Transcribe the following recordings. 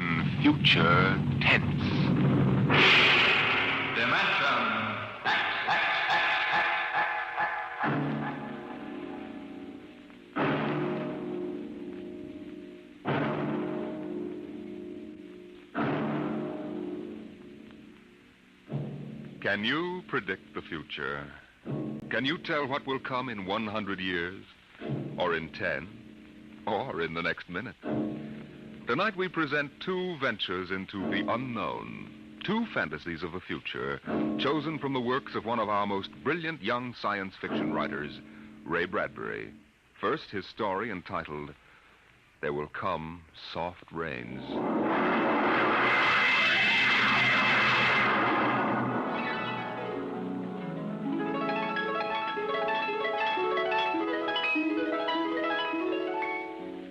in future tense. Dimension. Can you predict the future? Can you tell what will come in 100 years? Or in 10? Or in the next minute? Tonight we present two ventures into the unknown. Two fantasies of the future, chosen from the works of one of our most brilliant young science fiction writers, Ray Bradbury. First, his story entitled, There Will Come Soft Rains.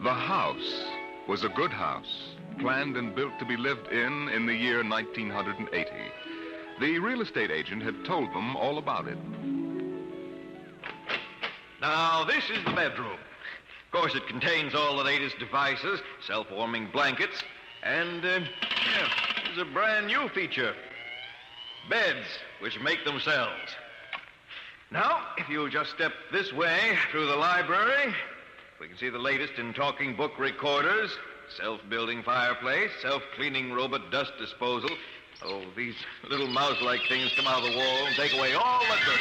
The house was a good house, planned and built to be lived in the year 1980. The real estate agent had told them all about it. Now, this is the bedroom. Of course, it contains all the latest devices, self-warming blankets, and, there's a brand new feature. Beds, which make themselves. Now, if you'll just step this way through the library, we can see the latest in talking book recorders, self-building fireplace, self-cleaning robot dust disposal. Oh, these little mouse-like things come out of the wall and take away all the dirt.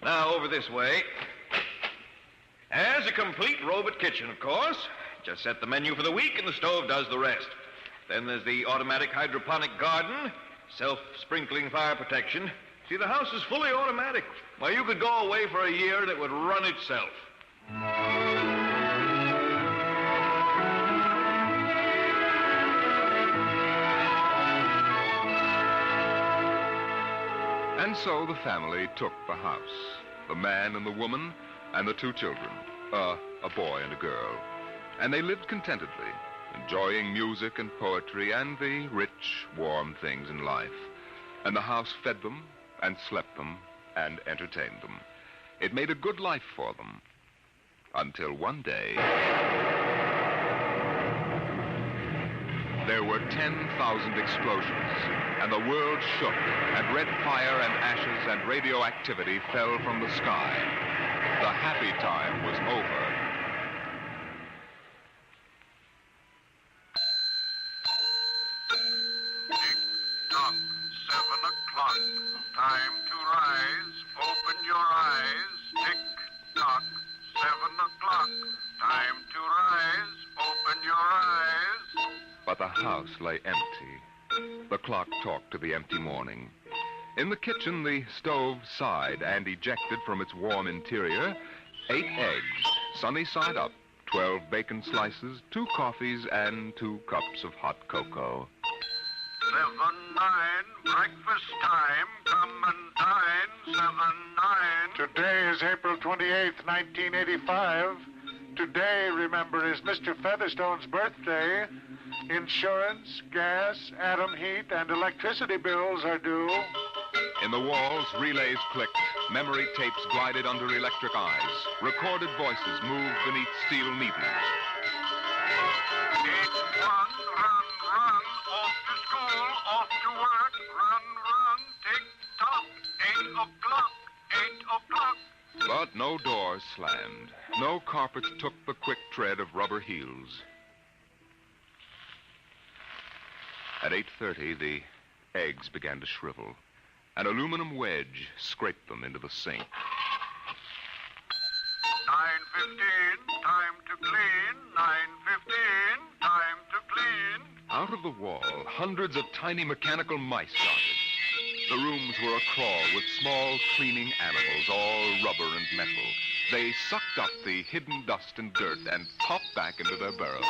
Now, over this way. As a complete robot kitchen, of course. Just set the menu for the week and the stove does the rest. Then there's the automatic hydroponic garden, self-sprinkling fire protection. See, the house is fully automatic. Why, you could go away for a year and it would run itself. And so the family took the house. The man and the woman and the two children, a boy and a girl. And they lived contentedly, enjoying music and poetry and the rich, warm things in life. And the house fed them and slept them and entertained them. It made a good life for them. Until one day, there were 10,000 explosions, and the world shook, and red fire and ashes and radioactivity fell from the sky. The happy time was over. Tick-tock, 7 o'clock. Time to rise. Open your eyes. Tick-tock, 7 o'clock. Time to rise. Open your eyes. But the house lay empty. The clock talked to the empty morning. In the kitchen, the stove sighed and ejected from its warm interior 8 eggs, sunny side up, 12 bacon slices, 2 coffees, and 2 cups of hot cocoa. 7-9, breakfast time. Come and dine. 7-9. Today is April 28th, 1985. Today, remember, is Mr. Featherstone's birthday. Insurance, gas, atom heat, and electricity bills are due. In the walls, relays clicked, memory tapes glided under electric eyes, recorded voices moved beneath steel needles. 8-1, run, run. Off to school, off to work. Run, run. Tick-tock. 8 o'clock. 8 o'clock. But no doors slammed. No carpets took the quick tread of rubber heels. At 8:30, the eggs began to shrivel. An aluminum wedge scraped them into the sink. 9:15, time to clean. 9:15, time to clean. Out of the wall, hundreds of tiny mechanical mice darted. The rooms were a-crawl with small cleaning animals, all rubber and metal. They sucked up the hidden dust and dirt and popped back into their burrows.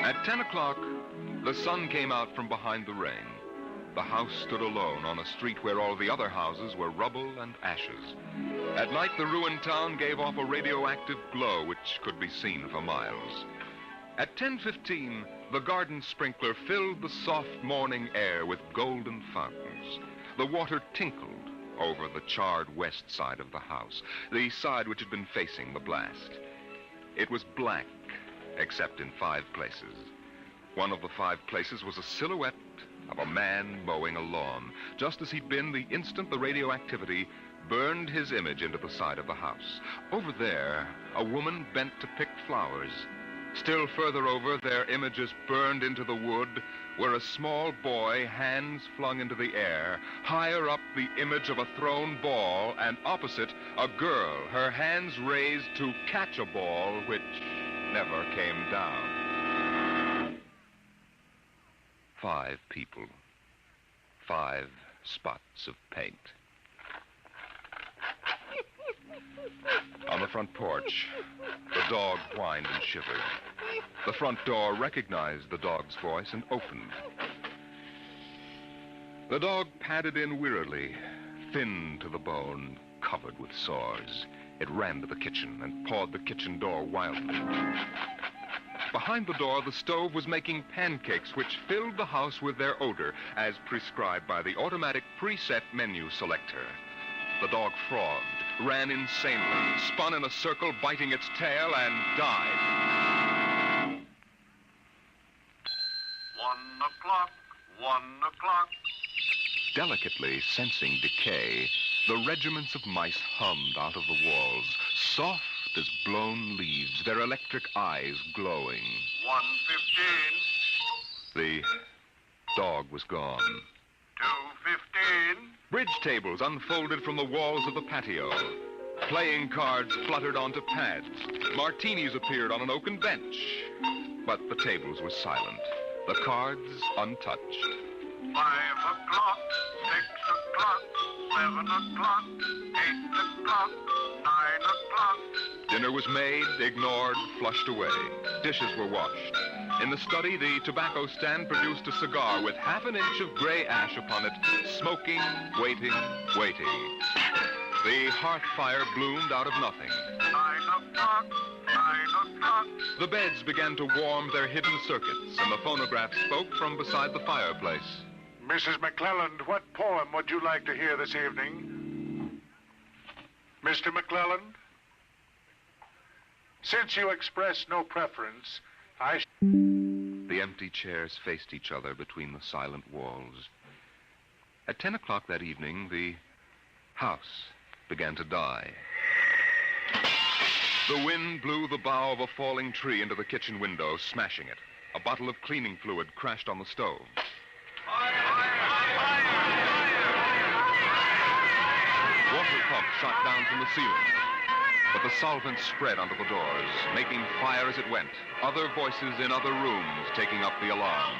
At 10 o'clock, the sun came out from behind the rain. The house stood alone on a street where all the other houses were rubble and ashes. At night, the ruined town gave off a radioactive glow which could be seen for miles. At 10:15, the garden sprinkler filled the soft morning air with golden fountains. The water tinkled, over the charred west side of the house, the side which had been facing the blast. It was blank, except in 5 places. One of the 5 places was a silhouette of a man mowing a lawn, just as he'd been the instant the radioactivity burned his image into the side of the house. Over there, a woman bent to pick flowers. Still further over, their images burned into the wood, were a small boy, hands flung into the air. Higher up, the image of a thrown ball, and opposite, a girl, her hands raised to catch a ball which never came down. 5 people. 5 spots of paint. On the front porch, the dog whined and shivered. The front door recognized the dog's voice and opened. The dog padded in wearily, thin to the bone, covered with sores. It ran to the kitchen and pawed the kitchen door wildly. Behind the door, the stove was making pancakes which filled the house with their odor, as prescribed by the automatic preset menu selector. The dog frothed, ran insanely, spun in a circle, biting its tail, and died. 1 o'clock, 1 o'clock. Delicately sensing decay, the regiments of mice hummed out of the walls, soft as blown leaves, their electric eyes glowing. 1:15. The dog was gone. 2:15. Bridge tables unfolded from the walls of the patio. Playing cards fluttered onto pads. Martinis appeared on an oaken bench. But the tables were silent, the cards untouched. 5 o'clock, 6 o'clock, 7 o'clock, 8 o'clock, 9 o'clock. Dinner was made, ignored, flushed away. Dishes were washed. In the study, the tobacco stand produced a cigar with half an inch of gray ash upon it, smoking, waiting, waiting. The hearth fire bloomed out of nothing. 9 o'clock, 9 o'clock. The beds began to warm their hidden circuits, and the phonograph spoke from beside the fireplace. Mrs. McClelland, what poem would you like to hear this evening? Mr. McClelland? Since you express no preference, The empty chairs faced each other between the silent walls. At 10 o'clock that evening, the house began to die. The wind blew the bough of a falling tree into the kitchen window, smashing it. A bottle of cleaning fluid crashed on the stove. Water pumps shot down from the ceiling. But the solvent spread onto the doors, making fire as it went. Other voices in other rooms taking up the alarm.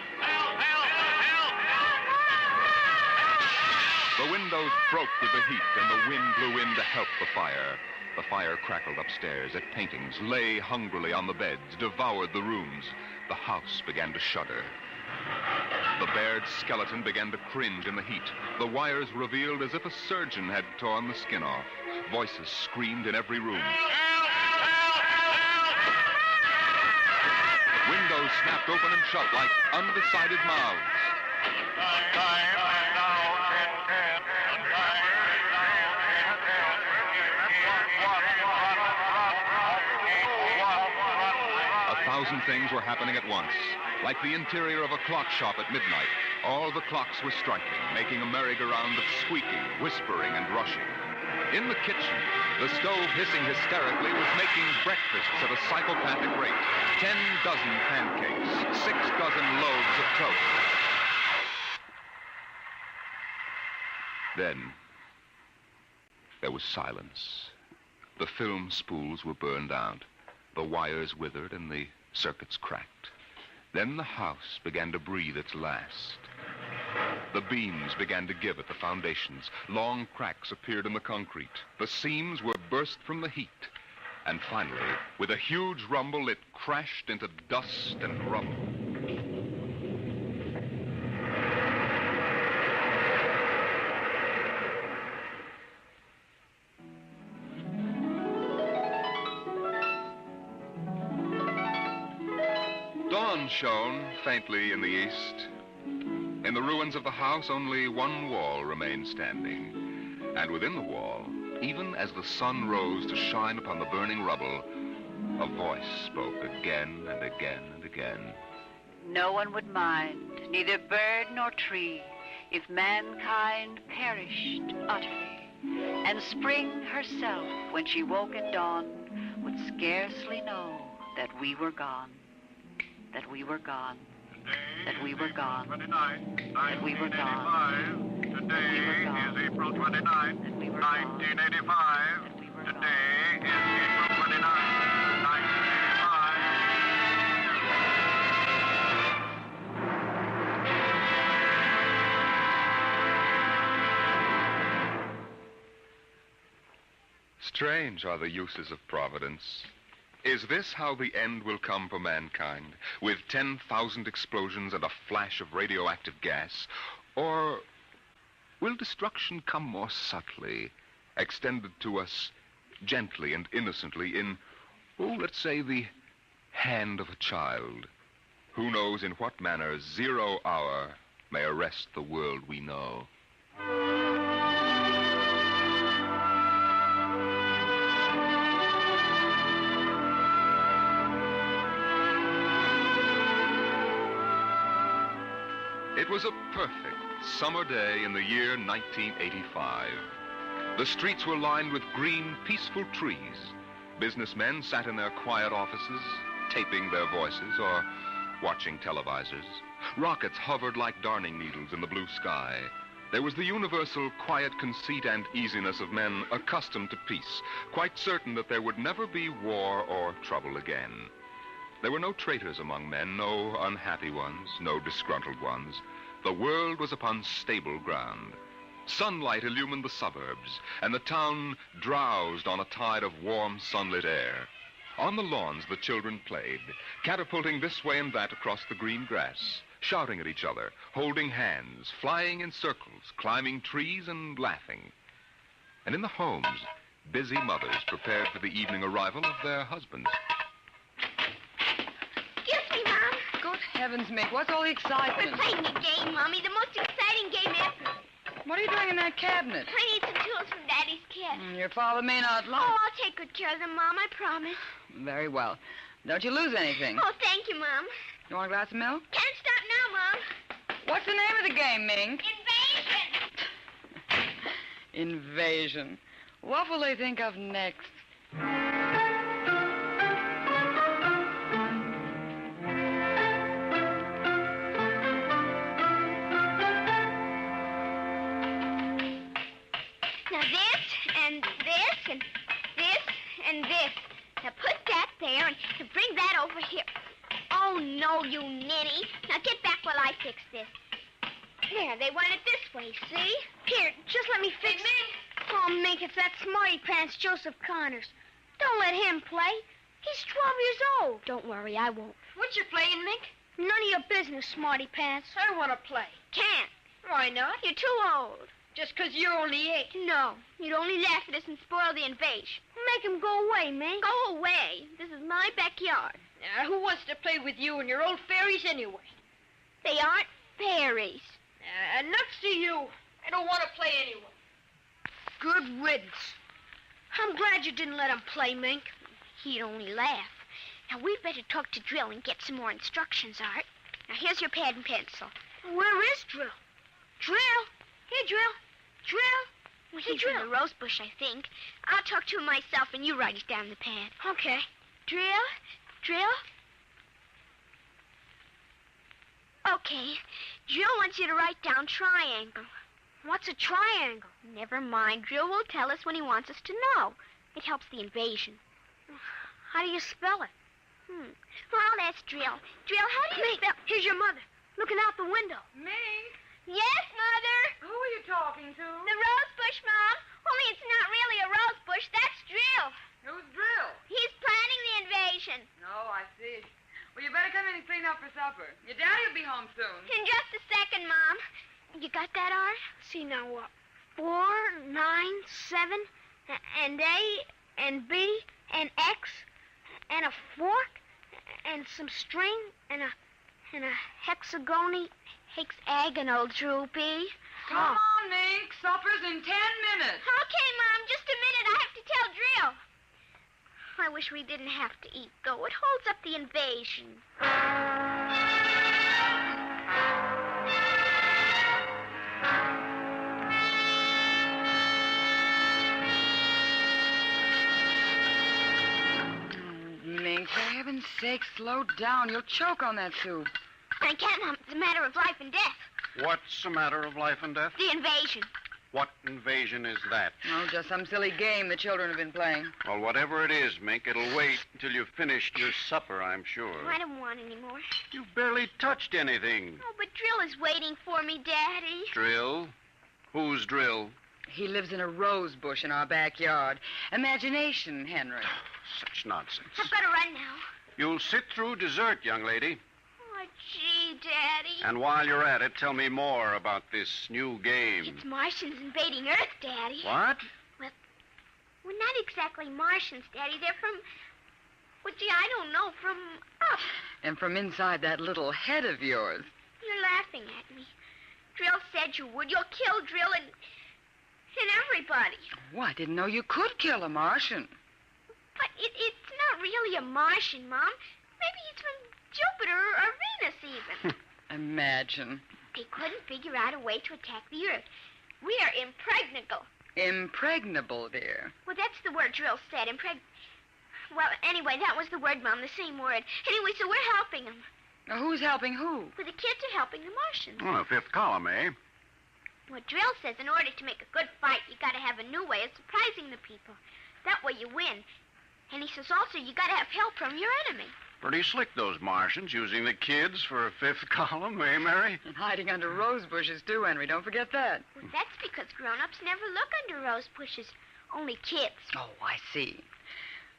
The windows broke with the heat, and the wind blew in to help the fire. The fire crackled upstairs at paintings, lay hungrily on the beds, devoured the rooms. The house began to shudder. The bared skeleton began to cringe in the heat. The wires revealed as if a surgeon had torn the skin off. Voices screamed in every room. Windows snapped open and shut like undecided mouths. A thousand things were happening at once. Like the interior of a clock shop at midnight, all the clocks were striking, making a merry-go-round of squeaking, whispering, and rushing. In the kitchen, the stove hissing hysterically was making breakfasts at a psychopathic rate. 10 dozen pancakes, 6 dozen loaves of toast. Then, there was silence. The film spools were burned out. The wires withered and the circuits cracked. Then the house began to breathe its last. The beams began to give at the foundations. Long cracks appeared in the concrete. The seams were burst from the heat. And finally, with a huge rumble, it crashed into dust and rubble. Dawn shone faintly in the east. In the ruins of the house, only one wall remained standing. And within the wall, even as the sun rose to shine upon the burning rubble, a voice spoke again and again and again. No one would mind, neither bird nor tree, if mankind perished utterly. And spring herself, when she woke at dawn, would scarcely know that we were gone, that we were gone, that we were gone, that we were gone. Today is April 29th, 1985. Today is April 29th, 1985. Strange are the uses of Providence. Is this how the end will come for mankind, with 10,000 explosions and a flash of radioactive gas? Or will destruction come more subtly, extended to us gently and innocently in, let's say, the hand of a child? Who knows in what manner 0 hour may arrest the world we know? It was a perfect summer day in the year 1985. The streets were lined with green, peaceful trees. Businessmen sat in their quiet offices, taping their voices or watching televisors. Rockets hovered like darning needles in the blue sky. There was the universal quiet conceit and easiness of men accustomed to peace, quite certain that there would never be war or trouble again. There were no traitors among men, no unhappy ones, no disgruntled ones. The world was upon stable ground. Sunlight illumined the suburbs, and the town drowsed on a tide of warm, sunlit air. On the lawns, the children played, catapulting this way and that across the green grass, shouting at each other, holding hands, flying in circles, climbing trees, and laughing. And in the homes, busy mothers prepared for the evening arrival of their husbands. Excuse me, Mom. Good heavens, Mick, what's all the excitement? We're playing a game, Mommy, the most exciting game ever. What are you doing in that cabinet? I need some tools from Daddy's kit. Your father may not Oh, like... I'll take good care of them, Mom, I promise. Very well. Don't you lose anything. Oh, thank you, Mom. You want a glass of milk? Can't stop now, Mom. What's the name of the game, Mink? Invasion! Invasion. What will they think of next? Now this, and this, and this, and this. Now put that there and bring that over here. Oh, no, you ninny. Now get back while I fix this. There, they want it this way, see? Here, just let me fix it. Oh, Mink, it's that smarty pants Joseph Connors. Don't let him play. He's 12 years old. Don't worry, I won't. What you playing, Mink? None of your business, smarty pants. I want to play. Can't. Why not? You're too old. Just 'cause you're only 8. No, you'd only laugh at us and spoil the invasion. Make him go away, Mink. Go away. This is my backyard. Now, who wants to play with you and your old fairies anyway? They aren't fairies. Nuts to you. I don't want to play anyway. Good riddance. I'm glad you didn't let him play, Mink. He'd only laugh. Now, we'd better talk to Drill and get some more instructions, Art. Now, here's your pad and pencil. Where is Drill? Drill? Here, Drill. Drill? Well, he's in the rose bush, I think. I'll talk to him myself, and you write it down in the pad. Okay. Drill? Drill? Okay. Drill wants you to write down triangle. What's a triangle? Never mind. Drill will tell us when he wants us to know. It helps the invasion. How do you spell it? Well, that's Drill. Drill, how do you spell... Here's your mother, looking out the window. Mink? Yes, Mother? Who are you talking to? The rose bush, Mom. Only it's not really a rose bush. That's Drill. Who's Drill? He's planning the invasion. Oh, I see. Well, you better come in and clean up for supper. Your daddy will be home soon. In just a second, Mom. You got that, Art? See, now what? 4, 9, 7, and A, and B, and X, and a fork, and some string, and a hexagonal droopy. Come on, on, Mink. Supper's in 10 minutes. Okay, Mom, just a minute. I have to tell Drill. I wish we didn't have to eat, though. It holds up the invasion. Mink, for heaven's sake, slow down. You'll choke on that soup. I can't, Mom. It's a matter of life and death. What's a matter of life and death? The invasion. What invasion is that? Oh, just some silly game the children have been playing. Well, whatever it is, Mink, it'll wait until you've finished your supper, I'm sure. Oh, I don't want any more. You've barely touched anything. Oh, but Drill is waiting for me, Daddy. Drill? Who's Drill? He lives in a rose bush in our backyard. Imagination, Henry. Such nonsense. I've got to run now. You'll sit through dessert, young lady. Oh, gee, Daddy. And while you're at it, tell me more about this new game. It's Martians invading Earth, Daddy. What? Well, not exactly Martians, Daddy. They're from... Well, gee, I don't know. From up. And from inside that little head of yours. You're laughing at me. Drill said you would. You'll kill Drill and everybody. Oh, I didn't know you could kill a Martian. But it's not really a Martian, Mom. Maybe he's from Jupiter or Venus, even. Imagine. They couldn't figure out a way to attack the Earth. We are impregnable. Impregnable, dear. Well, that's the word Drill said, Well, anyway, that was the word, Mom, the same word. Anyway, so we're helping them. Now, who's helping who? Well, the kids are helping the Martians. Oh, fifth column, eh? Well, Drill says in order to make a good fight, you got to have a new way of surprising the people. That way you win. And he says also you got to have help from your enemy. Pretty slick, those Martians, using the kids for a fifth column, eh, Mary? And hiding under rose bushes, too, Henry. Don't forget that. Well, that's because grown-ups never look under rose bushes. Only kids. Oh, I see.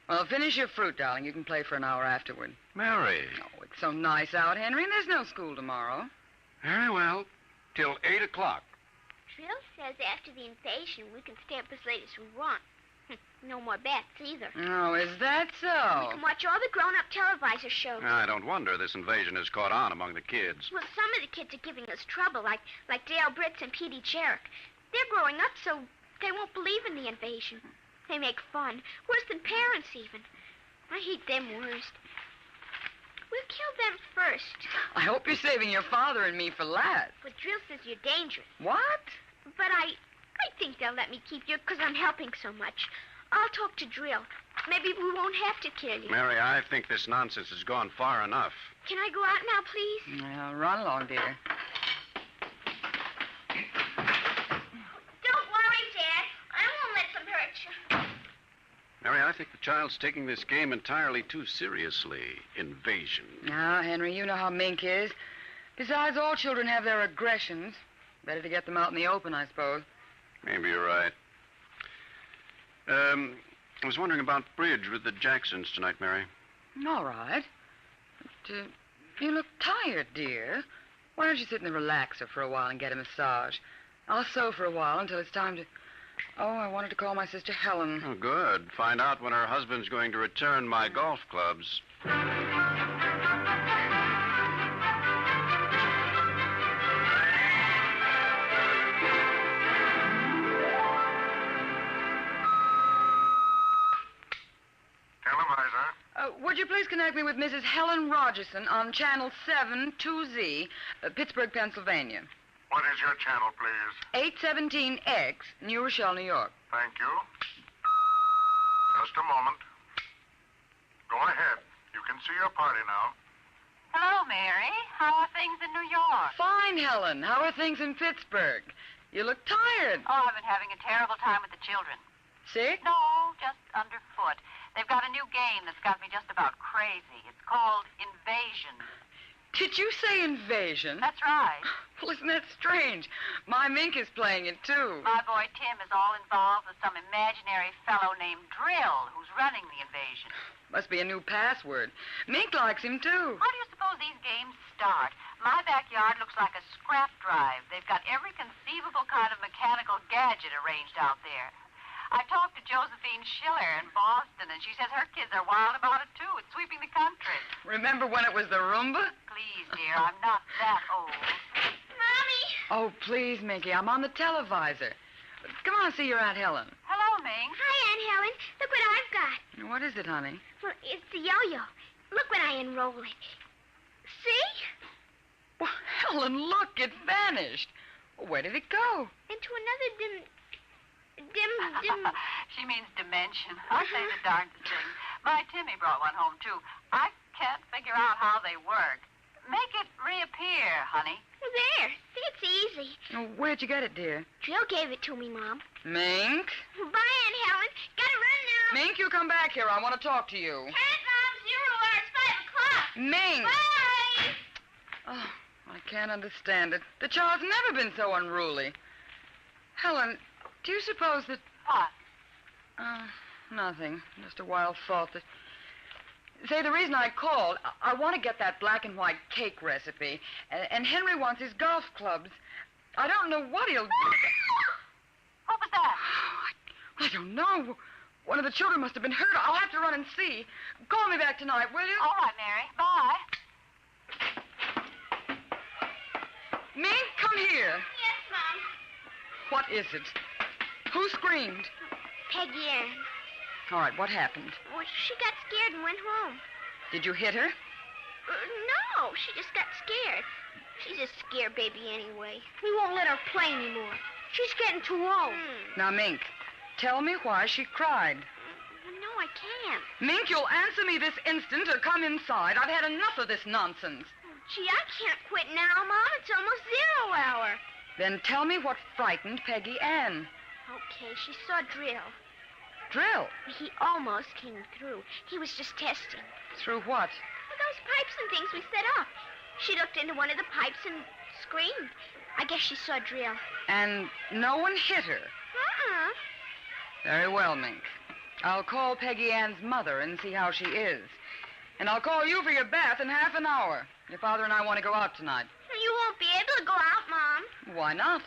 Well, finish your fruit, darling. You can play for an hour afterward. Mary. Oh, it's so nice out, Henry, and there's no school tomorrow. Very well. Till 8 o'clock. Drill says after the invasion we can stay up as late as we want. No more bets either. Oh, is that so? We can watch all the grown-up televisor shows. I don't wonder this invasion has caught on among the kids. Well, some of the kids are giving us trouble, like Dale Britz and Petey Cherrick. They're growing up so they won't believe in the invasion. They make fun, worse than parents even. I hate them worst. We'll kill them first. I hope you're saving your father and me for last. But Drill says you're dangerous. What? But I think they'll let me keep you because I'm helping so much. I'll talk to Drill. Maybe we won't have to kill you. Mary, I think this nonsense has gone far enough. Can I go out now, please? Well, run along, dear. Don't worry, Dad. I won't let them hurt you. Mary, I think the child's taking this game entirely too seriously. Invasion. Now, Henry, you know how Mink is. Besides, all children have their aggressions. Better to get them out in the open, I suppose. Maybe you're right. I was wondering about bridge with the Jacksons tonight, Mary. All right. But, you look tired, dear. Why don't you sit in the relaxer for a while and get a massage? I'll sew for a while until it's time to... Oh, I wanted to call my sister Helen. Oh, good. Find out when her husband's going to return my golf clubs. Televisor. Would you please connect me with Mrs. Helen Rogerson on Channel 7-2Z, Pittsburgh, Pennsylvania. What is your channel, please? 817X, New Rochelle, New York. Thank you. Just a moment. Go ahead. You can see your party now. Hello, Mary. How are things in New York? Fine, Helen. How are things in Pittsburgh? You look tired. Oh, I've been having a terrible time with the children. Sick? No, just underfoot. They've got a new game that's got me just about crazy. It's called Invasion. Did you say invasion? That's right. Well, isn't that strange? My Mink is playing it, too. My boy Tim is all involved with some imaginary fellow named Drill who's running the invasion. Must be a new password. Mink likes him, too. How do you suppose these games start? My backyard looks like a scrap drive. They've got every conceivable kind of mechanical gadget arranged out there. I talked to Josephine Schiller in Boston, and she says her kids are wild about it, too. It's sweeping the country. Remember when it was the Roomba? Please, dear, I'm not that old. Mommy! Oh, please, Minky, I'm on the televisor. Come on, see your Aunt Helen. Hello, Ming. Hi, Aunt Helen. Look what I've got. What is it, honey? Well, it's the yo-yo. Look when I unroll it. See? Well, Helen, look, it vanished. Where did it go? Into another dim... She means dimension. I say the darndest thing. My Timmy brought one home, too. I can't figure out how they work. Make it reappear, honey. There. See, it's easy. Oh, where'd you get it, dear? Jill gave it to me, Mom. Mink? Bye, Aunt Helen. Gotta run now. Mink, you come back here. I want to talk to you. Can't, Mom. 0 hours, 5 o'clock. Mink! Bye. Oh, I can't understand it. The child's never been so unruly. Helen, do you suppose that... What? Nothing. Just a wild thought that... Say, the reason I called, I want to get that black and white cake recipe, and Henry wants his golf clubs. I don't know what he'll do. What was that? I don't know. One of the children must have been hurt. I'll have to run and see. Call me back tonight, will you? All right, Mary. Bye. Mink, come here. Yes, Mom. What is it? Who screamed? Peggy Ann. All right, what happened? Well, she got scared and went home. Did you hit her? No, she just got scared. She's a scared baby anyway. We won't let her play anymore. She's getting too old. Now, Mink, tell me why she cried. No, I can't. Mink, you'll answer me this instant or come inside. I've had enough of this nonsense. Gee, I can't quit now, Mom. It's almost 0 hour. Then tell me what frightened Peggy Ann. Okay, she saw Drill. Drill? He almost came through. He was just testing. Through what? Well, those pipes and things we set up. She looked into one of the pipes and screamed. I guess she saw Drill. And no one hit her? Very well, Mink. I'll call Peggy Ann's mother and see how she is. And I'll call you for your bath in half an hour. Your father and I want to go out tonight. You won't be able to go out, Mom. Why not?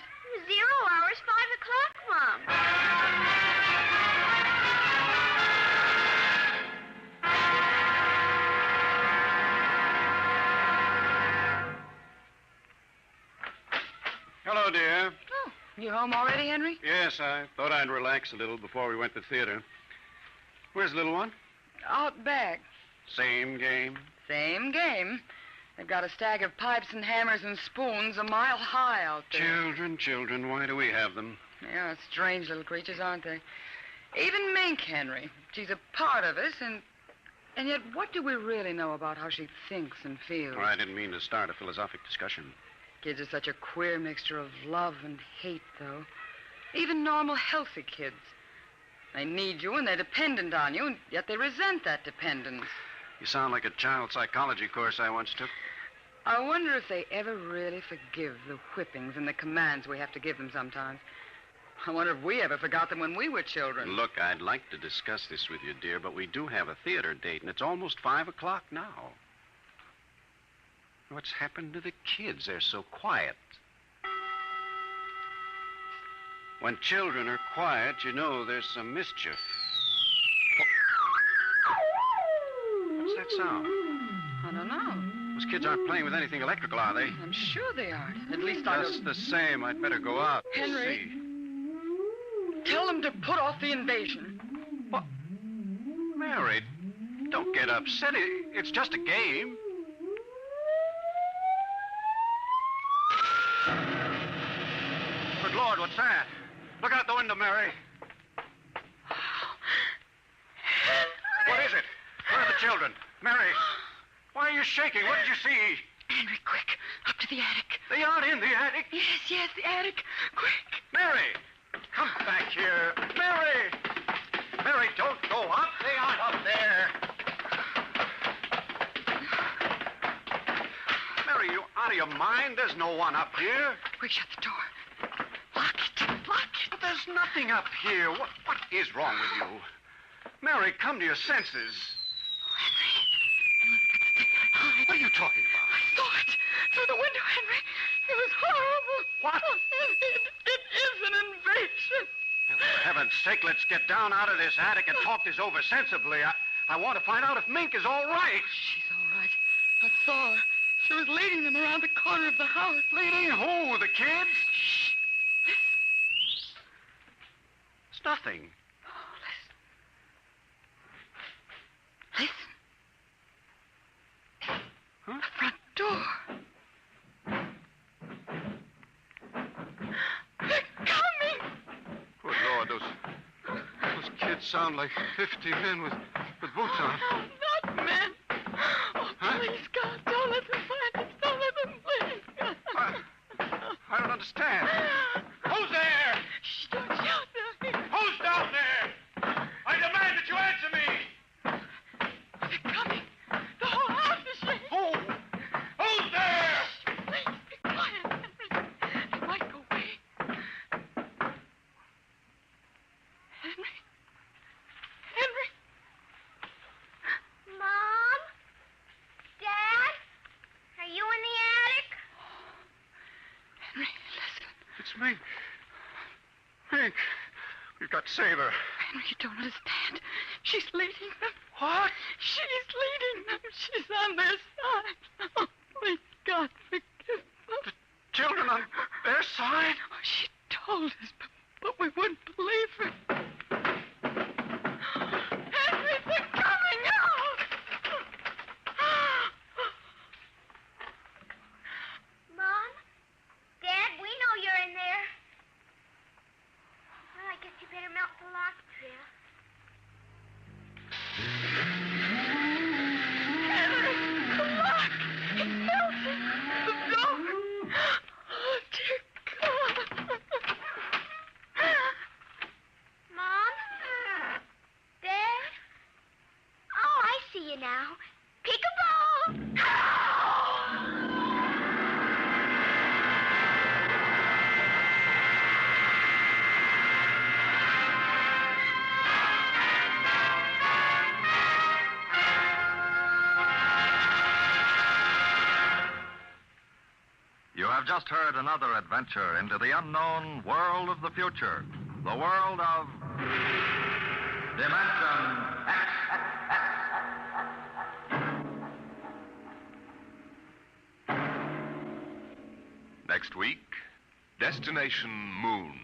0 hours, 5 o'clock, Mom. Hello, dear. Oh, you home already, Henry? Yes, I thought I'd relax a little before we went to theater. Where's the little one? Out back. Same game? Same game. They've got a stack of pipes and hammers and spoons a mile high out there. Children, why do we have them? Yeah, strange little creatures, aren't they? Even Mink, Henry. She's a part of us, and yet what do we really know about how she thinks and feels? Well, I didn't mean to start a philosophic discussion. Kids are such a queer mixture of love and hate, though. Even normal, healthy kids. They need you and they're dependent on you, and yet they resent that dependence. You sound like a child psychology course I once took. I wonder if they ever really forgive the whippings and the commands we have to give them sometimes. I wonder if we ever forgot them when we were children. Look, I'd like to discuss this with you, dear, but we do have a theater date, and it's almost 5 o'clock now. What's happened to the kids? They're so quiet. When children are quiet, you know there's some mischief. What's that sound? I don't know. Those kids aren't playing with anything electrical, are they? I'm sure they aren't. At least I Just don't... the same, I'd better go out and Henry. see. Tell them to put off the invasion. What? Mary, don't get upset. It's just a game. Good Lord, what's that? Look out the window, Mary. What is it? Where are the children? Mary, why are you shaking? What did you see? Henry, quick. Up to the attic. They aren't in the attic. Yes, the attic. Quick. Mary, come back here. Mary! Mary, don't go up. They aren't up there. Mary, you out of your mind? There's no one up here. Quick, shut the door. Lock it. But there's nothing up here. What is wrong with you? Mary, come to your senses. Henry. What are you talking about? I saw it through the window, Henry. It was horrible. What? It is an invasion. Well, for heaven's sake, let's get down out of this attic and talk this over sensibly. I want to find out if Mink is all right. She's all right. I saw her. She was leading them around the corner of the house. Leading who? The kids? Shh. It's nothing. Oh, listen. Listen. Huh? The front door. They're coming. Good Lord, those kids sound like 50 men with boots on. Oh, not men. Oh, please, God, don't let them find us. Don't let them, please, God. I don't understand. Who's there? Shh, don't shout down here. Who's down there? I demand that you answer me. They're coming. The whole house is shaking. Who? Who's there? Please, be quiet, Henry. They might go away. Henry. Henry. Mom? Dad? Are you in the attic? Henry, listen. It's Mink. Mink, we've got to save her. Henry, you don't understand. She's leading them. What? She's leading them. She's on their side. Oh, please, God, forgive them. The children on their side? Oh, she told us, but we wouldn't believe her. Henry, they're coming out! Mom? Dad, we know you're in there. Well, I guess you better melt the lock, Trill. Henry, the lock! It's melting! The door! Oh, dear God! Mom? Dad? Oh, I see you now. Peekaboo! You have just heard another adventure into the unknown world of the future. The world of Dimension X. Next week, Destination Moon,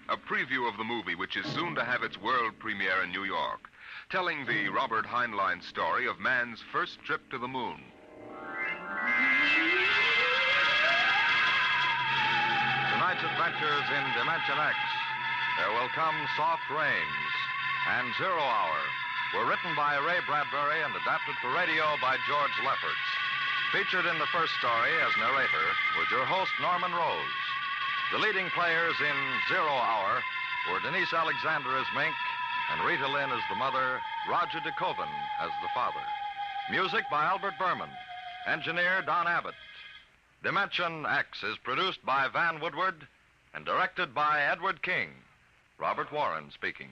a preview of the movie which is soon to have its world premiere in New York, telling the Robert Heinlein story of man's first trip to the moon. Tonight's adventures in Dimension X. There Will Come Soft Rains and 0 Hour were written by Ray Bradbury and adapted for radio by George Lefferts. Featured in the first story as narrator was your host, Norman Rose. The leading players in 0 Hour were Denise Alexander as Mink and Rita Lynn as the mother, Roger DeKoven as the father. Music by Albert Berman. Engineer Don Abbott. Dimension X is produced by Van Woodward and directed by Edward King. Robert Warren speaking.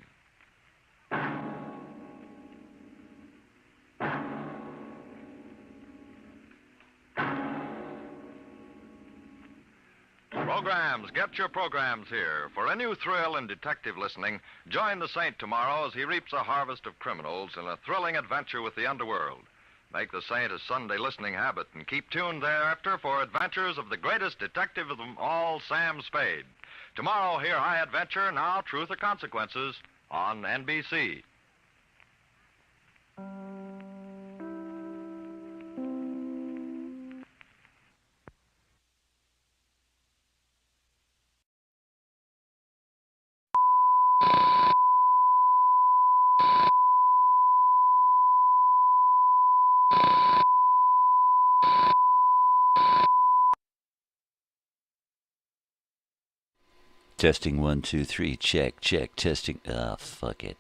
Programs. Get your programs here. For a new thrill in detective listening, join the Saint tomorrow as he reaps a harvest of criminals in a thrilling adventure with the underworld. Make the Saint a Sunday listening habit and keep tuned thereafter for adventures of the greatest detective of them all, Sam Spade. Tomorrow, hear High Adventure, Now Truth or Consequences on NBC. Testing 1, 2, 3. Check. Testing. Fuck it.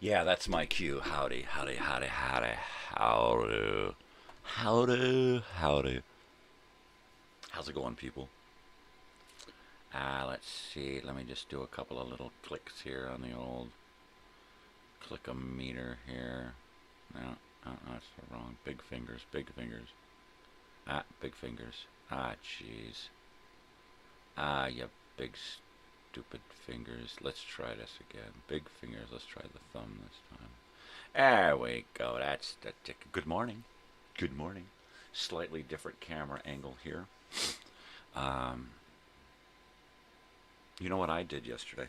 Yeah, that's my cue. Howdy, howdy, howdy, howdy, howdy, howdy, howdy. How's it going, people? Let's see. Let me just do a couple of little clicks here on the old click-o-meter here. No, that's wrong. Big fingers, big fingers. Big fingers. Jeez. You big stupid fingers. Let's try this again. Big fingers. Let's try the thumb this time. There we go. That's the tick. Good morning. Good morning. Slightly different camera angle here. You know what I did yesterday?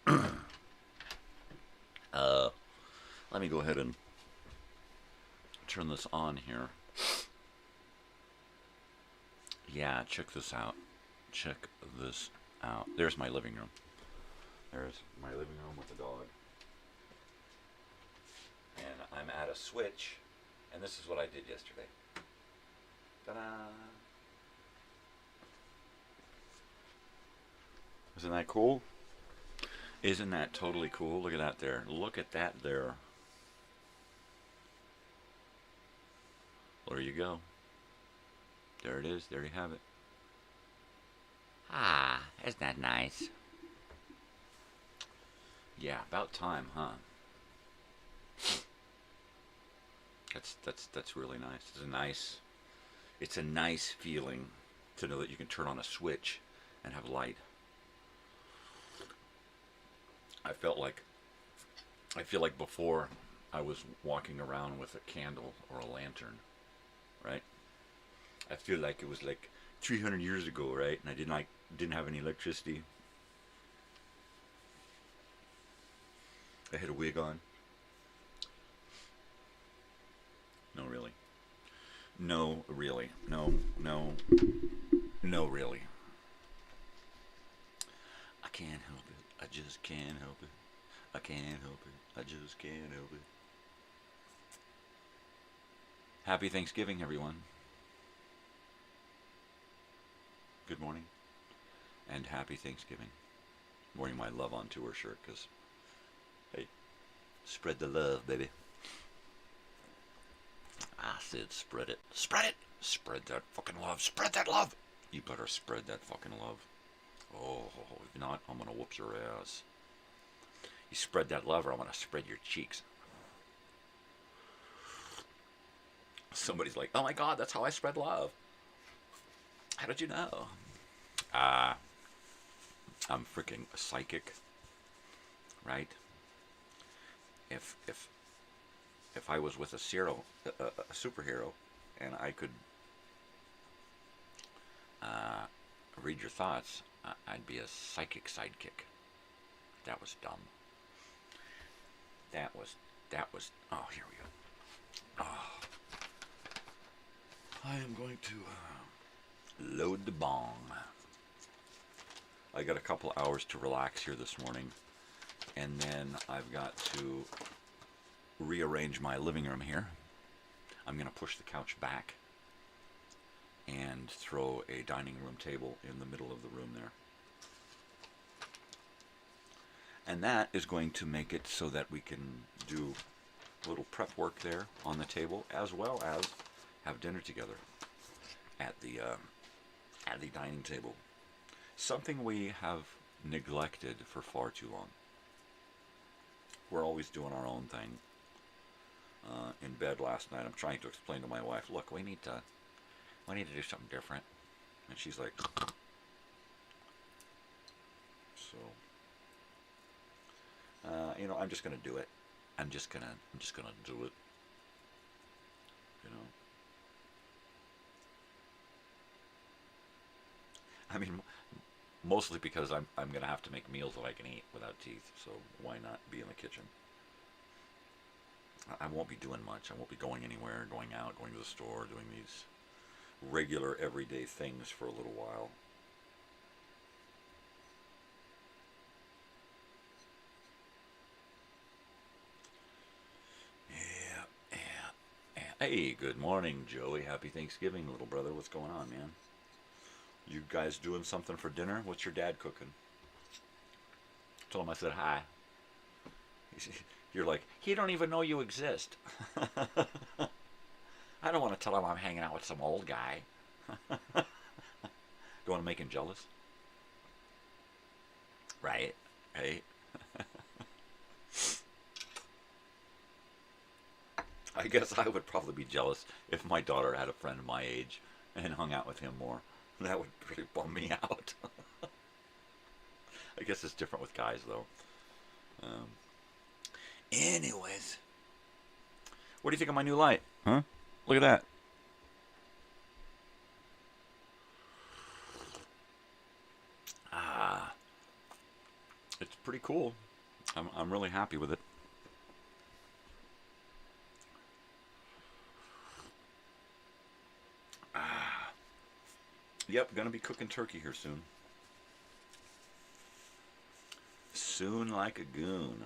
Let me go ahead and turn this on here. Yeah, check this out. Check this out. There's my living room. There's my living room with the dog. And I'm at a switch, and this is what I did yesterday. Ta-da! Isn't that cool? Isn't that totally cool? Look at that there. Look at that there. There you go. There it is. There you have it. Isn't that nice? Yeah, about time, huh? That's really nice. It's a nice feeling to know that you can turn on a switch and have light. I feel like before I was walking around with a candle or a lantern, right? I feel like it was like 300 years ago, right? And I didn't have any electricity. I had a wig on. No, really. No, really. No, really. I can't help it. I just can't help it. I can't help it. I just can't help it. Happy Thanksgiving, everyone. Good morning. And happy Thanksgiving. I'm wearing my Love on Tour shirt because, hey, spread the love, baby. I said spread it. Spread it! Spread that fucking love. Spread that love! You better spread that fucking love. Oh, if not, I'm gonna whoop your ass. You spread that love or I'm gonna spread your cheeks. Somebody's like, oh my god, that's how I spread love. How did you know? I'm freaking psychic, right? If I was with a superhero, and I could read your thoughts, I'd be a psychic sidekick. That was dumb. That was. Oh, here we go. Oh, I am going to load the bong. I got a couple hours to relax here this morning, and then I've got to rearrange my living room here. I'm going to push the couch back and throw a dining room table in the middle of the room there. And that is going to make it so that we can do a little prep work there on the table, as well as have dinner together at the dining table. Something we have neglected for far too long. We're always doing our own thing. In bed last night, I'm trying to explain to my wife, look, we need to do something different. And she's like, so, I'm just gonna do it. I'm just gonna do it. I mean, mostly because I'm gonna have to make meals that I can eat without teeth. So why not be in the kitchen? I won't be doing much. I won't be going anywhere, going out, going to the store, doing these regular everyday things for a little while. Hey, good morning, Joey. Happy Thanksgiving, little brother. What's going on, man? You guys doing something for dinner? What's your dad cooking? Told him I said hi. You're like, he don't even know you exist. I don't want to tell him I'm hanging out with some old guy. Don't want to make him jealous? Right? Hey? I guess I would probably be jealous if my daughter had a friend my age and hung out with him more. That would really bum me out. I guess it's different with guys, though. Anyways. What do you think of my new light? Huh? Look at that. It's pretty cool. I'm really happy with it. Yep, gonna be cooking turkey here soon. Soon like a goon.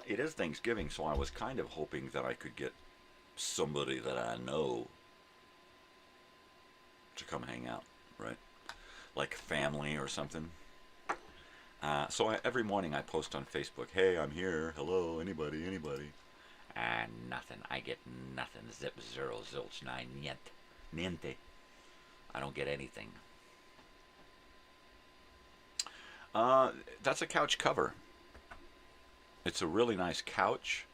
It is Thanksgiving, so I was kind of hoping that I could get somebody that I know to come hang out, right? Like family or something. So every morning I post on Facebook, hey, I'm here, hello, anybody, anybody. And nothing, I get nothing, zip, zero, zilch, nine, niente. I don't get anything. That's a couch cover. It's a really nice couch,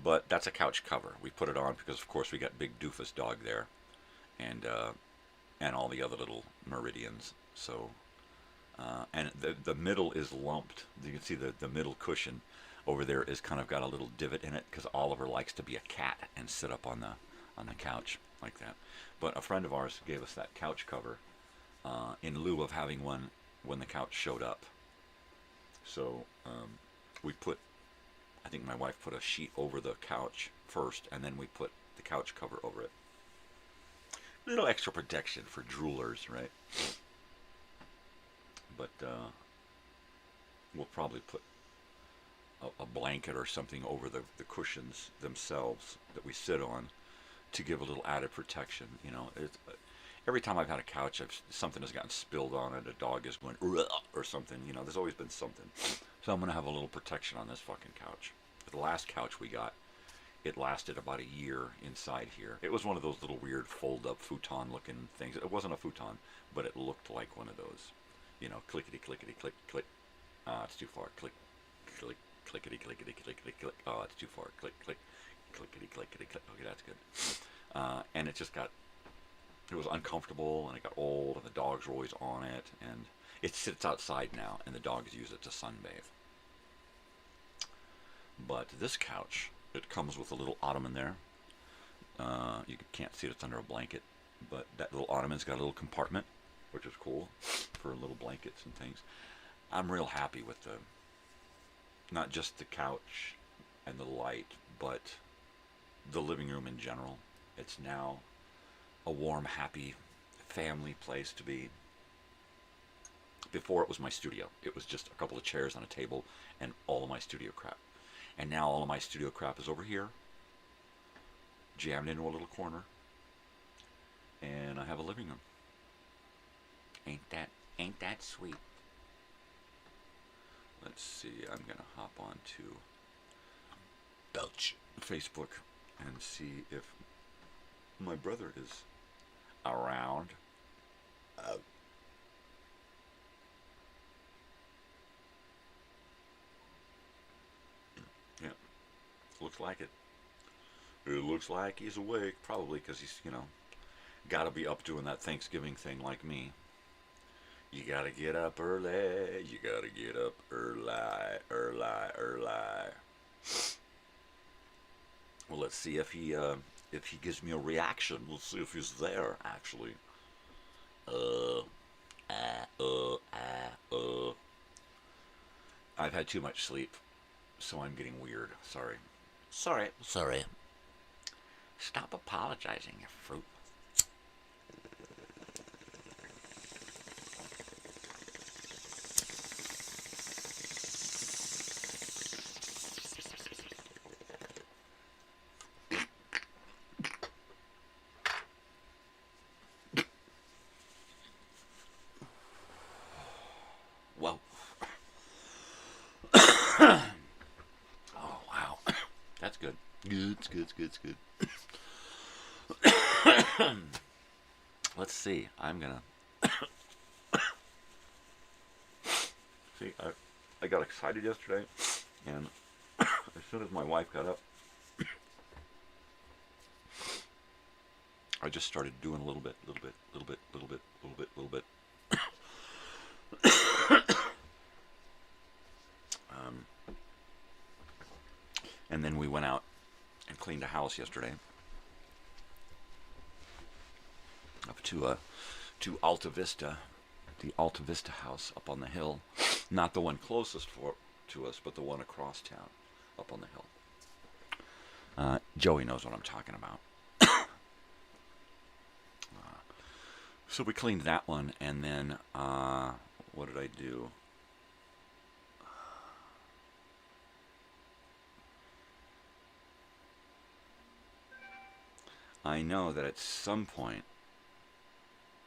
but that's a couch cover. We put it on because, of course, we got big doofus dog there, and all the other little meridians. So, and the middle is lumped. You can see the middle cushion over there is kind of got a little divot in it because Oliver likes to be a cat and sit up on the couch like that. But a friend of ours gave us that couch cover in lieu of having one when the couch showed up. So we put, I think my wife put a sheet over the couch first, and then we put the couch cover over it. A little extra protection for droolers, right? But we'll probably put a blanket or something over the cushions themselves that we sit on to give a little added protection. You know, every time I've had a couch, something has gotten spilled on it. A dog is going or something. You know, there's always been something. So I'm gonna have a little protection on this fucking couch. The last couch we got, it lasted about a year inside here. It was one of those little weird fold-up futon-looking things. It wasn't a futon, but it looked like one of those. You know, clickety clickety click click. It's too far. Click click clickety clickety clickety click. Oh, it's too far. Click click clickety clickety click. Okay, that's good. And it just got. It was uncomfortable, and it got old, and the dogs were always on it, and it sits outside now, and the dogs use it to sunbathe. But this couch, it comes with a little ottoman there. You can't see it, it's under a blanket, but that little ottoman's got a little compartment, which is cool, for little blankets and things. I'm real happy with not just the couch and the light, but the living room in general. It's now a warm, happy family place to be. Before it was my studio. It was just a couple of chairs on a table and all of my studio crap. And now all of my studio crap is over here, jammed into a little corner, and I have a living room. Ain't that sweet? Let's see, I'm gonna hop on to Facebook and see if my brother is around. Yeah, looks like it. It looks like he's awake, probably because he's, you know, got to be up doing that Thanksgiving thing like me. You got to get up early. You got to get up early. Well, let's see if he gives me a reaction. We'll see if he's there, actually. I've had too much sleep, so I'm getting weird. Sorry. Stop apologizing, you fruit. It's good. Let's see. I'm gonna see. I got excited yesterday, and as soon as my wife got up, I just started doing a little bit. And then we went out and cleaned a house yesterday up to Alta Vista, the Alta Vista house up on the hill. Not the one closest to us, but the one across town up on the hill. Joey knows what I'm talking about. So we cleaned that one, and then what did I do? I know that at some point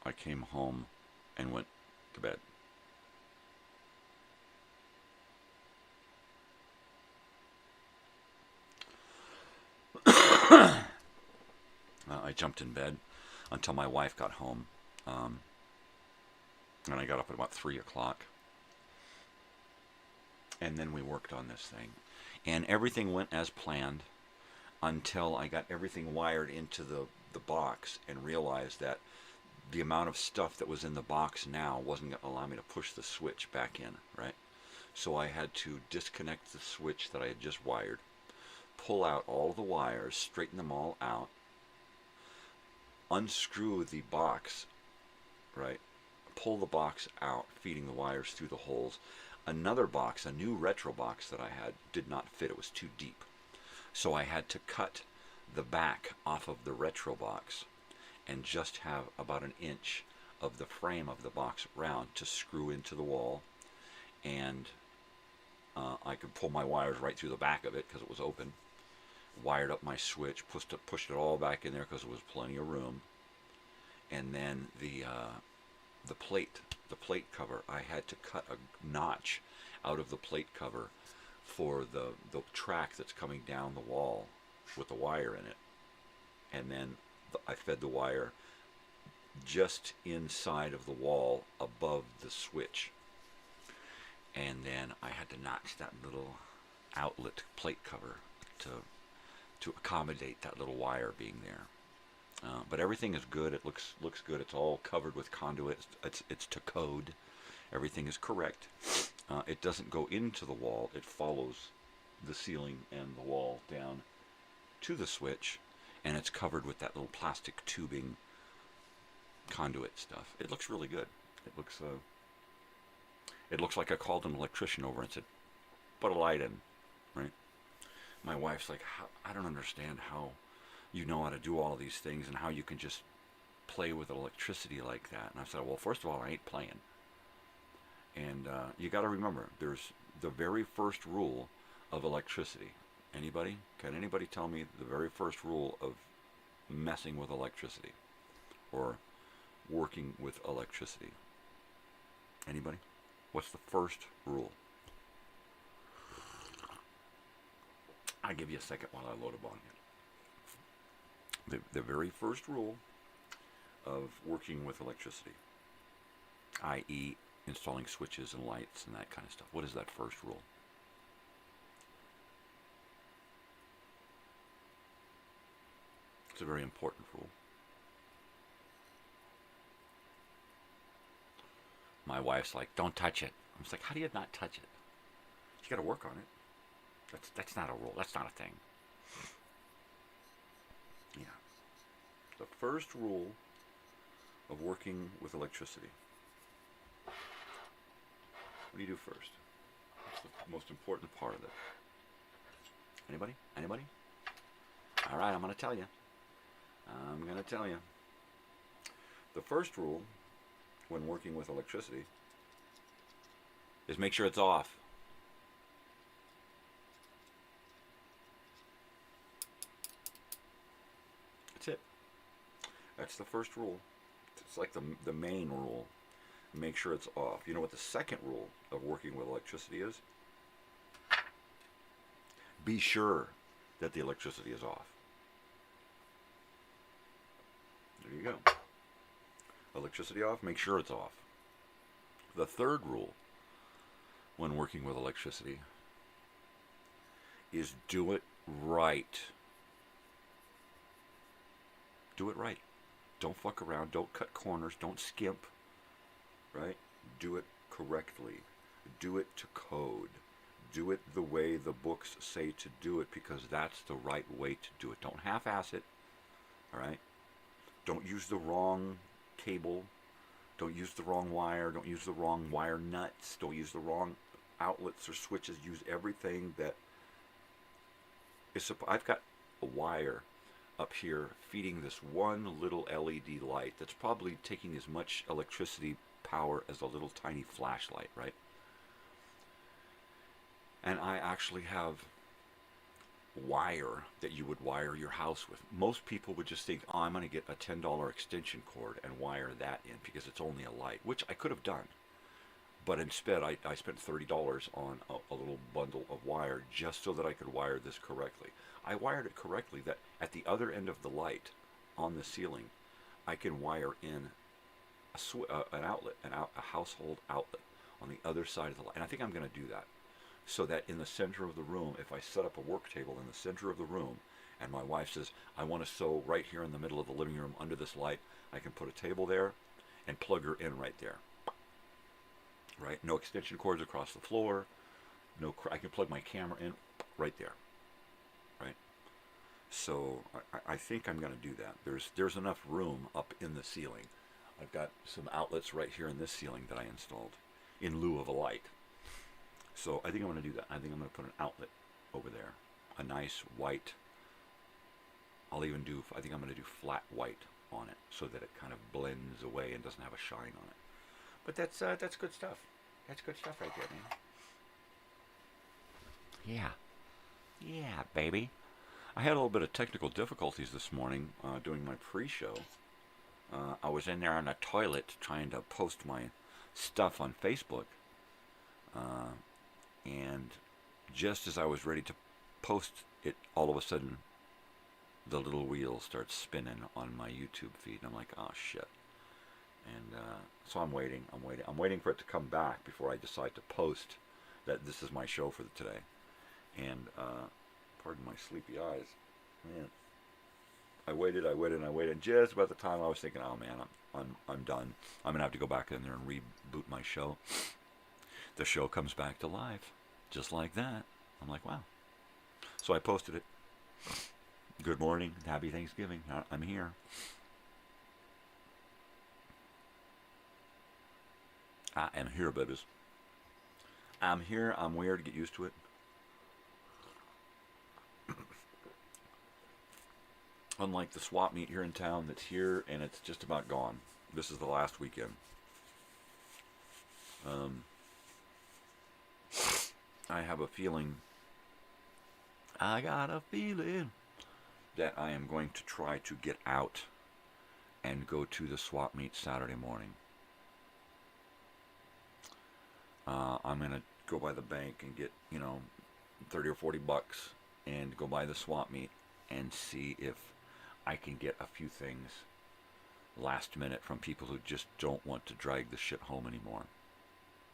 I came home and went to bed. I jumped in bed until my wife got home. And I got up at about 3 o'clock. And then we worked on this thing. And everything went as planned until I got everything wired into the box and realized that the amount of stuff that was in the box now wasn't going to allow me to push the switch back in, right? So I had to disconnect the switch that I had just wired, pull out all the wires, straighten them all out, unscrew the box, right? Pull the box out, feeding the wires through the holes. Another box, a new retro box that I had, did not fit. It was too deep. So I had to cut the back off of the retro box and just have about an inch of the frame of the box round to screw into the wall. And I could pull my wires right through the back of it because it was open. Wired up my switch, pushed it all back in there because there was plenty of room. And then the plate cover, I had to cut a notch out of the plate cover for the track that's coming down the wall with the wire in it. And then I fed the wire just inside of the wall above the switch. And then I had to notch that little outlet plate cover to accommodate that little wire being there. But everything is good. It looks good. It's all covered with conduit. It's to code. Everything is correct. It doesn't go into the wall. It follows the ceiling and the wall down to the switch, and it's covered with that little plastic tubing conduit stuff. It looks really good. It looks like I called an electrician over and said, "Put a light in," right? My wife's like, "I don't understand how you know how to do all of these things and how you can just play with electricity like that." And I said, "Well, first of all, I ain't playing." And you got to remember, there's the very first rule of electricity. Anybody? Can anybody tell me the very first rule of messing with electricity or working with electricity? Anybody? What's the first rule? I'll give you a second while I load a bong in. The very first rule of working with electricity, i.e. installing switches and lights and that kind of stuff. What is that first rule? It's a very important rule. My wife's like, "Don't touch it." I'm just like, "How do you not touch it? You got to work on it. That's not a rule. That's not a thing." Yeah. The first rule of working with electricity. What do you do first? What's the most important part of it? Anybody? Anybody? All right, I'm going to tell you. The first rule when working with electricity is make sure it's off. That's it. That's the first rule. It's like the main rule. Make sure it's off. You know what the second rule of working with electricity is? Be sure that the electricity is off. There you go. Electricity off, make sure it's off. The third rule when working with electricity is do it right. Do it right. Don't fuck around. Don't cut corners. Don't skimp. Right? Do it correctly. Do it to code. Do it the way the books say to do it, because that's the right way to do it. Don't half-ass it. All right? Don't use the wrong cable. Don't use the wrong wire. Don't use the wrong wire nuts. Don't use the wrong outlets or switches. Use everything that is. I've got a wire up here feeding this one little LED light that's probably taking as much electricity power as a little tiny flashlight, right? And I actually have wire that you would wire your house with. Most people would just think, oh, I'm going to get a $10 extension cord and wire that in because it's only a light, which I could have done. But instead, I spent $30 on a little bundle of wire just so that I could wire this correctly. I wired it correctly that at the other end of the light on the ceiling, I can wire in an outlet, a household outlet on the other side of the light. And I think I'm going to do that so that in the center of the room, if I set up a work table in the center of the room, and my wife says, I want to sew right here in the middle of the living room under this light, I can put a table there and plug her in right there. Right? No extension cords across the floor. I can plug my camera in right there. Right? So I think I'm going to do that. There's enough room up in the ceiling. I've got some outlets right here in this ceiling that I installed in lieu of a light. So I think I'm going to do that. I think I'm going to put an outlet over there. A nice white. I think I'm going to do flat white on it so that it kind of blends away and doesn't have a shine on it. But that's good stuff. That's good stuff right there, man. Yeah, baby. I had a little bit of technical difficulties this morning doing my pre-show. I was in there on the toilet trying to post my stuff on Facebook. And just as I was ready to post it, all of a sudden, the little wheel starts spinning on my YouTube feed. And I'm like, oh, shit. And so I'm waiting. I'm waiting for it to come back before I decide to post that this is my show for today. And pardon my sleepy eyes. Man, I waited. Just about the time I was thinking, oh man, I'm done. I'm gonna have to go back in there and reboot my show. The show comes back to life, just like that. I'm like, wow. So I posted it. Good morning, happy Thanksgiving. I'm here. I am here, babies. I'm here. I'm weird. Get used to it. Unlike the swap meet here in town that's here and it's just about gone. This is the last weekend. I have a feeling. I got a feeling that I am going to try to get out and go to the swap meet Saturday morning. I'm going to go by the bank and get, 30 or 40 bucks and go by the swap meet and see if I can get a few things last minute from people who just don't want to drag the shit home anymore.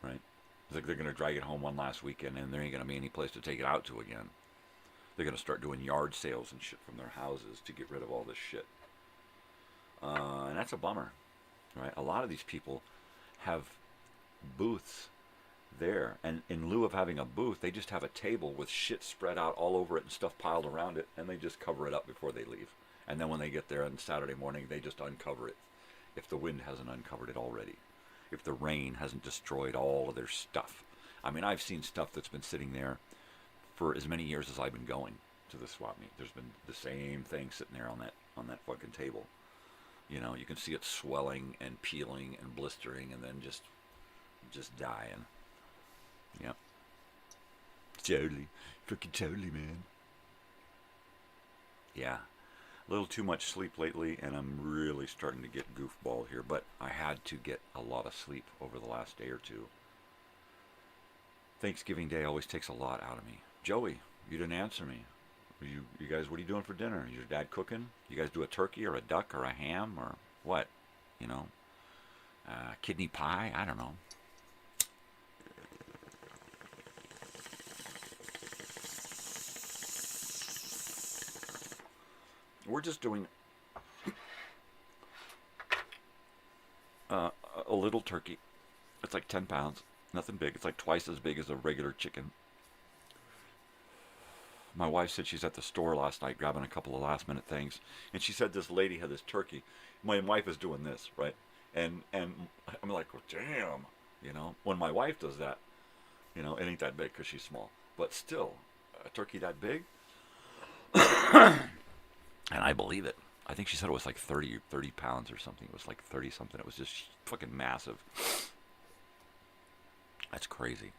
Right? It's like they're going to drag it home one last weekend and there ain't going to be any place to take it out to again. They're going to start doing yard sales and shit from their houses to get rid of all this shit. And that's a bummer. Right? A lot of these people have booths there, and in lieu of having a booth, they just have a table with shit spread out all over it and stuff piled around it, and they just cover it up before they leave. And then when they get there on Saturday morning, they just uncover it, if the wind hasn't uncovered it already, if the rain hasn't destroyed all of their stuff. I mean, I've seen stuff that's been sitting there for as many years as I've been going to the swap meet. There's been the same thing sitting there on that fucking table. You can see it swelling and peeling and blistering and then just dying. Yep. Totally. Freaking totally, man. Yeah. A little too much sleep lately, and I'm really starting to get goofball here, but I had to get a lot of sleep over the last day or two. Thanksgiving Day always takes a lot out of me. Joey, you didn't answer me. You guys, what are you doing for dinner? Is your dad cooking? You guys do a turkey or a duck or a ham or what? You know, kidney pie? I don't know. We're just doing a little turkey. It's like 10 pounds. Nothing big. It's like twice as big as a regular chicken. My wife said she's at the store last night grabbing a couple of last minute things. And she said this lady had this turkey. My wife is doing this, right? And I'm like, well, damn. You know, when my wife does that, you know, it ain't that big because she's small. But still, a turkey that big? And I believe it. I think she said it was like 30 pounds or something. It was like 30 something. It was just fucking massive. That's crazy.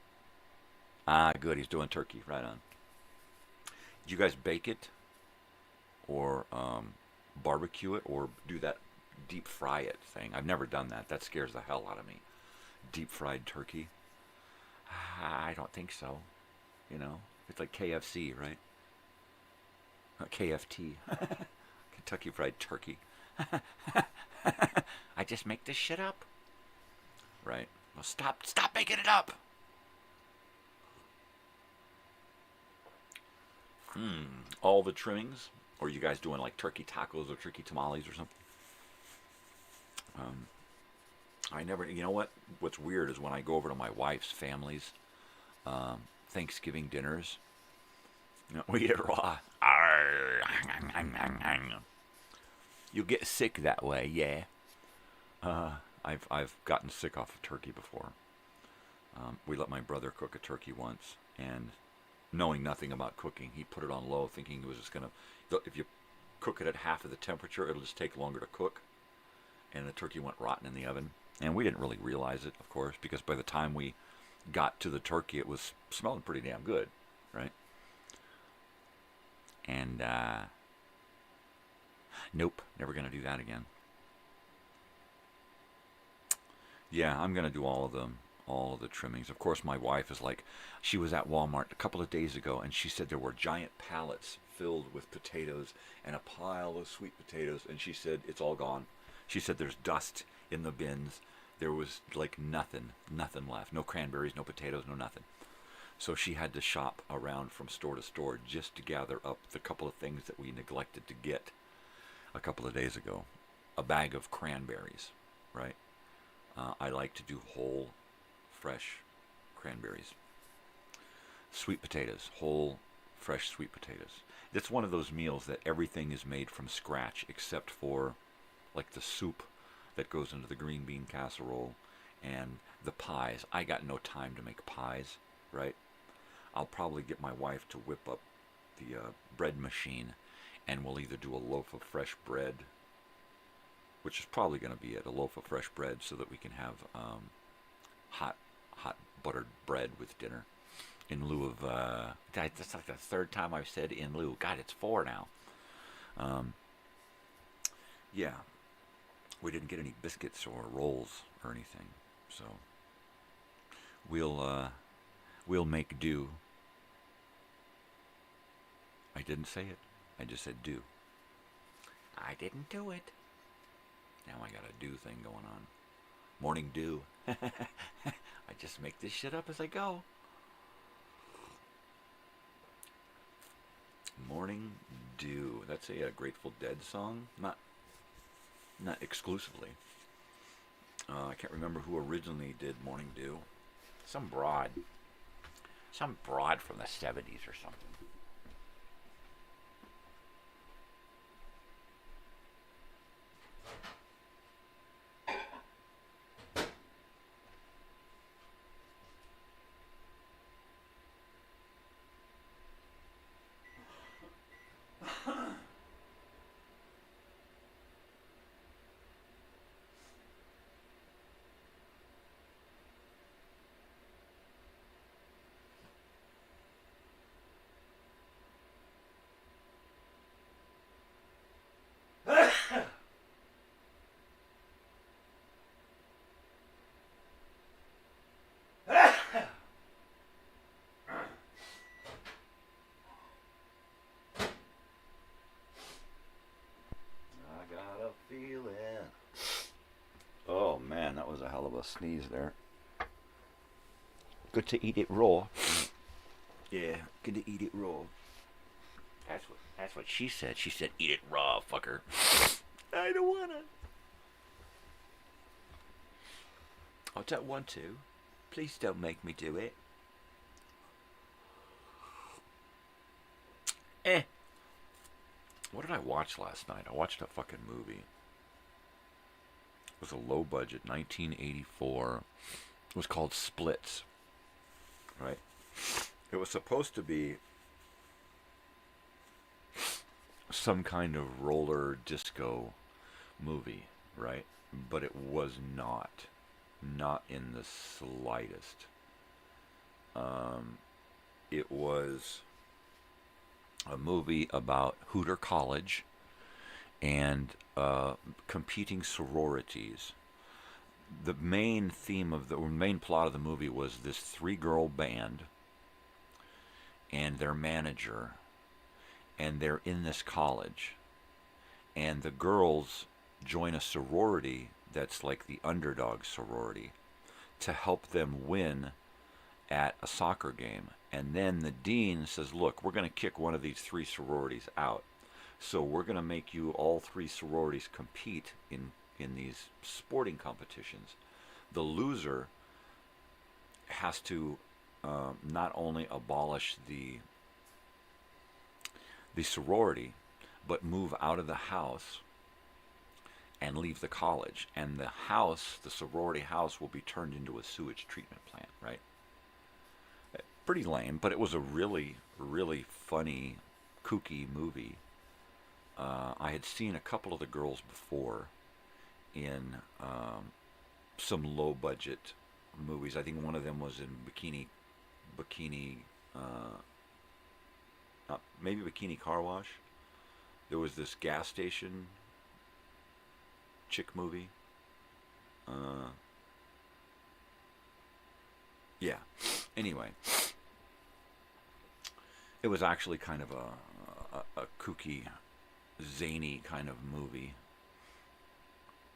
Ah, good. He's doing turkey. Right on. Do you guys bake it? Or barbecue it? Or do that deep fry it thing? I've never done that. That scares the hell out of me. Deep fried turkey? I don't think so. You know? It's like KFC, right? KFT. Kentucky Fried Turkey. I just make this shit up. Right. Well, stop making it up. All the trimmings? Or are you guys doing like turkey tacos or turkey tamales or something? I never, you know what? What's weird is when I go over to my wife's family's Thanksgiving dinners, you know, we eat raw. You get sick that way, yeah. I've gotten sick off of turkey before. We let my brother cook a turkey once, and knowing nothing about cooking, he put it on low, thinking it was just gonna. If you cook it at half of the temperature, it'll just take longer to cook. And the turkey went rotten in the oven, and we didn't really realize it, of course, because by the time we got to the turkey, it was smelling pretty damn good, right? And nope, never gonna do that again. Yeah, I'm gonna do all of the trimmings. Of course, my wife is like, she was at Walmart a couple of days ago, and she said there were giant pallets filled with potatoes and a pile of sweet potatoes, and she said it's all gone. She said there's dust in the bins. There was like nothing left. No cranberries, no potatoes, no nothing. So she had to shop around from store to store just to gather up the couple of things that we neglected to get a couple of days ago. A bag of cranberries, right? I like to do whole, fresh cranberries. Sweet potatoes, whole, fresh sweet potatoes. It's one of those meals that everything is made from scratch except for like the soup that goes into the green bean casserole and the pies. I got no time to make pies, right? I'll probably get my wife to whip up the bread machine, and we'll either do a loaf of fresh bread, which is probably going to be it, a loaf of fresh bread, so that we can have hot buttered bread with dinner in lieu of, that's like the third time I've said in lieu. God, it's 4 now. Yeah, we didn't get any biscuits or rolls or anything, so we'll make do. I didn't say it. I just said do. I didn't do it. Now I got a do thing going on. Morning dew. I just make this shit up as I go. Morning dew. That's a Grateful Dead song. Not exclusively. I can't remember who originally did Morning Dew. Some broad from the 70s or something. was a hell of a sneeze there. Good to eat it raw. Yeah, good to eat it raw. That's what she said. She said, eat it raw, fucker. I don't wanna. I don't want to. Please don't make me do it. What did I watch last night? I watched a fucking movie. It was a low budget, 1984. It was called Splits. Right? It was supposed to be some kind of roller disco movie, right? But it was not. Not in the slightest. It was a movie about Hooter College and competing sororities. The main theme of the main plot of the movie was this 3-girl band and their manager, and they're in this college, and the girls join a sorority that's like the underdog sorority to help them win at a soccer game. And then the dean says, look, we're going to kick one of these 3 sororities out, so we're going to make you all 3 sororities compete in these sporting competitions. The loser has to not only abolish the sorority, but move out of the house and leave the college. And the house, the sorority house, will be turned into a sewage treatment plant, right? Pretty lame, but it was a really, really funny, kooky movie. I had seen a couple of the girls before in some low-budget movies. I think one of them was in maybe Bikini Car Wash. There was this gas station chick movie. Yeah. Anyway, it was actually kind of a kooky, zany kind of movie.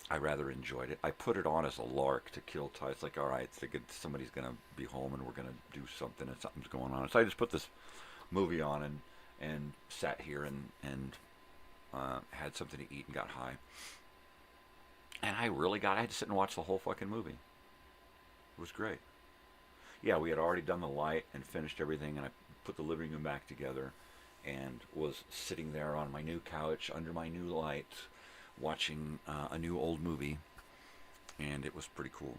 I rather enjoyed it. I put it on as a lark to kill time. It's like, all right, somebody's going to be home and we're going to do something and something's going on. So I just put this movie on and sat here and had something to eat and got high. And I had to sit and watch the whole fucking movie. It was great. Yeah, we had already done the light and finished everything, and I put the living room back together and was sitting there on my new couch under my new light watching a new old movie, and it was pretty cool.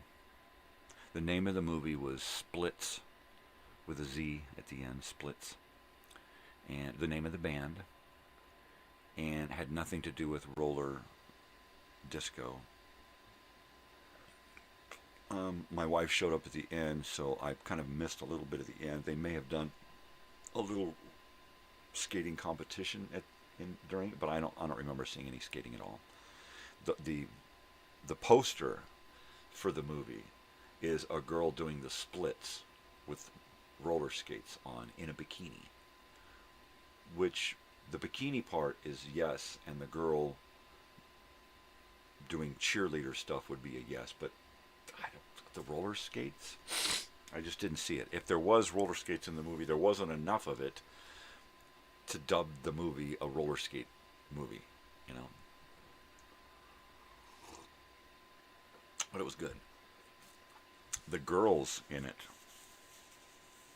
The name of the movie was Splits, with a Z at the end, Splits, and the name of the band, and had nothing to do with roller disco. My wife showed up at the end, so I kind of missed a little bit of the end. They may have done a little skating competition during it, but I don't remember seeing any skating at all. The poster for the movie is a girl doing the splits with roller skates on in a bikini, which the bikini part is yes, and the girl doing cheerleader stuff would be a yes, but the roller skates, I just didn't see it. If there was roller skates in the movie, there wasn't enough of it to dub the movie a roller skate movie, you know. But it was good. The girls in it,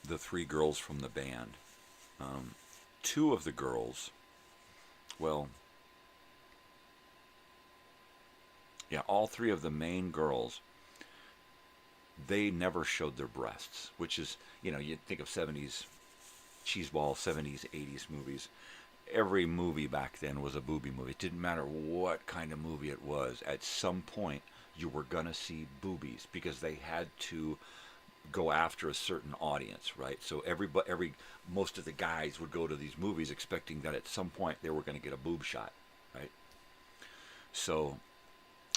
the 3 girls from the band, 2 of the girls, well, yeah, all 3 of the main girls, they never showed their breasts, which is, you know, you think of 70s cheeseball, 70s, 80s movies. Every movie back then was a booby movie. It didn't matter what kind of movie it was. At some point, you were going to see boobies because they had to go after a certain audience, right? So most of the guys would go to these movies expecting that at some point they were going to get a boob shot, right? So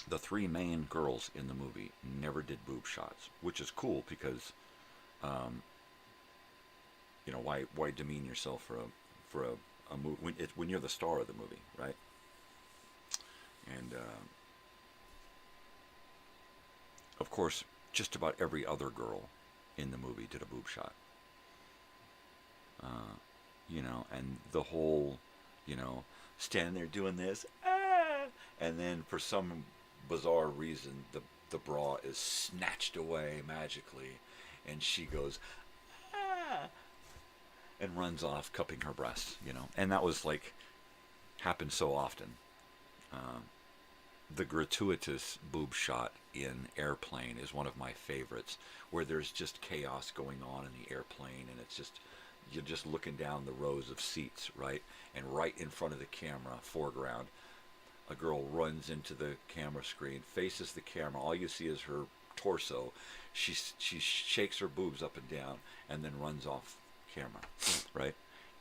the 3 main girls in the movie never did boob shots, which is cool because, you know, why demean yourself for a movie when you're the star of the movie, right? And course, just about every other girl in the movie did a boob shot. You know, and the whole, you know, standing there doing this, and then for some bizarre reason, the bra is snatched away magically, and she goes, and runs off, cupping her breasts, you know. And that was like, happened so often. The gratuitous boob shot in Airplane is one of my favorites, where there's just chaos going on in the airplane, and it's just, you're just looking down the rows of seats, right? And right in front of the camera, foreground, a girl runs into the camera screen, faces the camera. All you see is her torso. She shakes her boobs up and down, and then runs off camera, right?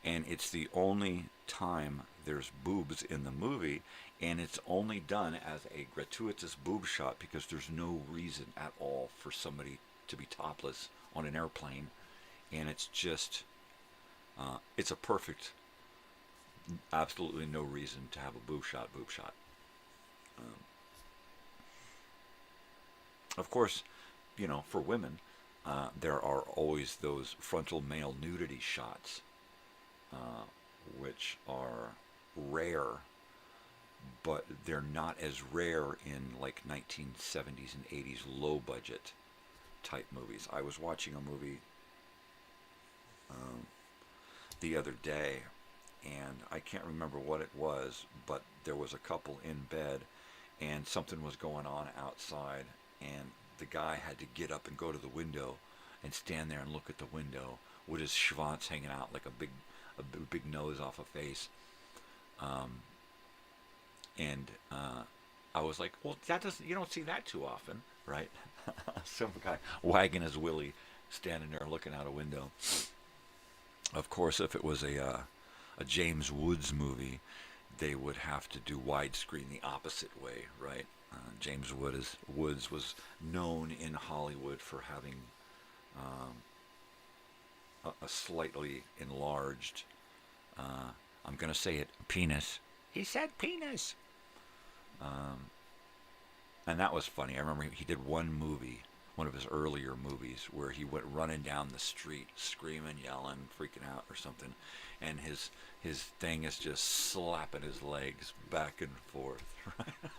And it's the only time there's boobs in the movie, and it's only done as a gratuitous boob shot because there's no reason at all for somebody to be topless on an airplane, and it's just, it's a perfect, absolutely no reason to have a boob shot. Of course, you know, for women, there are always those frontal male nudity shots, which are rare, but they're not as rare in like 1970s and 80s low budget type movies. I was watching a movie the other day, and I can't remember what it was, but there was a couple in bed, and something was going on outside, and the guy had to get up and go to the window and stand there and look at the window with his schwanz hanging out like a big nose off a face. I was like, well, you don't see that too often, right? Some guy wagging his willy, standing there looking out a window. Of course, if it was a James Woods movie, they would have to do widescreen the opposite way, right? James Woods was known in Hollywood for having a slightly enlarged, I'm going to say it, penis. He said penis. And that was funny. I remember he did one movie, one of his earlier movies, where he went running down the street, screaming, yelling, freaking out or something, and his thing is just slapping his legs back and forth, right?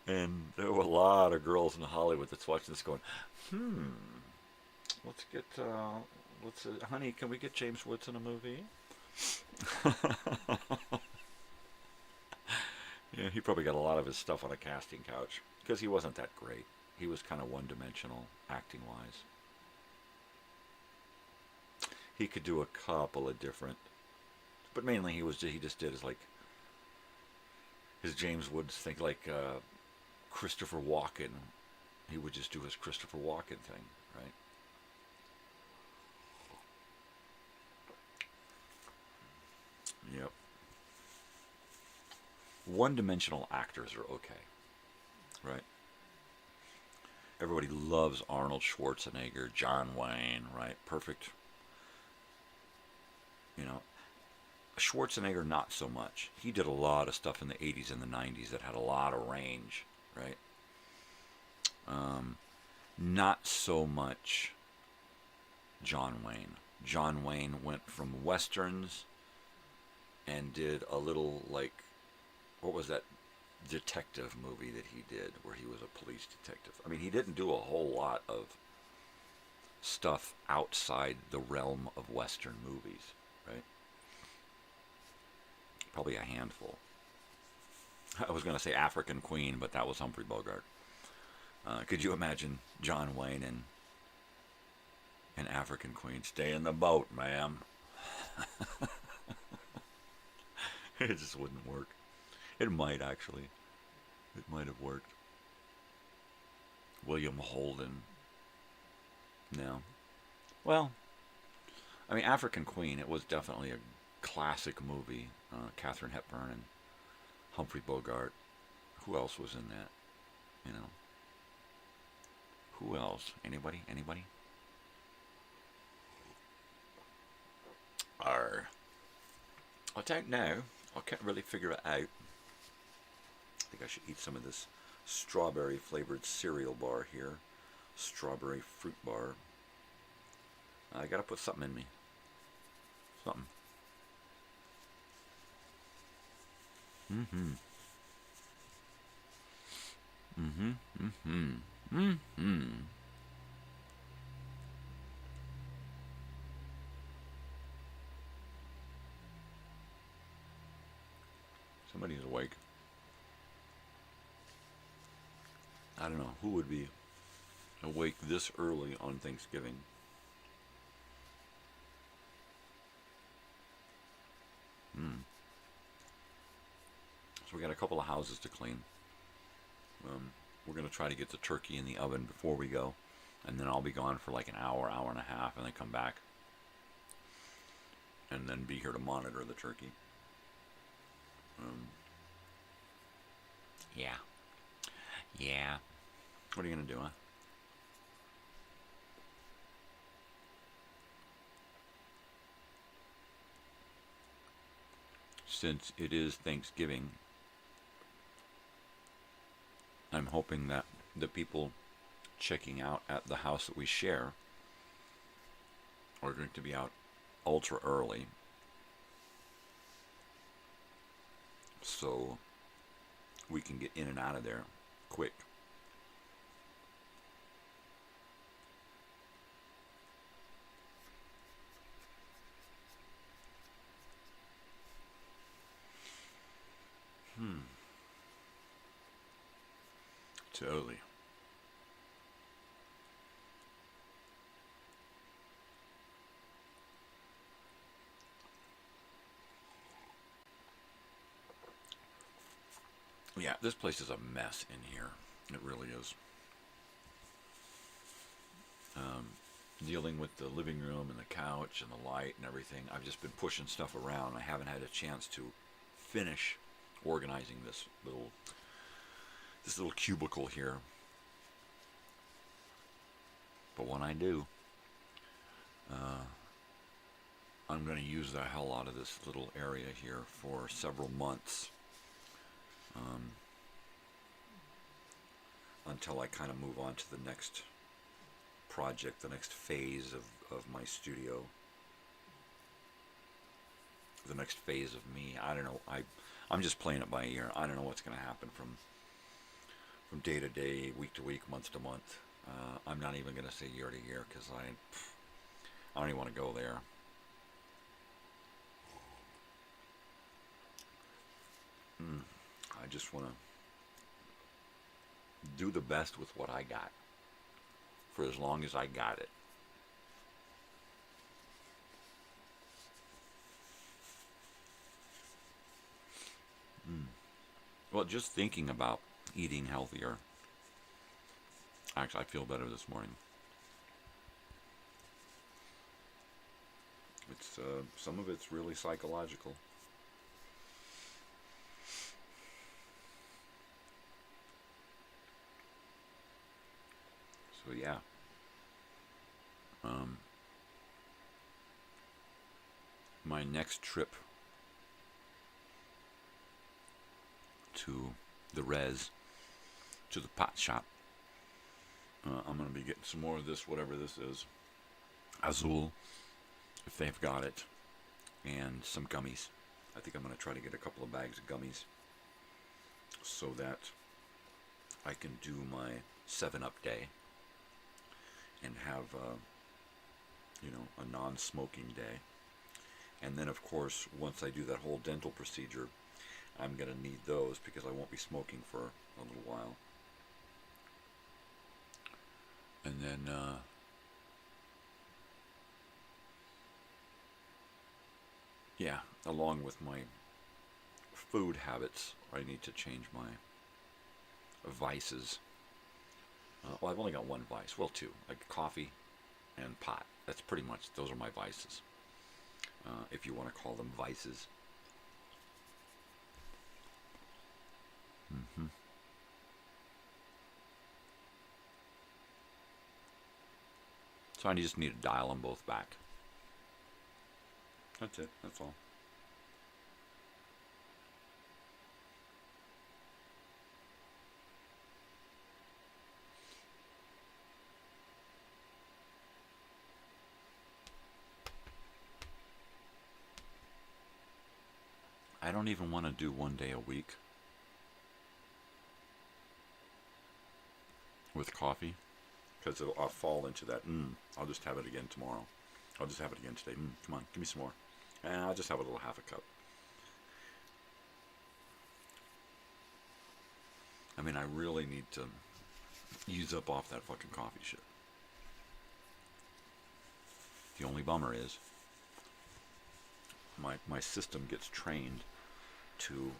And there were a lot of girls in Hollywood that's watching this going, let's get, honey, can we get James Woods in a movie? Yeah, he probably got a lot of his stuff on a casting couch, because he wasn't that great. He was kind of one-dimensional, acting-wise. He could do a couple of different, but mainly he just did his James Woods thing, like Christopher Walken. He would just do his Christopher Walken thing, right? Yep. One-dimensional actors are okay, right? Everybody loves Arnold Schwarzenegger, John Wayne, right? Perfect. You know, Schwarzenegger, not so much. He did a lot of stuff in the 80s and the 90s that had a lot of range, right? Not so much John Wayne. John Wayne went from westerns and did a little, like, what was that detective movie that he did where he was a police detective? I mean, he didn't do a whole lot of stuff outside the realm of western movies, right? Probably a handful. I was going to say African Queen, but that was Humphrey Bogart. Could you imagine John Wayne and African Queen? Stay in the boat, ma'am. It just wouldn't work. It might, actually. It might have worked. William Holden. No. Well, I mean, African Queen, it was definitely a classic movie. Katharine Hepburn and Humphrey Bogart. Who else was in that? You know. Who else? Anybody? I don't know. I can't really figure it out. I think I should eat some of this strawberry flavored cereal bar here. Strawberry fruit bar. I gotta put something in me. Something. Somebody's awake. I don't know who would be awake this early on Thanksgiving. So we got a couple of houses to clean. We're going to try to get the turkey in the oven before we go. And then I'll be gone for like an hour, hour and a half, and then come back. And then be here to monitor the turkey. Yeah. Yeah. What are you going to do, huh? Since it is Thanksgiving, I'm hoping that the people checking out at the house that we share are going to be out ultra early, so we can get in and out of there quick. Totally. Yeah, this place is a mess in here. It really is. Dealing with the living room and the couch and the light and everything. I've just been pushing stuff around. I haven't had a chance to finish organizing this little cubicle here. But when I do, I'm going to use the hell out of this little area here for several months. Until I kind of move on to the next project, the next phase of my studio. The next phase of me. I don't know. I'm just playing it by ear. I don't know what's going to happen from day to day, week to week, month to month. I'm not even going to say year to year because I don't even want to go there. I just want to do the best with what I got for as long as I got it. Well, just thinking about eating healthier, actually I feel better this morning. It's some of it's really psychological. So yeah, my next trip to the res, to the pot shop, I'm going to be getting some more of this, whatever this is, Azul, if they've got it, and some gummies. I think I'm going to try to get a couple of bags of gummies so that I can do my 7-Up day and have a non-smoking day. And then of course once I do that whole dental procedure, I'm gonna need those because I won't be smoking for a little while. And then yeah, along with my food habits, I need to change my vices. Well, I've only got one vice. Well, two. Like coffee and pot. That's pretty much, those are my vices. If you want to call them vices. So I just need to dial them both back. That's it. That's all. I don't even want to do 1 day a week with coffee, because I'll fall into that, I'll just have it again tomorrow. I'll just have it again today. Come on, give me some more. And I'll just have a little half a cup. I mean, I really need to ease up off that fucking coffee shit. The only bummer is my system gets trained to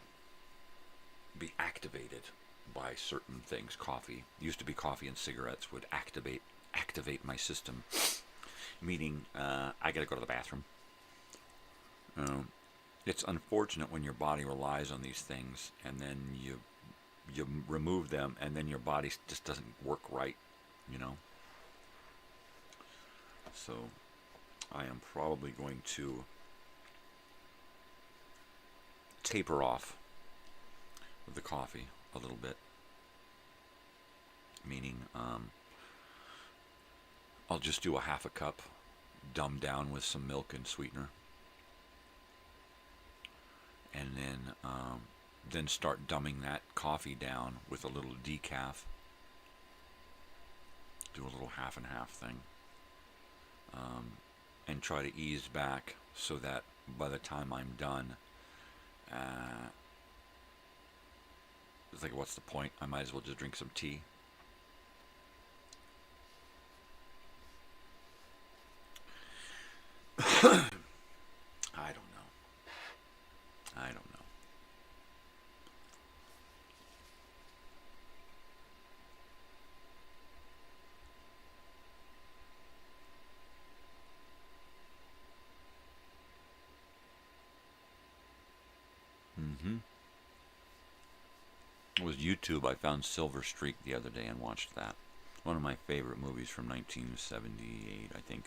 be activated by certain things. Coffee, used to be coffee and cigarettes would activate my system, meaning I gotta go to the bathroom. It's unfortunate when your body relies on these things and then you remove them and then your body just doesn't work right, you know. So I am probably going to taper off with the coffee a little bit, meaning I'll just do a half a cup, dumbed down with some milk and sweetener, and then start dumbing that coffee down with a little decaf. Do a little half and half thing, and try to ease back so that by the time I'm done, it's like, what's the point? I might as well just drink some tea. I don't know. It was YouTube. I found Silver Streak the other day and watched that. One of my favorite movies from 1978, I think.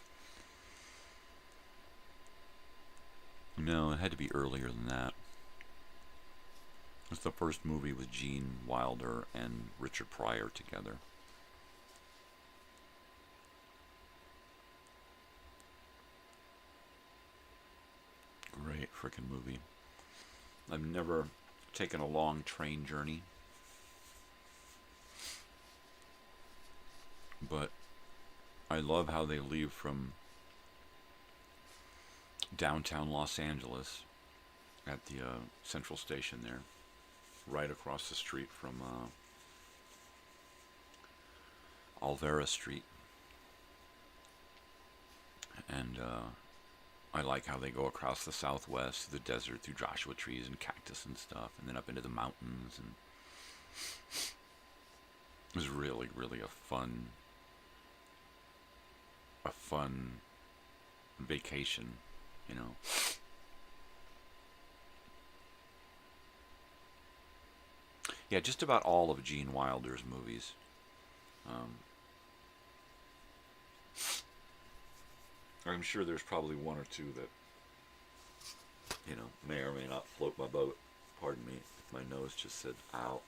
No, it had to be earlier than that. It was the first movie with Gene Wilder and Richard Pryor together. Great frickin' movie. I've never taken a long train journey, but I love how they leave from downtown Los Angeles at the Central Station there, right across the street from Alvera Street. And I like how they go across the Southwest, through the desert, through Joshua trees and cactus and stuff, and then up into the mountains. And it was really, really a fun vacation, you know. Yeah, just about all of Gene Wilder's movies. I'm sure there's probably one or two that, you know, may or may not float my boat. Pardon me if my nose just said, ow.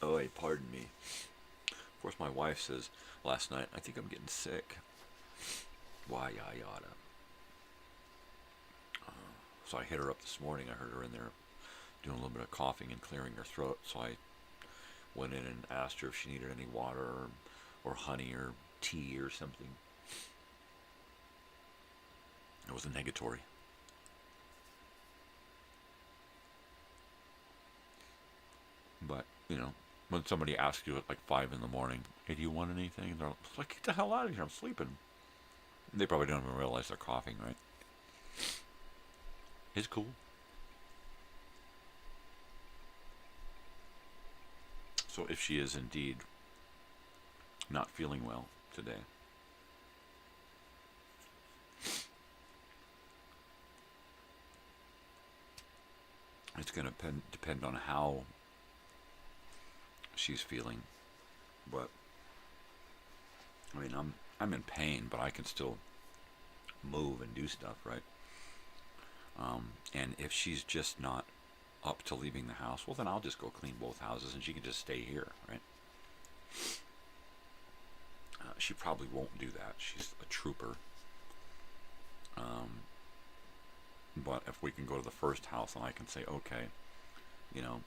Oh, pardon me. Of course, my wife says last night, I think I'm getting sick. Why, yada. So I hit her up this morning. I heard her in there doing a little bit of coughing and clearing her throat. So I went in and asked her if she needed any water or honey or tea or something. It was a negatory. But, you know, when somebody asks you at like 5 in the morning, hey, do you want anything? They're like, get the hell out of here, I'm sleeping. And they probably don't even realize they're coughing, right? It's cool. So if she is indeed not feeling well today, it's going to depend on how she's feeling. But I mean, I'm in pain, but I can still move and do stuff, right? And if she's just not up to leaving the house, well, then I'll just go clean both houses and she can just stay here, right? she probably won't do that. She's a trooper. But if we can go to the first house and I can say, okay, you know,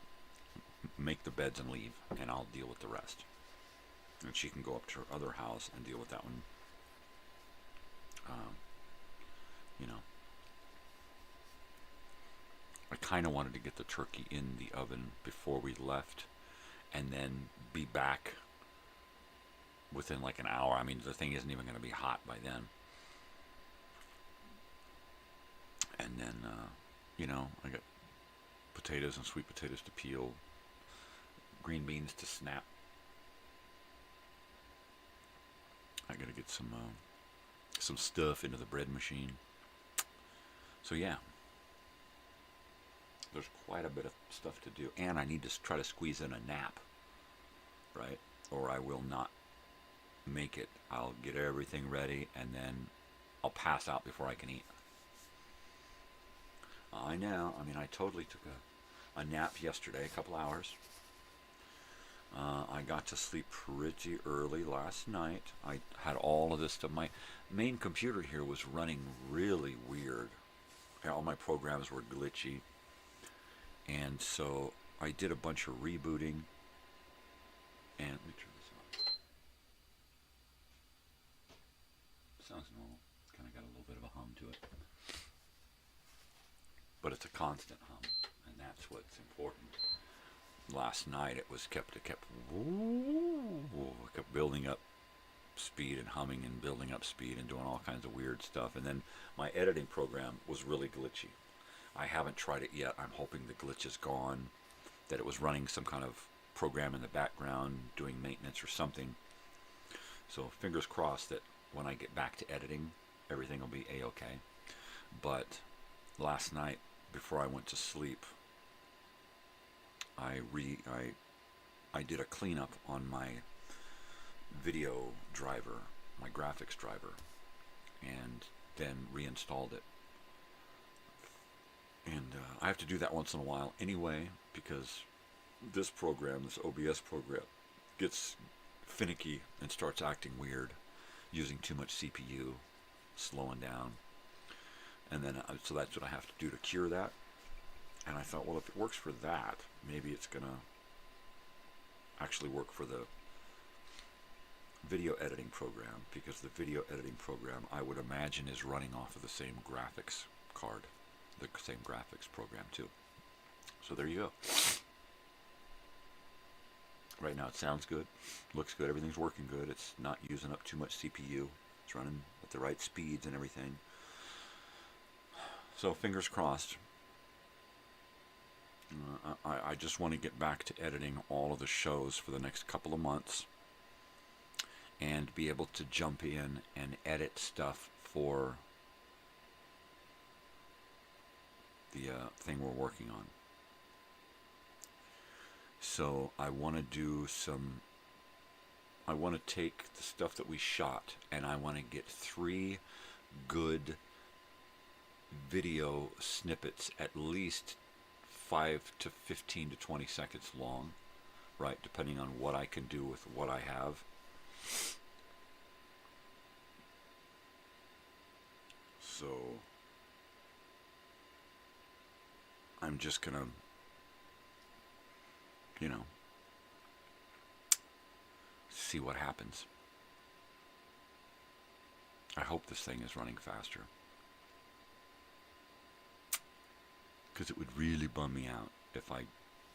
make the beds and leave, and I'll deal with the rest. And she can go up to her other house and deal with that one. You know, I kind of wanted to get the turkey in the oven before we left, and then be back within like an hour. I mean, the thing isn't even going to be hot by then. And then, you know, I got potatoes and sweet potatoes to peel, green beans to snap. I got to get some stuff into the bread machine. So yeah, there's quite a bit of stuff to do, and I need to try to squeeze in a nap, right? Or I will not make it. I'll get everything ready, and then I'll pass out before I can eat. I know. I mean, I totally took a nap yesterday, a couple hours. I got to sleep pretty early last night. I had all of this stuff. My main computer here was running really weird. All my programs were glitchy. And so I did a bunch of rebooting. And let me turn this on. Sounds normal. It's kind of got a little bit of a hum to it. But it's a constant hum, and that's what's important. Last night it kept building up speed and humming and building up speed and doing all kinds of weird stuff. And then my editing program was really glitchy. I haven't tried it yet. I'm hoping the glitch is gone, that it was running some kind of program in the background doing maintenance or something. So fingers crossed that when I get back to editing, everything will be a-okay. But last night, before I went to sleep, I did a cleanup on my video driver, my graphics driver, and then reinstalled it. And I have to do that once in a while anyway, because this program, this OBS program, gets finicky and starts acting weird, using too much CPU, slowing down. And then, so that's what I have to do to cure that. And I thought, well, if it works for that, maybe it's going to actually work for the video editing program, because the video editing program, I would imagine, is running off of the same graphics card, the same graphics program too. So there you go. Right now it sounds good, looks good, everything's working good. It's not using up too much CPU. It's running at the right speeds and everything. So fingers crossed. I just want to get back to editing all of the shows for the next couple of months and be able to jump in and edit stuff for the thing we're working on. So I want to do I want to take the stuff that we shot, and I want to get 3 good video snippets, at least 5 to 15 to 20 seconds long, right, depending on what I can do with what I have. So I'm just gonna, you know, see what happens. I hope this thing is running faster, because it would really bum me out if I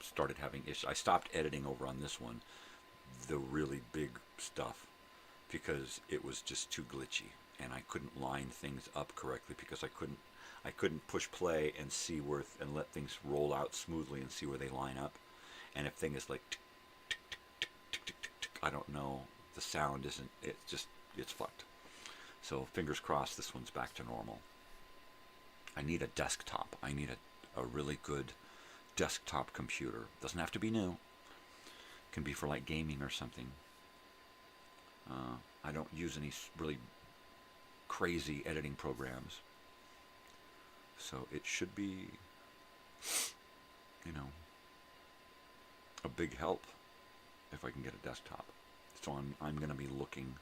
started having issues. I stopped editing over on this one, the really big stuff, because it was just too glitchy, and I couldn't line things up correctly, because I couldn't push play and see where and let things roll out smoothly and see where they line up. And if thing is like tick, tick, tick, tick, tick, tick, tick, tick, I don't know, the sound isn't, it's fucked. So fingers crossed this one's back to normal. I need a desktop. I need a really good desktop computer. Doesn't have to be new. Can be for like gaming or something. I don't use any really crazy editing programs. So it should be, you know, a big help if I can get a desktop. So I'm going to be looking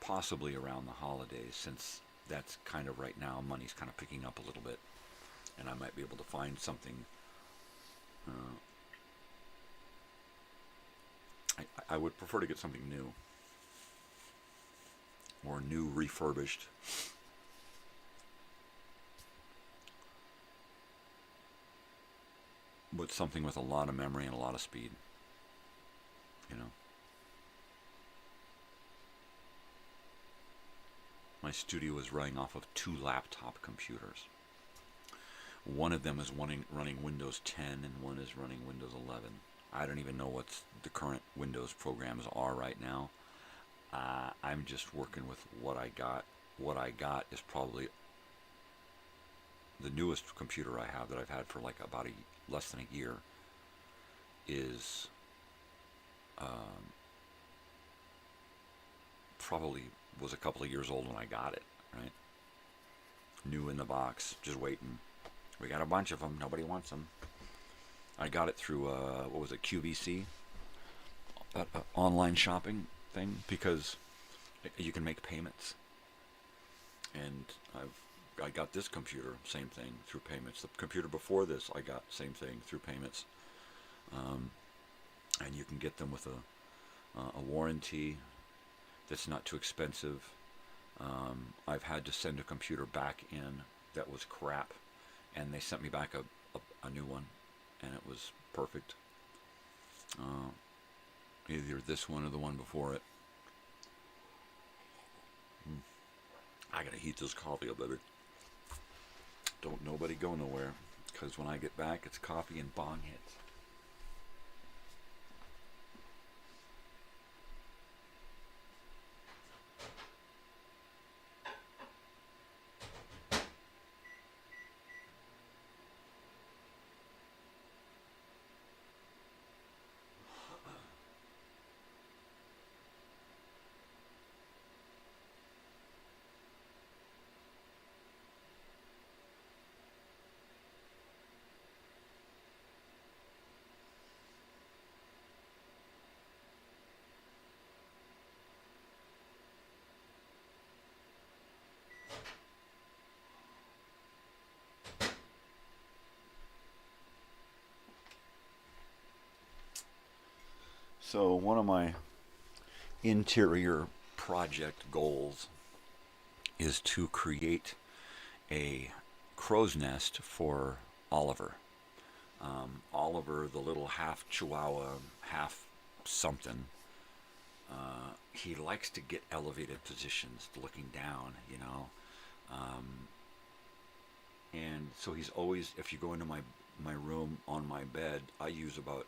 possibly around the holidays, since that's kind of right now, money's kind of picking up a little bit, and I might be able to find something. I would prefer to get something new, or new refurbished. But something with a lot of memory and a lot of speed, you know. My studio is running off of 2 laptop computers. One of them is running Windows 10 and one is running Windows 11. I don't even know what the current Windows programs are right now. I'm just working with what I got. What I got is probably the newest computer I have that I've had for like about less than a year. Is probably was a couple of years old when I got it, right? New in the box, just waiting. We got a bunch of them. Nobody wants them. I got it through, what was it, QVC? Online shopping thing, because you can make payments. And I got this computer, same thing, through payments. The computer before this, I got same thing, through payments. And you can get them with a warranty that's not too expensive. I've had to send a computer back in that was crap, and they sent me back a new one, and it was perfect. Either this one or the one before it. I gotta heat this coffee up, baby. Don't nobody go nowhere, because when I get back, it's coffee and Bong Hits. So one of my interior project goals is to create a crow's nest for Oliver. Oliver, the little half Chihuahua, half something, he likes to get elevated positions, looking down, you know. And so he's always, if you go into my room on my bed, I use about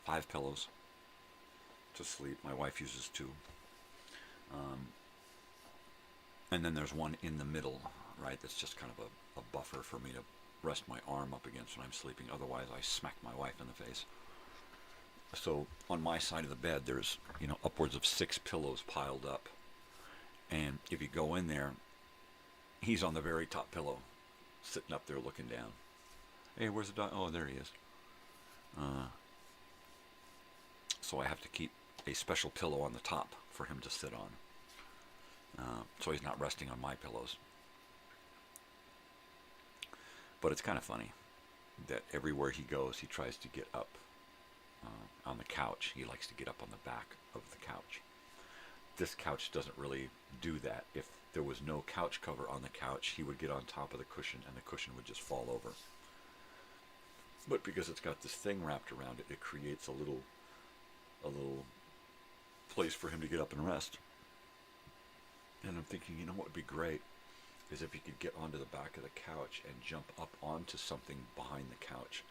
5 pillows to sleep. My wife uses 2. And then there's one in the middle, right? That's just kind of a buffer for me to rest my arm up against when I'm sleeping. Otherwise, I smack my wife in the face. So on my side of the bed, there's, you know, upwards of 6 pillows piled up. And if you go in there, he's on the very top pillow, sitting up there looking down. Hey, where's the dog? Oh, there he is. So I have to keep a special pillow on the top for him to sit on. So he's not resting on my pillows. But it's kind of funny that everywhere he goes, he tries to get up on the couch. He likes to get up on the back of the couch. This couch doesn't really do that. If there was no couch cover on the couch, he would get on top of the cushion and the cushion would just fall over. But because it's got this thing wrapped around it, it creates a little place for him to get up and rest. And I'm thinking, you know what would be great is if he could get onto the back of the couch and jump up onto something behind the couch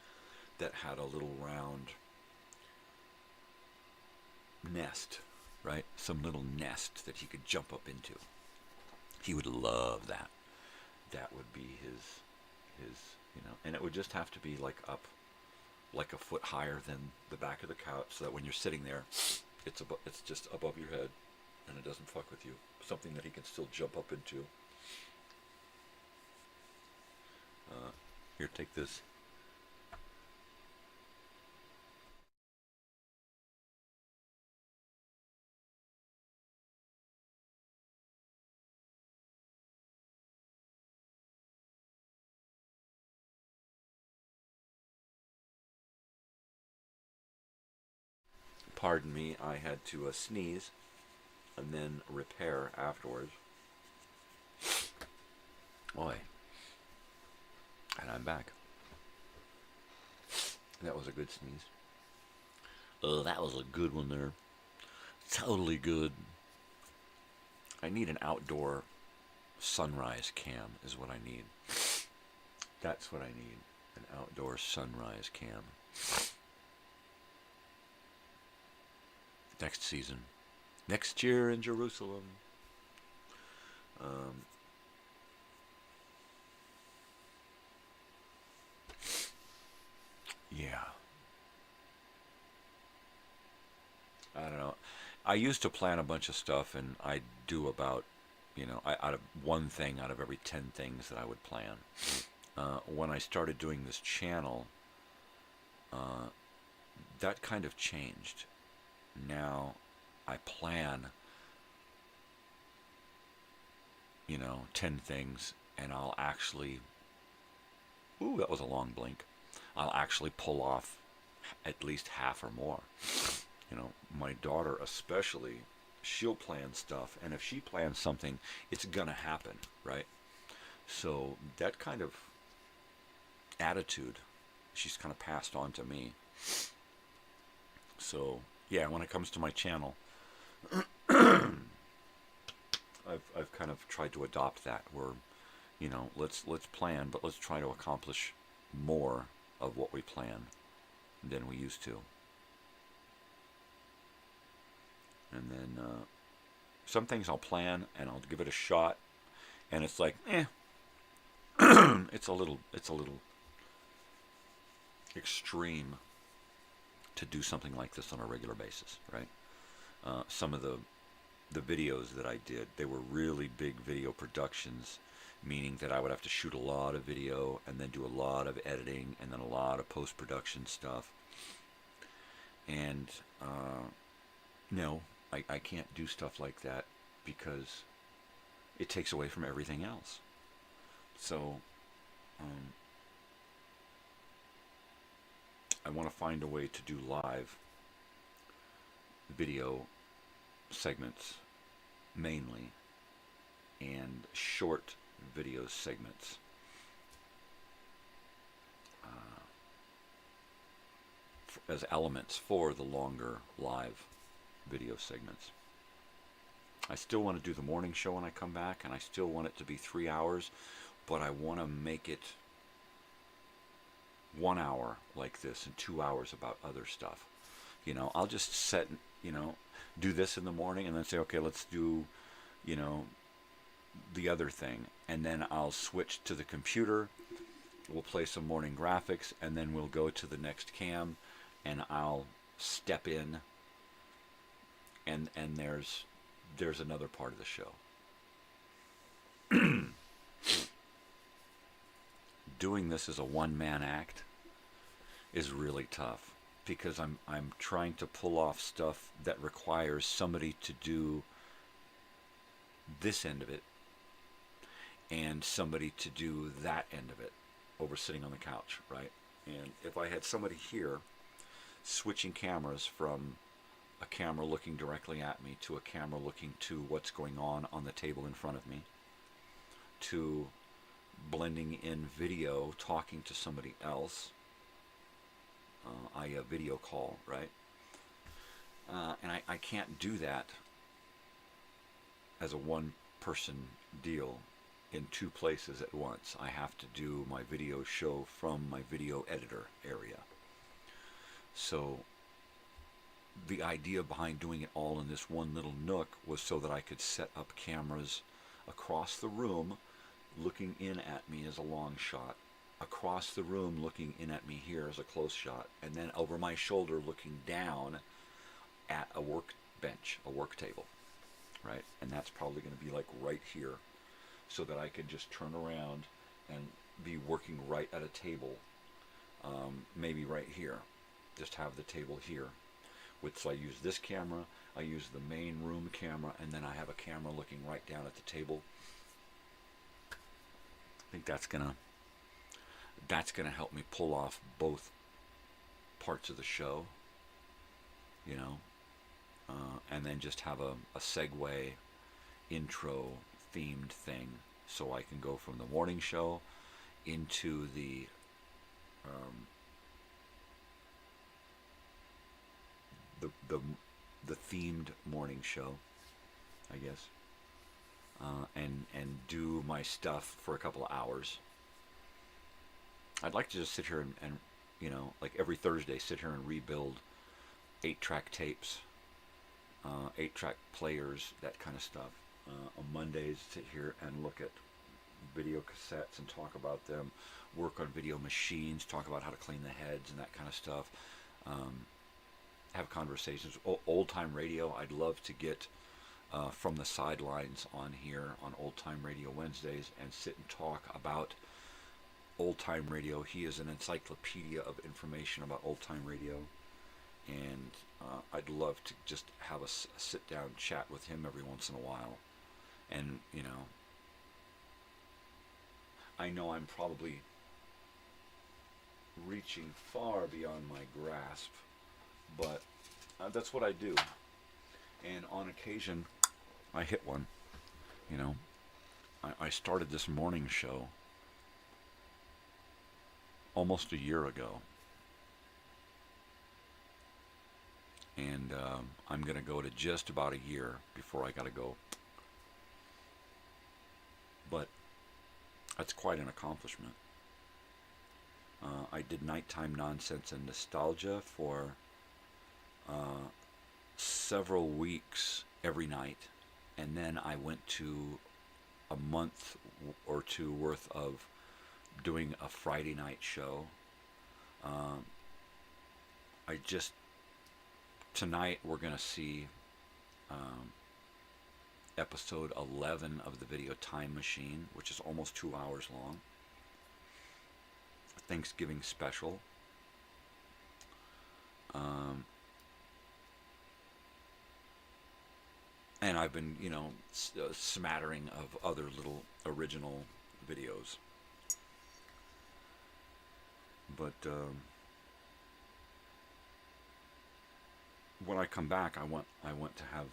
that had a little round nest, right? Some little nest that he could jump up into. He would love that. That would be his, you know, and it would just have to be like up, like a foot higher than the back of the couch, so that when you're sitting there, it's just above your head, and it doesn't fuck with you. Something that he can still jump up into. Here, take this. pardon me, I had to sneeze and then repair afterwards. Oi. And I'm back. That was a good sneeze. Oh, that was a good one there. Totally good. I need an outdoor sunrise cam is what I need. That's what I need. An outdoor sunrise cam. Next season. Next year in Jerusalem. Yeah. I don't know. I used to plan a bunch of stuff, and I do about, out of one thing out of every 10 things that I would plan. When I started doing this channel, that kind of changed. Now I plan, 10 things, and I'll actually, ooh, that was a long blink. I'll actually pull off at least half or more. My daughter especially, she'll plan stuff, and if she plans something, it's gonna happen, right? So that kind of attitude, she's kind of passed on to me. So yeah, when it comes to my channel, I've kind of tried to adopt that, where, let's plan, but let's try to accomplish more of what we plan than we used to. And then some things I'll plan and I'll give it a shot, and it's like, it's a little extreme to do something like this on a regular basis, right? Some of the videos that I did, they were really big video productions, meaning that I would have to shoot a lot of video and then do a lot of editing and then a lot of post-production stuff. And no, I can't do stuff like that because it takes away from everything else. So I want to find a way to do live video segments mainly, and short video segments as elements for the longer live video segments. I still want to do the morning show when I come back, and I still want it to be 3 hours, but I want to make it 1 hour like this and 2 hours about other stuff. I'll just set, do this in the morning and then say, okay, let's do, the other thing. And then I'll switch to the computer. We'll play some morning graphics, and then we'll go to the next cam, and I'll step in, and there's another part of the show. Doing this as a one-man act is really tough, because I'm trying to pull off stuff that requires somebody to do this end of it and somebody to do that end of it over sitting on the couch, right? And if I had somebody here switching cameras from a camera looking directly at me to a camera looking to what's going on the table in front of me, to blending in video, talking to somebody else, a video call, right? And I can't do that as a one-person deal in two places at once. I have to do my video show from my video editor area. So the idea behind doing it all in this one little nook was so that I could set up cameras across the room looking in at me as a long shot, across the room looking in at me here as a close shot, and then over my shoulder looking down at a workbench, a work table, right? And that's probably going to be like right here, so that I can just turn around and be working right at a table, maybe right here. Just have the table here. So I use this camera, I use the main room camera, and then I have a camera looking right down at the table. I think that's gonna help me pull off both parts of the show, and then just have a segue intro themed thing, so I can go from the morning show into the themed morning show, I guess, and do my stuff for a couple of hours. I'd like to just sit here and you know, like every Thursday, sit here and rebuild 8-track tapes, 8-track players, that kind of stuff. On Mondays, sit here and look at video cassettes and talk about them, work on video machines, talk about how to clean the heads and that kind of stuff. Have conversations. Old time radio, I'd love to get from the sidelines on here on Old Time Radio Wednesdays and sit and talk about old time radio. He is an encyclopedia of information about old time radio, and I'd love to just have a sit down chat with him every once in a while. And you know I'm probably reaching far beyond my grasp, but that's what I do. And on occasion I hit one. You know, I started this morning show almost a year ago, and I'm gonna go to just about a year before I gotta go, but that's quite an accomplishment. I did Nighttime Nonsense and Nostalgia for several weeks every night, and then I went to a month or two worth of doing a Friday night show. Tonight we're going to see episode 11 of the video Time Machine, which is almost 2 hours long. Thanksgiving special. And I've been, a smattering of other little original videos. But when I come back, I want to have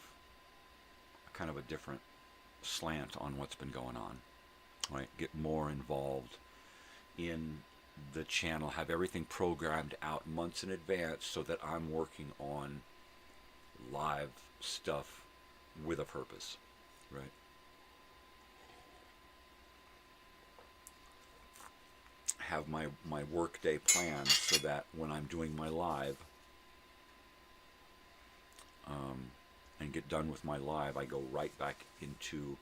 kind of a different slant on what's been going on. Right? Get more involved in the channel, have everything programmed out months in advance so that I'm working on live stuff with a purpose, right? Have my work day planned so that when I'm doing my live and get done with my live, I go right back into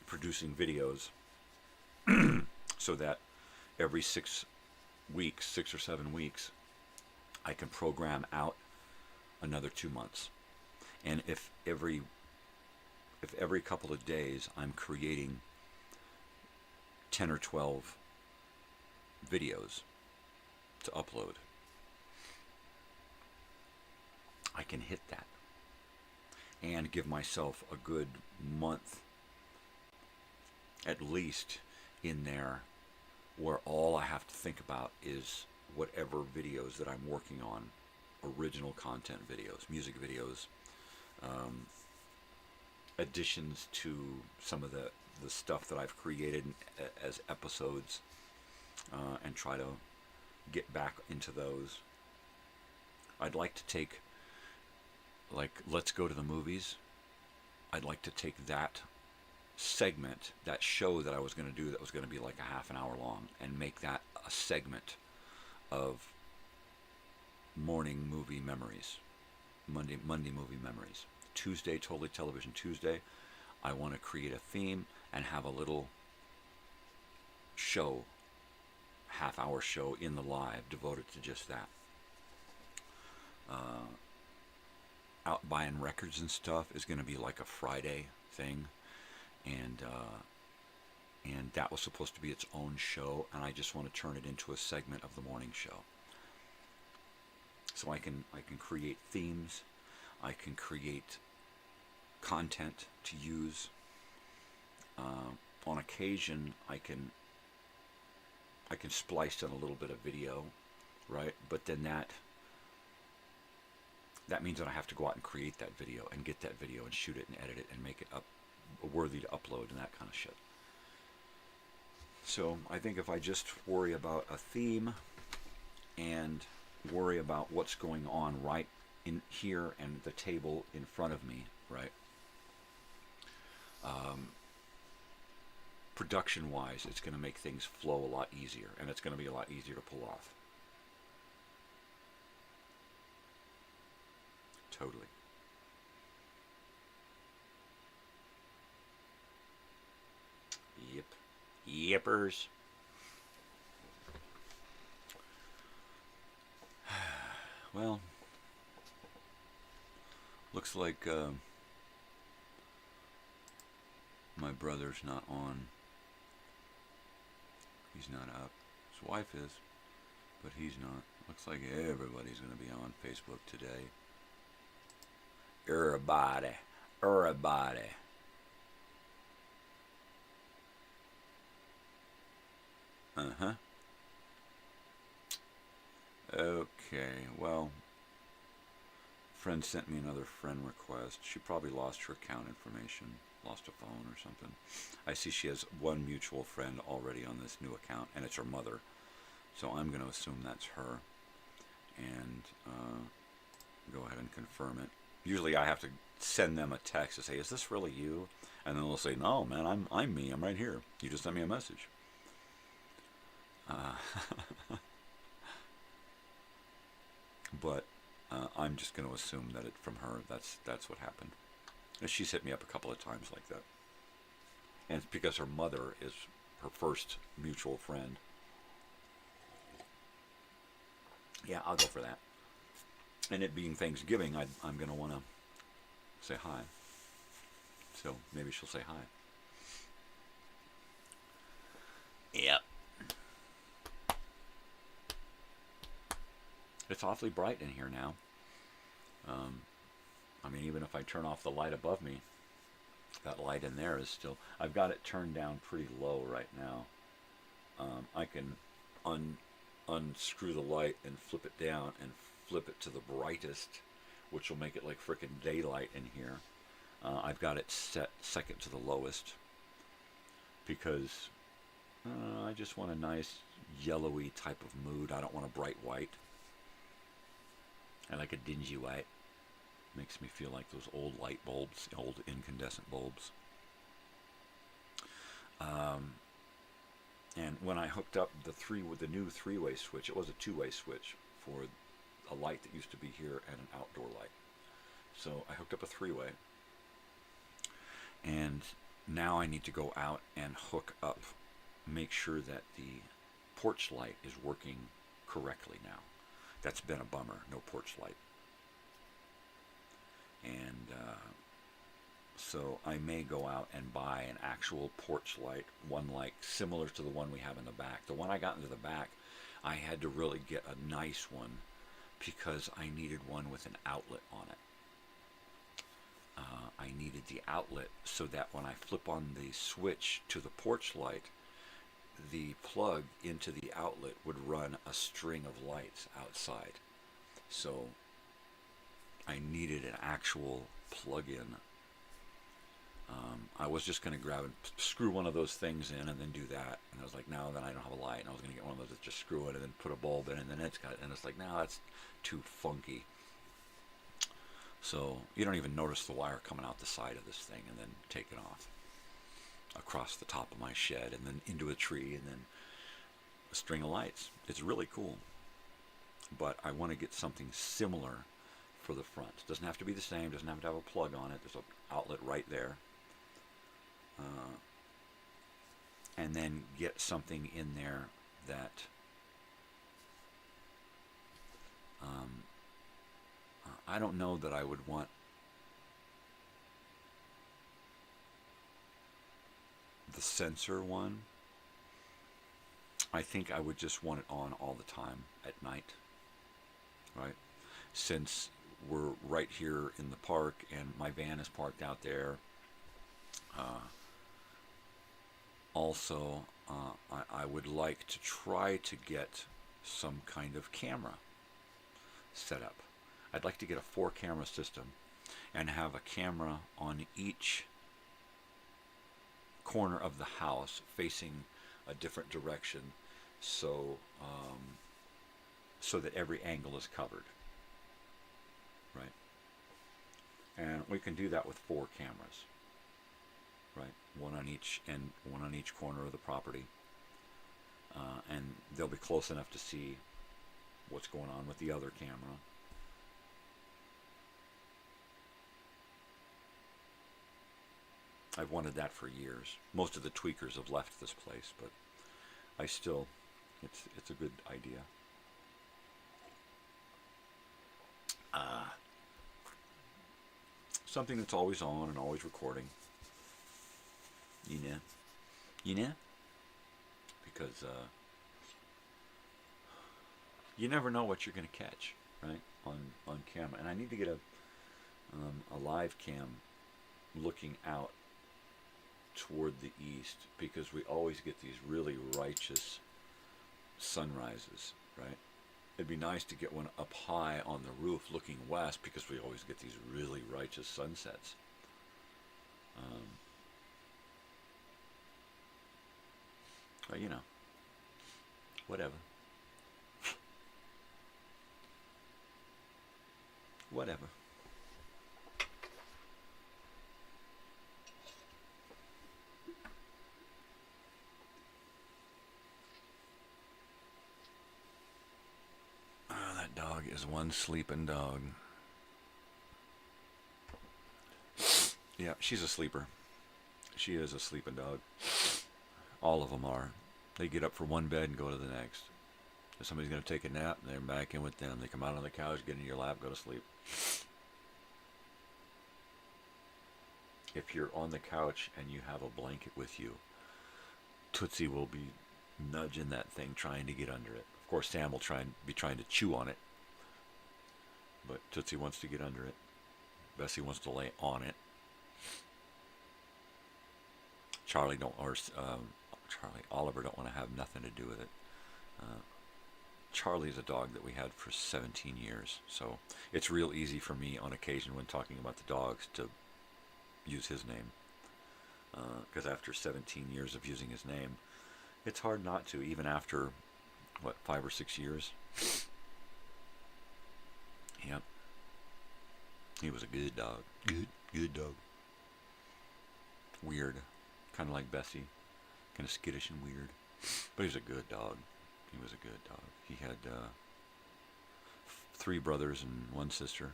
producing videos so that every 6 or 7 weeks, I can program out another 2 months. And if every couple of days I'm creating 10 or 12 videos to upload, I can hit that and give myself a good month at least in there where all I have to think about is whatever videos that I'm working on, original content videos, music videos, additions to some of the stuff that I've created as episodes, and try to get back into those. I'd like to take, like, Let's Go to the Movies. I'd like to take that segment, that show that I was going to do that was going to be like a half an hour long, and make that a segment of morning movie memories, Monday movie memories. Tuesday, Totally Television Tuesday, I want to create a theme and have a little show, half-hour show in the live devoted to just that. Out buying records and stuff is going to be like a Friday thing, and that was supposed to be its own show, and I just want to turn it into a segment of the morning show. So I can create themes, I can create content to use. On occasion, I can splice in a little bit of video, right? But then that means that I have to go out and create that video and get that video and shoot it and edit it and make it up worthy to upload and that kind of shit. So I think if I just worry about a theme and worry about what's going on right in here and the table in front of me, right? Production-wise, it's going to make things flow a lot easier, and it's going to be a lot easier to pull off. Totally. Yep. Yippers. Well, looks like my brother's not on. He's not up. His wife is, but he's not. Looks like everybody's going to be on Facebook today. Everybody. Uh-huh. Okay, well, friend sent me another friend request. She probably lost her account information, lost a phone or something. I see she has one mutual friend already on this new account, and it's her mother. So I'm going to assume that's her, and go ahead and confirm it. Usually I have to send them a text to say, "Is this really you?" And then they'll say, "No, man, I'm me. I'm right here. You just sent me a message." But I'm just going to assume that it's from her. That's what happened. And she's hit me up a couple of times like that. And it's because her mother is her first mutual friend. Yeah, I'll go for that. And it being Thanksgiving, I'm going to want to say hi. So maybe she'll say hi. Yep. It's awfully bright in here now. I mean, even if I turn off the light above me, that light in there is still... I've got it turned down pretty low right now. I can unscrew the light and flip it down and flip it to the brightest, which will make it like frickin' daylight in here. I've got it set second to the lowest because I just want a nice yellowy type of mood. I don't want a bright white. I like a dingy white. Makes me feel like those old light bulbs, old incandescent bulbs. And when I hooked up the new three-way switch, it was a two-way switch for a light that used to be here and an outdoor light. So I hooked up a three-way, and now I need to go out and hook up, make sure that the porch light is working correctly now. That's been a bummer, no porch light. And so I may go out and buy an actual porch light, one like similar to the one we have in the back. The one I got into the back, I had to really get a nice one because I needed one with an outlet on it. I needed the outlet so that when I flip on the switch to the porch light, the plug into the outlet would run a string of lights outside. So I needed an actual plug-in. I was just going to grab and screw one of those things in and then do that. And I was like, no, then I don't have a light. And I was going to get one of those that just screw it and then put a bulb in, and then it's like, no, that's too funky. So you don't even notice the wire coming out the side of this thing and then take it off across the top of my shed and then into a tree and then a string of lights. It's really cool. But I want to get something similar for the front. It doesn't have to be the same, doesn't have to have a plug on it. There's an outlet right there. And then get something in there that I don't know that I would want the sensor one. I think I would just want it on all the time at night, right? Since we're right here in the park and my van is parked out there. Also, I would like to try to get some kind of camera set up. I'd like to get a 4-camera system and have a camera on each corner of the house facing a different direction, so so that every angle is covered, right? And we can do that with 4 cameras, right? One on each end, one on each corner of the property, and they'll be close enough to see what's going on with the other camera. I've wanted that for years. Most of the tweakers have left this place, but I still, it's a good idea. Something that's always on and always recording. You know? Because you never know what you're going to catch, right? On camera. And I need to get a live cam looking out toward the east, because we always get these really righteous sunrises, right? It'd be nice to get one up high on the roof looking west, because we always get these really righteous sunsets. But you know, whatever. Whatever. That dog is one sleeping dog. Yeah, she's a sleeper. She is a sleeping dog. All of them are. They get up for one bed and go to the next. If somebody's going to take a nap, they're back in with them. They come out on the couch, get in your lap, go to sleep. If you're on the couch and you have a blanket with you, Tootsie will be nudging that thing, trying to get under it. Of course, Sam will be trying to chew on it, but Tootsie wants to get under it. Bessie wants to lay on it. Oliver don't want to have nothing to do with it. Charlie's a dog that we had for 17 years, so it's real easy for me on occasion when talking about the dogs to use his name, because after 17 years of using his name, it's hard not to, even after, what, 5 or 6 years? Yep. He was a good dog. Good dog. Weird. Kind of like Bessie. Kind of skittish and weird. But he was a good dog. He was a good dog. He had 3 brothers and 1 sister.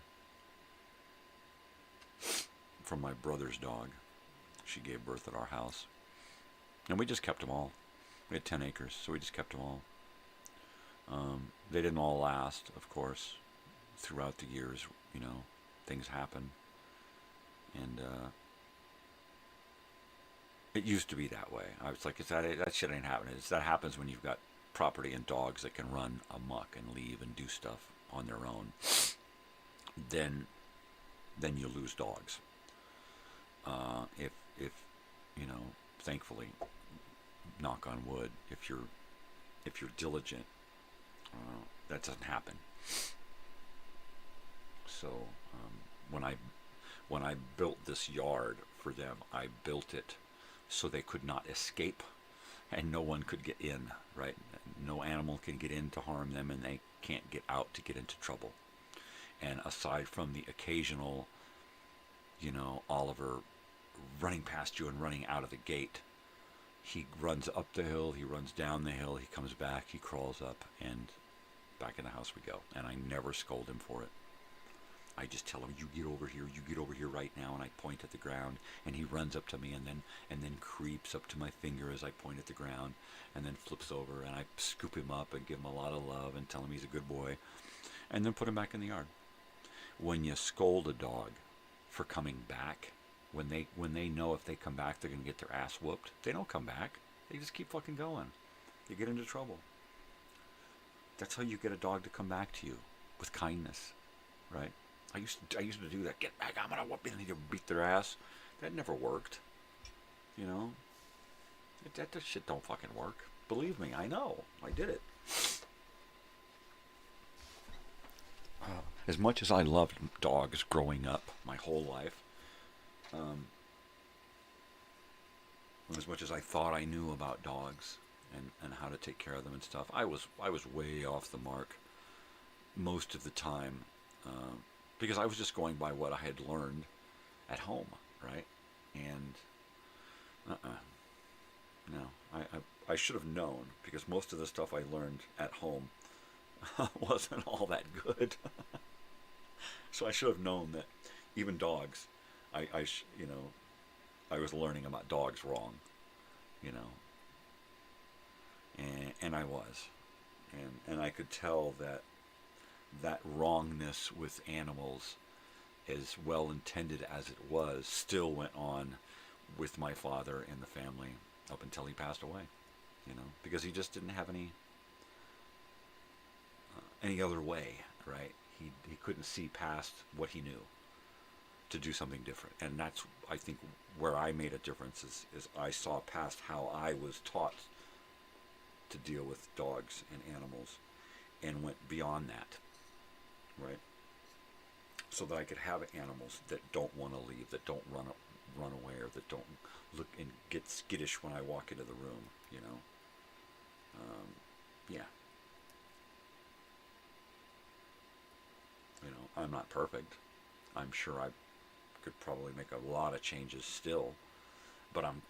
From my brother's dog. She gave birth at our house. And we just kept them all. We had 10 acres, so we just kept them all. They didn't all last, of course. Throughout the years, you know, things happen. And it used to be that way. I was like, that shit ain't happening. That happens when you've got property and dogs that can run amok and leave and do stuff on their own. Then you lose dogs. If you know, thankfully, knock on wood, if you're diligent, that doesn't happen. So when I built this yard for them, I built it so they could not escape and no one could get in, right? No animal can get in to harm them, and they can't get out to get into trouble. And aside from the occasional, you know, Oliver running past you and running out of the gate, he runs up the hill, he runs down the hill, he comes back, he crawls up, and back in the house we go. And I never scold him for it. I just tell him, you get over here right now, and I point at the ground, and he runs up to me and then creeps up to my finger as I point at the ground, and then flips over, and I scoop him up and give him a lot of love and tell him he's a good boy, and then put him back in the yard. When you scold a dog for coming back, when they know if they come back they're going to get their ass whooped, they don't come back. They just keep fucking going. They get into trouble. That's how you get a dog to come back to you, with kindness, right? I used to do that. Get back, I'm gonna whoop you, and you beat their ass. That never worked. You know? That shit don't fucking work. Believe me, I know. I did it. as much as I loved dogs growing up my whole life, as much as I thought I knew about dogs and how to take care of them and stuff, I was way off the mark most of the time, because I was just going by what I had learned at home, right? And no, I should have known, because most of the stuff I learned at home wasn't all that good. So I should have known that even dogs, I was learning about dogs wrong, and I was, and I could tell that wrongness with animals, as well intended as it was, still went on with my father in the family up until he passed away, because he just didn't have any other way, right? He couldn't see past what he knew to do something different. And that's, I think, where I made a difference, is I saw past how I was taught to deal with dogs and animals and went beyond that, right? So that I could have animals that don't want to leave, that don't run away, or that don't look and get skittish when I walk into the room, yeah. I'm not perfect. I'm sure I could probably make a lot of changes still, but I'm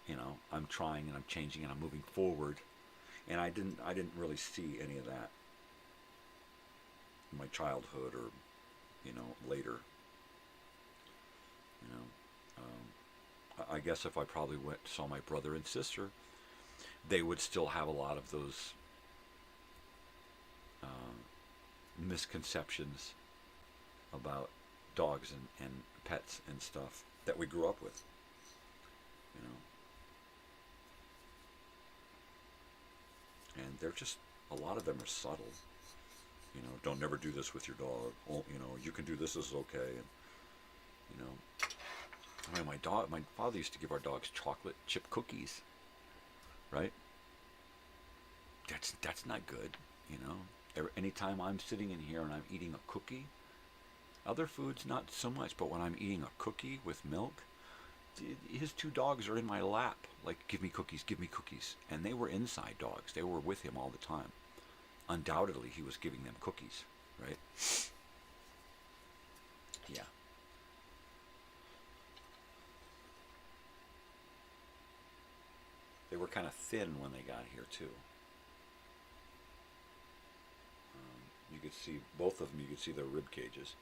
trying, and I'm changing, and I'm moving forward. And I didn't really see any of that in my childhood, or later. I guess if I probably saw my brother and sister, they would still have a lot of those misconceptions about dogs and pets and stuff that we grew up with, and they're just, a lot of them are subtle, don't never do this with your dog, you can do this is okay, and I mean, my father used to give our dogs chocolate chip cookies, right? That's not good, anytime I'm sitting in here and I'm eating a cookie, other foods not so much, but when I'm eating a cookie with milk, his two dogs are in my lap, like, give me cookies, and they were inside dogs. They were with him all the time. Undoubtedly, he was giving them cookies, right? Yeah. They were kind of thin when they got here, too. You could see, both of them, you could see their rib cages.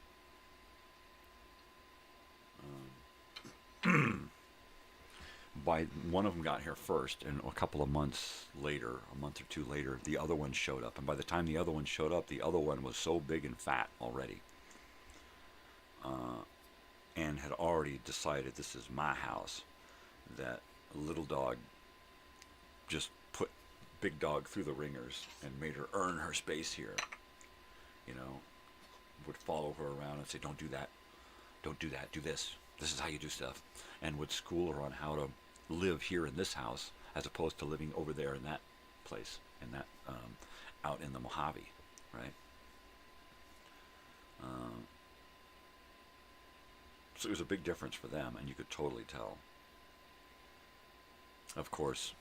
By one of them got here first, and a couple of months later, a month or two later, the other one showed up. And by the time the other one showed up, the other one was so big and fat already, and had already decided, this is my house, that little dog just put big dog through the ringers and made her earn her space here. Would follow her around and say, don't do that, do this is how you do stuff, and would school her on how to live here in this house, as opposed to living over there in that place, in that out in the Mojave, right? So it was a big difference for them, and you could totally tell. Of course,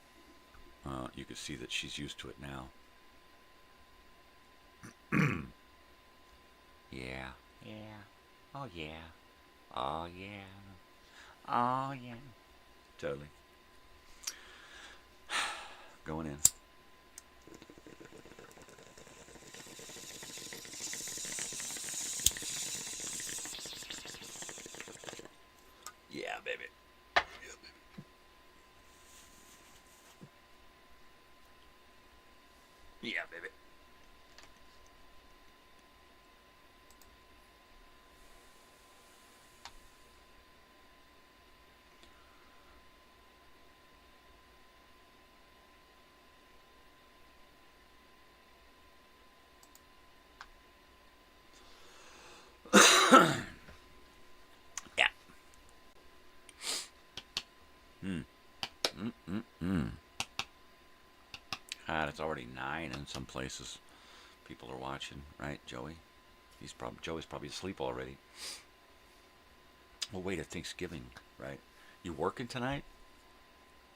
you could see that she's used to it now. Yeah. Oh yeah. Oh yeah. Oh yeah. Totally. Going in. Yeah, baby. Yeah, baby. Yeah. God, it's already 9 in some places. People are watching, right, Joey? Joey's probably asleep already. Well, wait, at Thanksgiving, right? You working tonight?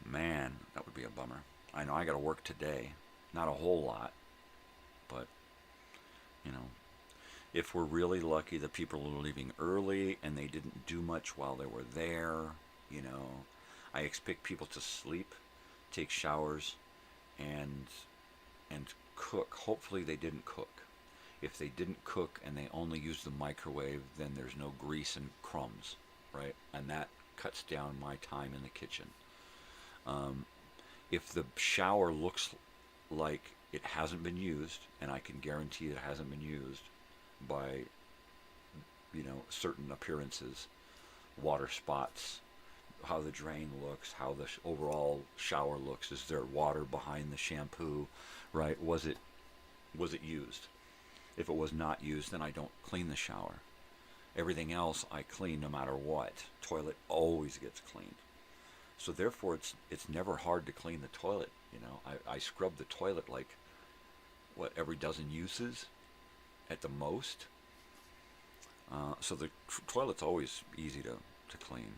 Man, that would be a bummer. I know I got to work today. Not a whole lot, but, you know, if we're really lucky, the people are leaving early and they didn't do much while they were there, you know. I expect people to sleep, take showers, and cook. Hopefully they didn't cook. If they didn't cook and they only use the microwave, then there's no grease and crumbs, right? And that cuts down my time in the kitchen. If the shower looks like it hasn't been used, and I can guarantee it hasn't been used by, you know, certain appearances, water spots, how the drain looks, how the overall shower looks, is there water behind the shampoo, right? Was it used? If it was not used, then I don't clean the shower. Everything else I clean no matter what. Toilet always gets cleaned. So therefore it's never hard to clean the toilet, you know. I scrub the toilet like, what, every dozen uses at the most. So the toilet's always easy to clean,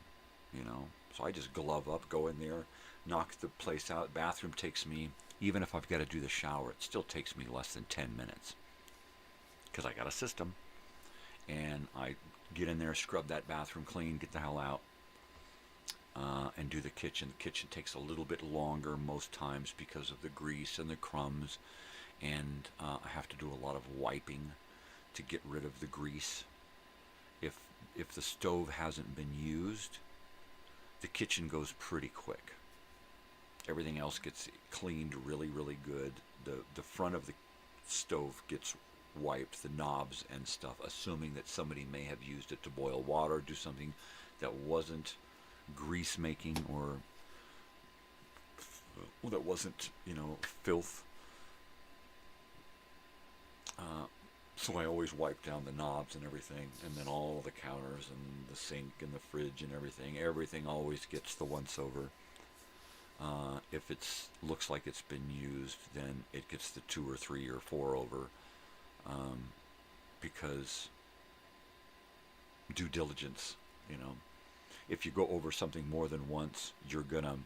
you know. So I just glove up, go in there, knock the place out. Bathroom takes me, even if I've got to do the shower, it still takes me less than 10 minutes. Because I got a system. And I get in there, scrub that bathroom clean, get the hell out, and do the kitchen. The kitchen takes a little bit longer most times because of the grease and the crumbs. And I have to do a lot of wiping to get rid of the grease. If the stove hasn't been used, the kitchen goes pretty quick. Everything else gets cleaned really, really good. The front of the stove gets wiped, the knobs and stuff, assuming that somebody may have used it to boil water, do something that wasn't grease making or that wasn't, you know, filth. So I always wipe down the knobs and everything, and then all the counters and the sink and the fridge and everything. Everything always gets the once over. If it looks like it's been used, then it gets the 2 or 3 or 4 over, because due diligence, you know. If you go over something more than once, you're gonna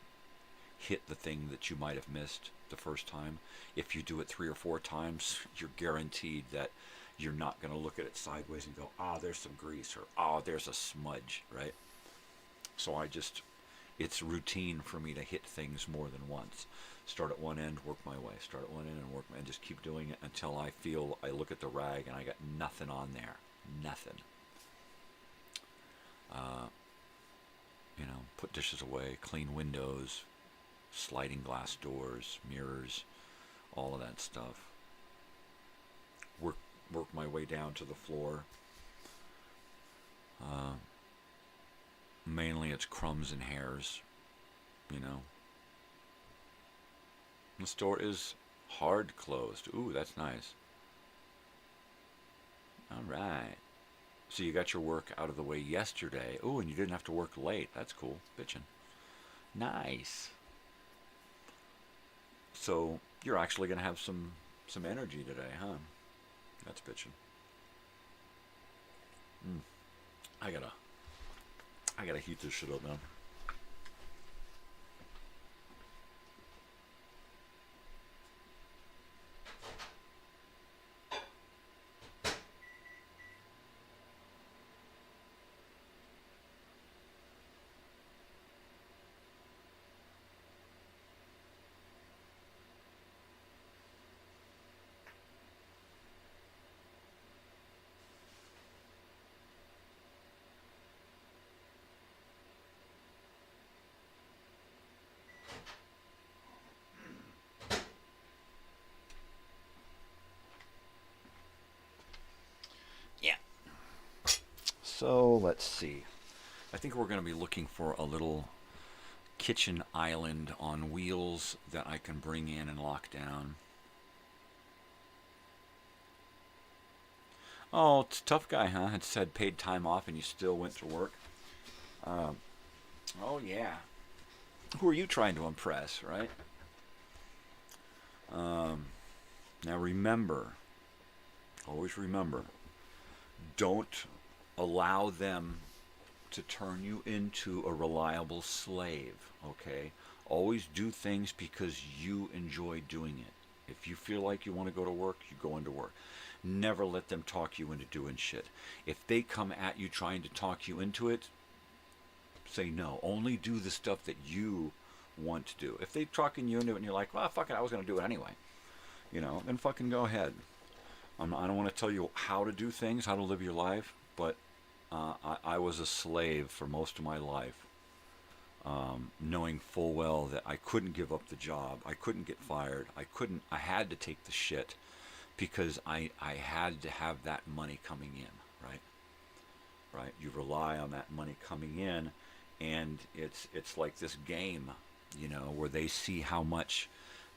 hit the thing that you might have missed the first time. If you do it 3 or 4 times, you're guaranteed that you're not going to look at it sideways and go, there's some grease, or there's a smudge, right? So it's routine for me to hit things more than once. Start at one end, work my way. Start at one end and work my, and just keep doing it until I feel, I look at the rag and I got nothing on there. Nothing. You know, put dishes away, clean windows, sliding glass doors, mirrors, all of that stuff. Work my way down to the floor. Mainly it's crumbs and hairs, you know. The store is hard closed. Ooh, that's nice. All right. So you got your work out of the way yesterday. Ooh, and you didn't have to work late. That's cool. Bitchin'. Nice. So you're actually going to have some energy today, huh? That's bitchin'. I gotta heat this shit up now. So let's see. I think we're going to be looking for a little kitchen island on wheels that I can bring in and lock down. Oh, it's a tough guy, huh? It said paid time off and you still went to work. Oh, yeah. Who are you trying to impress, right? Now remember, always remember, Don't allow them to turn you into a reliable slave, okay? Always do things because you enjoy doing it. If you feel like you want to go to work, you go into work. Never let them talk you into doing shit. If they come at you trying to talk you into it, say no. Only do the stuff that you want to do. If they're talking you into it and you're like, well, fuck it, I was going to do it anyway, then fucking go ahead. I don't want to tell you how to do things, how to live your life, but I was a slave for most of my life, knowing full well that I couldn't give up the job. I couldn't get fired. I had to take the shit because I had to have that money coming in, right? Right? You rely on that money coming in, and it's like this game, where they see how much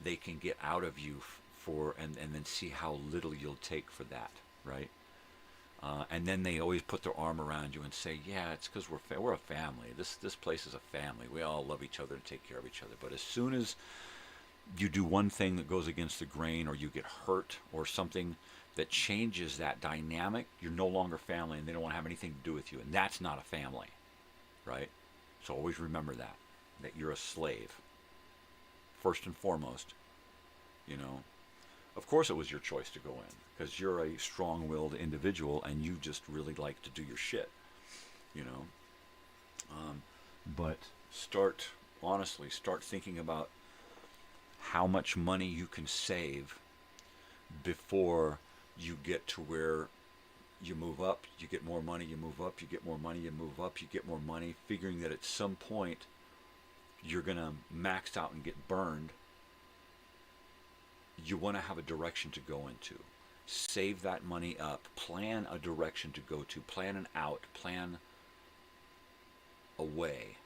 they can get out of you and then see how little you'll take for that, right? And then they always put their arm around you and say, yeah, it's because we're a family. This place is a family. We all love each other and take care of each other. But as soon as you do one thing that goes against the grain, or you get hurt, or something that changes that dynamic, you're no longer family, and they don't want to have anything to do with you. And that's not a family, right? So always remember that you're a slave, first and foremost, Of course it was your choice to go in, because you're a strong-willed individual and you just really like to do your shit, But start thinking about how much money you can save before you get to where you move up, you get more money, you move up, you get more money, you move up, you get more money, figuring that at some point you're going to max out and get burned. You want to have a direction to go into. Save that money up. Plan a direction to go to. Plan an out. Plan a way,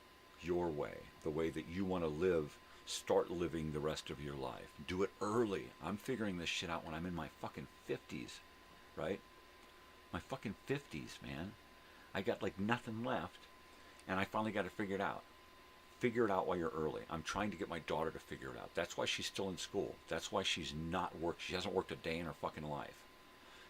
your way, the way that you want to live. Start living the rest of your life. Do it early. I'm figuring this shit out when I'm in my fucking 50s, right? My fucking 50s, man. I got like nothing left, and I finally got to figure it out. Figure it out while you're early. I'm trying to get my daughter to figure it out. That's why she's still in school. That's why she's not worked. She hasn't worked a day in her fucking life,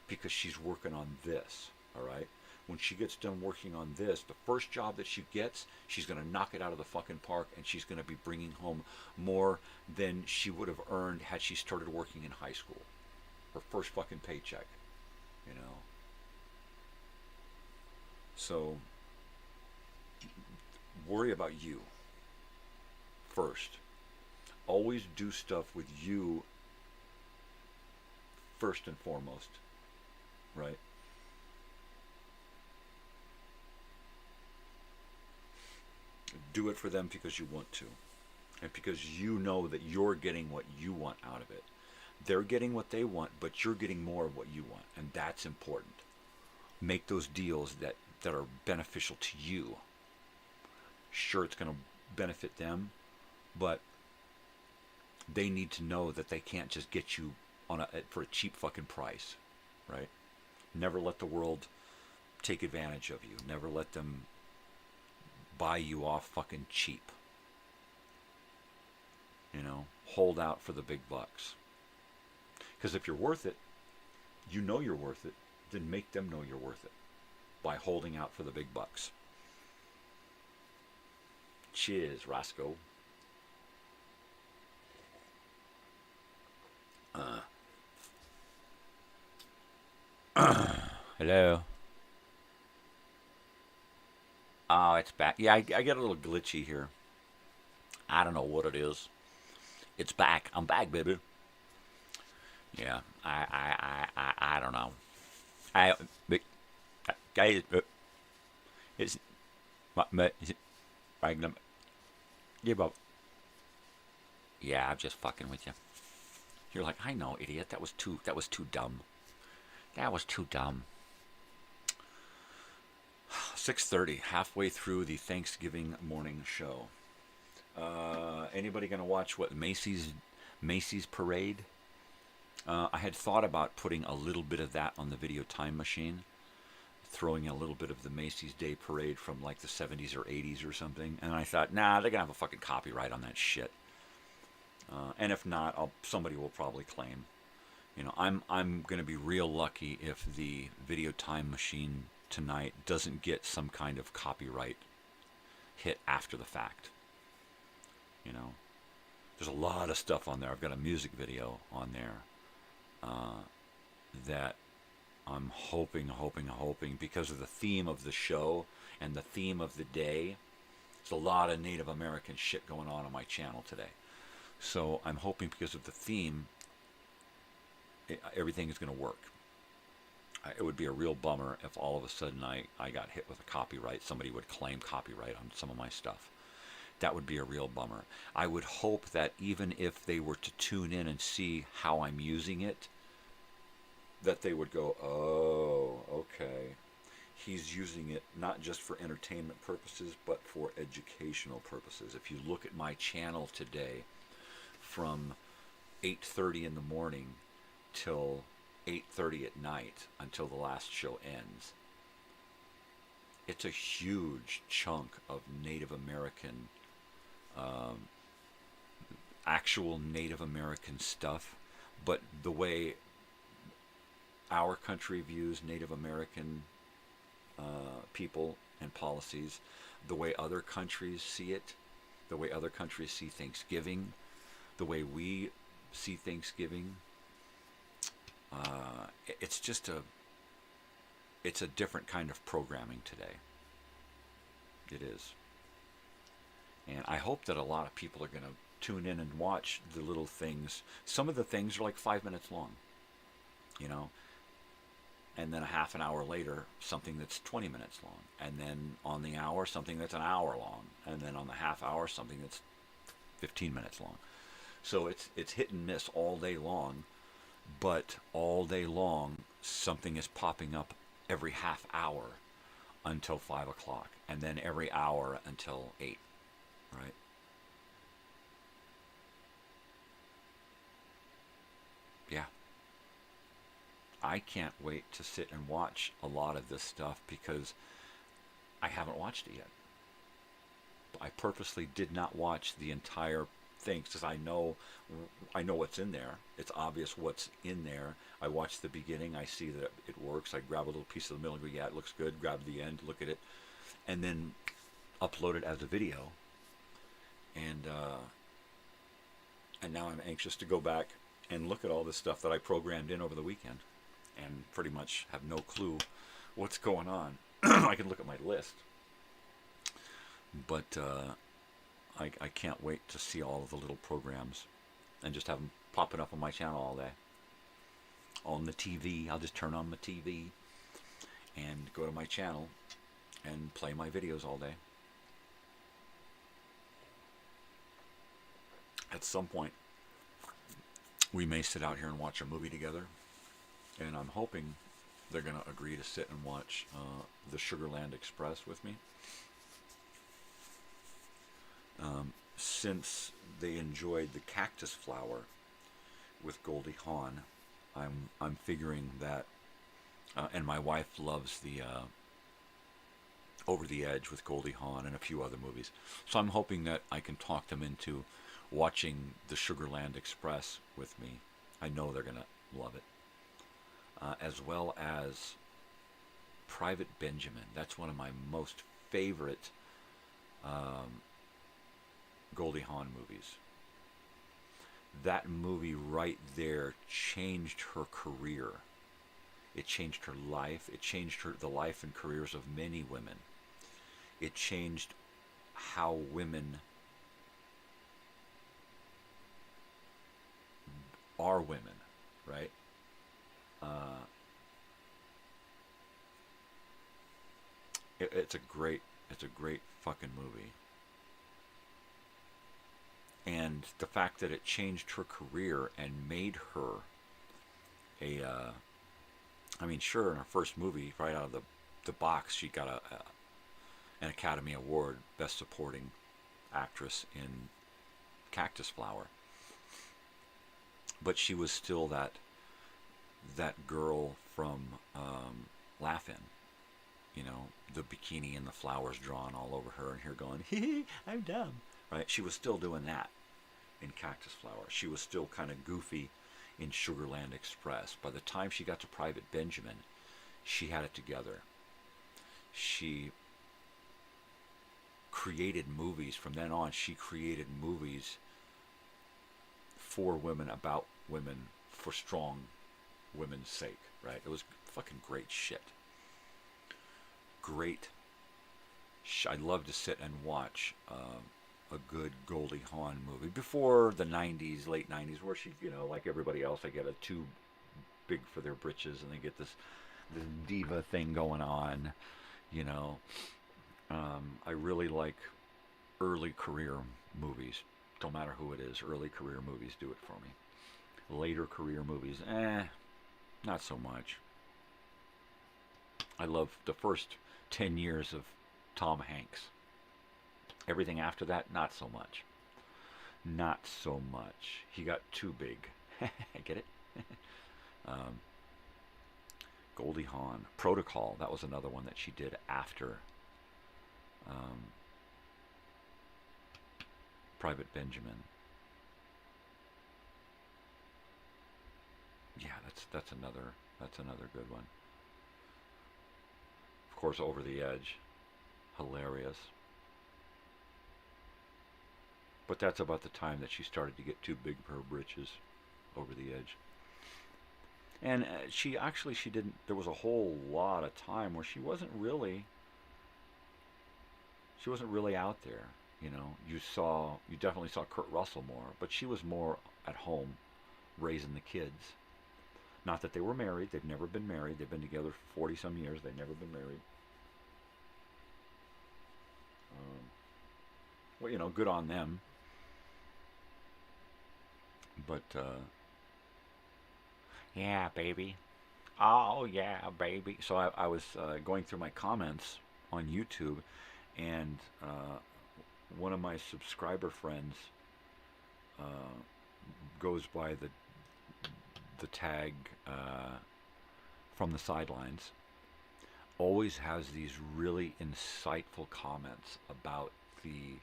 because she's working on this, all right? When she gets done working on this, the first job that she gets, she's going to knock it out of the fucking park, and she's going to be bringing home more than she would have earned had she started working in high school. Her first fucking paycheck, So, worry about you first. Always do stuff with you first and foremost, right? Do it for them because you want to, and because you know that you're getting what you want out of it. They're getting what they want, but you're getting more of what you want, and that's important. Make those deals that are beneficial to you. Sure, it's going to benefit them, but they need to know that they can't just get you for a cheap fucking price, right? Never let the world take advantage of you. Never let them buy you off fucking cheap. Hold out for the big bucks. Because if you're worth it, you're worth it, then make them know you're worth it by holding out for the big bucks. Cheers, Roscoe. Hello. Oh, it's back. Yeah, I get a little glitchy here. I don't know what it is. It's back. I'm back, baby. Yeah, I don't know. Guys, it's give up. Yeah, I'm just fucking with you. You're like, I know, idiot. That was too dumb. That was too dumb. 6:30, halfway through the Thanksgiving morning show. Anybody gonna watch what Macy's parade? I had thought about putting a little bit of that on the video time machine, throwing a little bit of the Macy's Day Parade from like the 70s or 80s or something, and I thought, nah, they're gonna have a fucking copyright on that shit. And if not, somebody will probably claim, You know, I'm going to be real lucky if the video time machine tonight doesn't get some kind of copyright hit after the fact. You know, there's a lot of stuff on there. I've got a music video on there that I'm hoping, because of the theme of the show and the theme of the day, there's a lot of Native American shit going on my channel today. So I'm hoping because of the theme, everything is going to work. It would be a real bummer if all of a sudden I got hit with a copyright. Somebody would claim copyright on some of my stuff. That would be a real bummer. I would hope that even if they were to tune in and see how I'm using it, that they would go, oh, okay. He's using it not just for entertainment purposes, but for educational purposes. If you look at my channel today, from 8:30 in the morning till 8:30 at night until the last show ends, it's a huge chunk of Native American, actual Native American stuff. But the way our country views Native American people and policies, the way other countries see it, the way other countries see Thanksgiving, the way we see Thanksgiving, it's just it's a different kind of programming today. It is. And I hope that a lot of people are going to tune in and watch the little things. Some of the things are like 5 minutes long, you know, and then a half an hour later, something that's 20 minutes long, and then on the hour, something that's an hour long, and then on the half hour, something that's 15 minutes long. So it's hit and miss all day long, but all day long, something is popping up every half hour until 5 o'clock, and then every hour until 8, right? Yeah. I can't wait to sit and watch a lot of this stuff because I haven't watched it yet. I purposely did not watch the entire thing because I know what's in there. It's obvious what's in there. I watch the beginning. I see that it works. I grab a little piece of the middle and go, yeah, it looks good. Grab the end, look at it, and then upload it as a video. And now I'm anxious to go back and look at all this stuff that I programmed in over the weekend and pretty much have no clue what's going on. I can look at my list, but I can't wait to see all of the little programs and just have them popping up on my channel all day. On the TV, I'll just turn on my TV and go to my channel and play my videos all day. At some point, we may sit out here and watch a movie together, and I'm hoping they're going to agree to sit and watch the Sugarland Express with me. Since they enjoyed the cactus flower with Goldie Hawn, I'm figuring that, and my wife loves the Over the Edge with Goldie Hawn and a few other movies. So I'm hoping that I can talk them into watching the Sugarland Express with me. I know they're going to love it. As well as Private Benjamin. That's one of my most favorite Goldie Hawn movies. That movie right there changed her career. It changed her life. It changed the life and careers of many women. It changed how women are women, right? It's a great fucking movie. And the fact that it changed her career and made her I mean, sure, in her first movie, right out of the box, she got an Academy Award, Best Supporting Actress in Cactus Flower. But she was still that girl from Laugh-In. You know, the bikini and the flowers drawn all over her, and her going, hee, I'm dumb. Right? She was still doing that in Cactus Flower. She was still kind of goofy in Sugarland Express. By the time she got to Private Benjamin, she had it together. She created movies. From then on, she created movies for women, about women, for strong women's sake, right? It was fucking great shit. Great. I'd love to sit and watch a good Goldie Hawn movie before the 90s, late 90s, where she, you know, like everybody else, they get a too big for their britches and they get this diva thing going on, you know. I really like early career movies. Don't matter who it is, early career movies do it for me. Later career movies, not so much. I love the first 10 years of Tom Hanks. Everything after that, not so much. Not so much. He got too big. Get it? Goldie Hawn. Protocol, that was another one that she did after Private Benjamin. Yeah, that's another good one. Of course, Over the Edge. Hilarious. But that's about the time that she started to get too big for her britches. Over the Edge. And she didn't, there was a whole lot of time where she wasn't really out there, you know. You definitely saw Kurt Russell more, but she was more at home raising the kids. Not that they were married, they've never been married, they've been together for 40 some years, they've never been married. Well, you know, good on them. But, yeah, baby. Oh, yeah, baby. So I was going through my comments on YouTube, and one of my subscriber friends goes by the tag From the Sidelines, always has these really insightful comments about the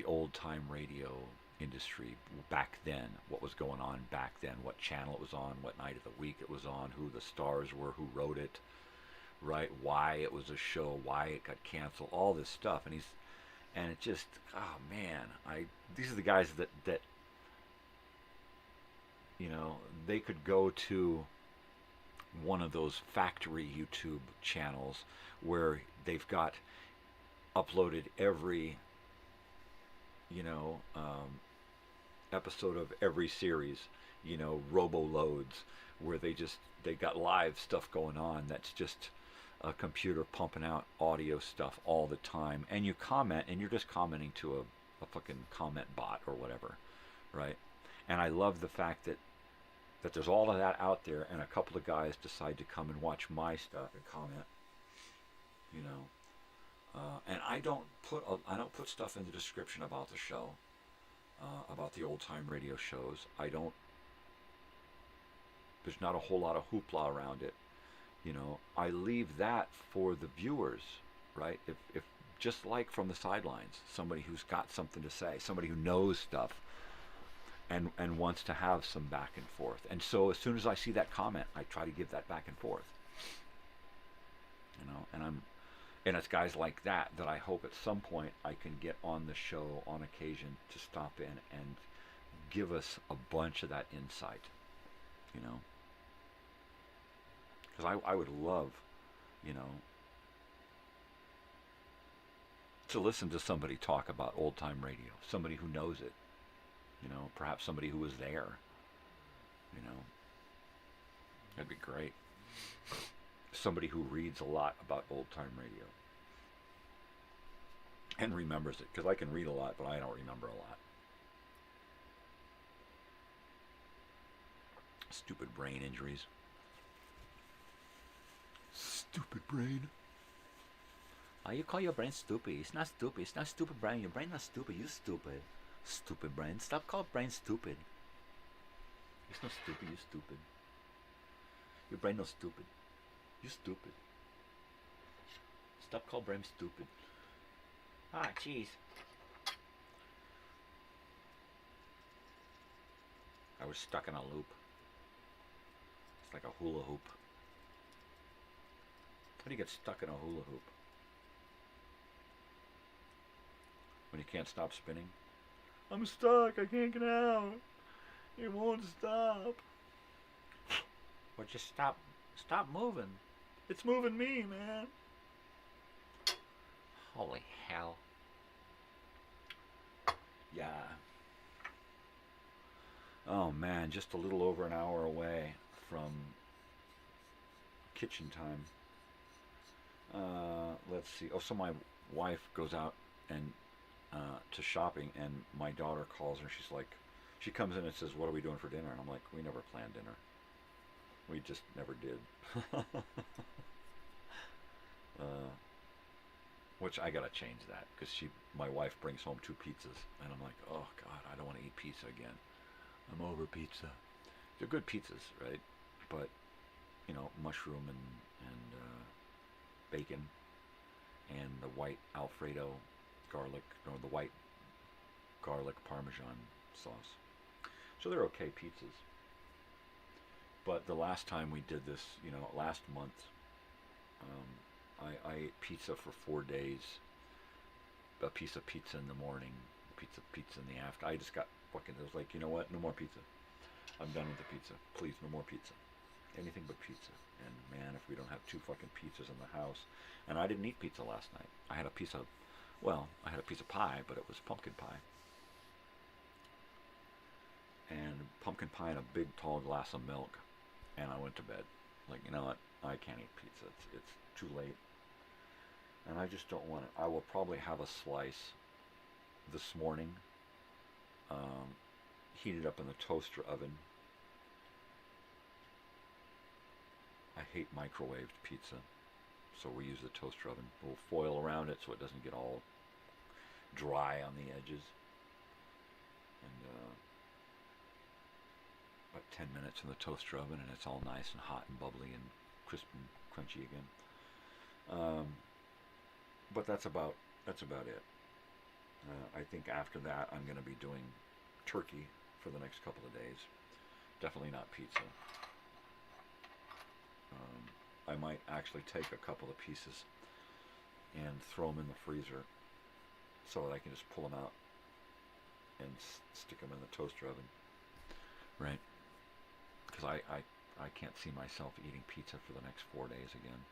old-time radio industry back then, what was going on back then, what channel it was on, what night of the week it was on, who the stars were, who wrote it, right, why it was a show, why it got canceled, all this stuff. And it just, oh man, these are the guys that you know, they could go to one of those factory YouTube channels where they've got uploaded every, you know, episode of every series, you know, robo loads, where they got live stuff going on that's just a computer pumping out audio stuff all the time, and you comment, and you're just commenting to a fucking comment bot or whatever, right? And I love the fact that there's all of that out there, and a couple of guys decide to come and watch my stuff and comment, you know. And I don't put stuff in the description about the show, about the old time radio shows. There's not a whole lot of hoopla around it, you know. I leave that for the viewers, right? If just like From the Sidelines, somebody who's got something to say, somebody who knows stuff, and wants to have some back and forth. And so as soon as I see that comment, I try to give that back and forth, you know. And it's guys like that I hope at some point I can get on the show on occasion to stop in and give us a bunch of that insight, you know. Because I would love, you know, to listen to somebody talk about old-time radio, somebody who knows it, you know, perhaps somebody who was there, you know. That'd be great. Somebody who reads a lot about old-time radio and remembers it, because I can read a lot, but I don't remember a lot. Stupid brain injuries. Stupid brain. Why you call your brain stupid? It's not stupid. It's not stupid brain. Your brain not stupid. You stupid. Stupid brain. Stop calling brain stupid. It's not stupid. You stupid. Your brain not stupid. You stupid. Stop calling brain stupid. Ah, jeez. I was stuck in a loop. It's like a hula hoop. How do you get stuck in a hula hoop? When you can't stop spinning? I'm stuck, I can't get out. It won't stop. Well, just stop moving. It's moving me, man. Holy hell. Yeah. Oh man, just a little over an hour away from kitchen time. Let's see. Oh, so my wife goes out and to shopping, and my daughter calls her. She's like, she comes in and says, "What are we doing for dinner?" And I'm like, "We never planned dinner. We just never did." Which I gotta change that, because my wife brings home 2 pizzas, and I'm like, oh God, I don't want to eat pizza again. I'm over pizza. They're good pizzas, right? But you know, mushroom and bacon, and the white Alfredo garlic, or the white garlic Parmesan sauce. So they're okay pizzas. But the last time we did this, you know, last month, I ate pizza for 4 days. A piece of pizza in the morning, pizza in the afternoon. I just got fucking, it was like, you know what? No more pizza. I'm done with the pizza. Please, no more pizza. Anything but pizza. And man, if we don't have 2 fucking pizzas in the house. And I didn't eat pizza last night. I had a piece of pie, but it was pumpkin pie. And pumpkin pie and a big tall glass of milk. And I went to bed. Like, you know what? I can't eat pizza. It's too late. And I just don't want it. I will probably have a slice this morning. Heat it up in the toaster oven. I hate microwaved pizza. So we use the toaster oven. We'll foil around it so it doesn't get all dry on the edges. And about 10 minutes in the toaster oven, and it's all nice and hot and bubbly and crisp and crunchy again. But that's about it. I think after that I'm going to be doing turkey for the next couple of days. Definitely not pizza. I might actually take a couple of pieces and throw them in the freezer so that I can just pull them out and stick them in the toaster oven. Right? Because I can't see myself eating pizza for the next 4 days again.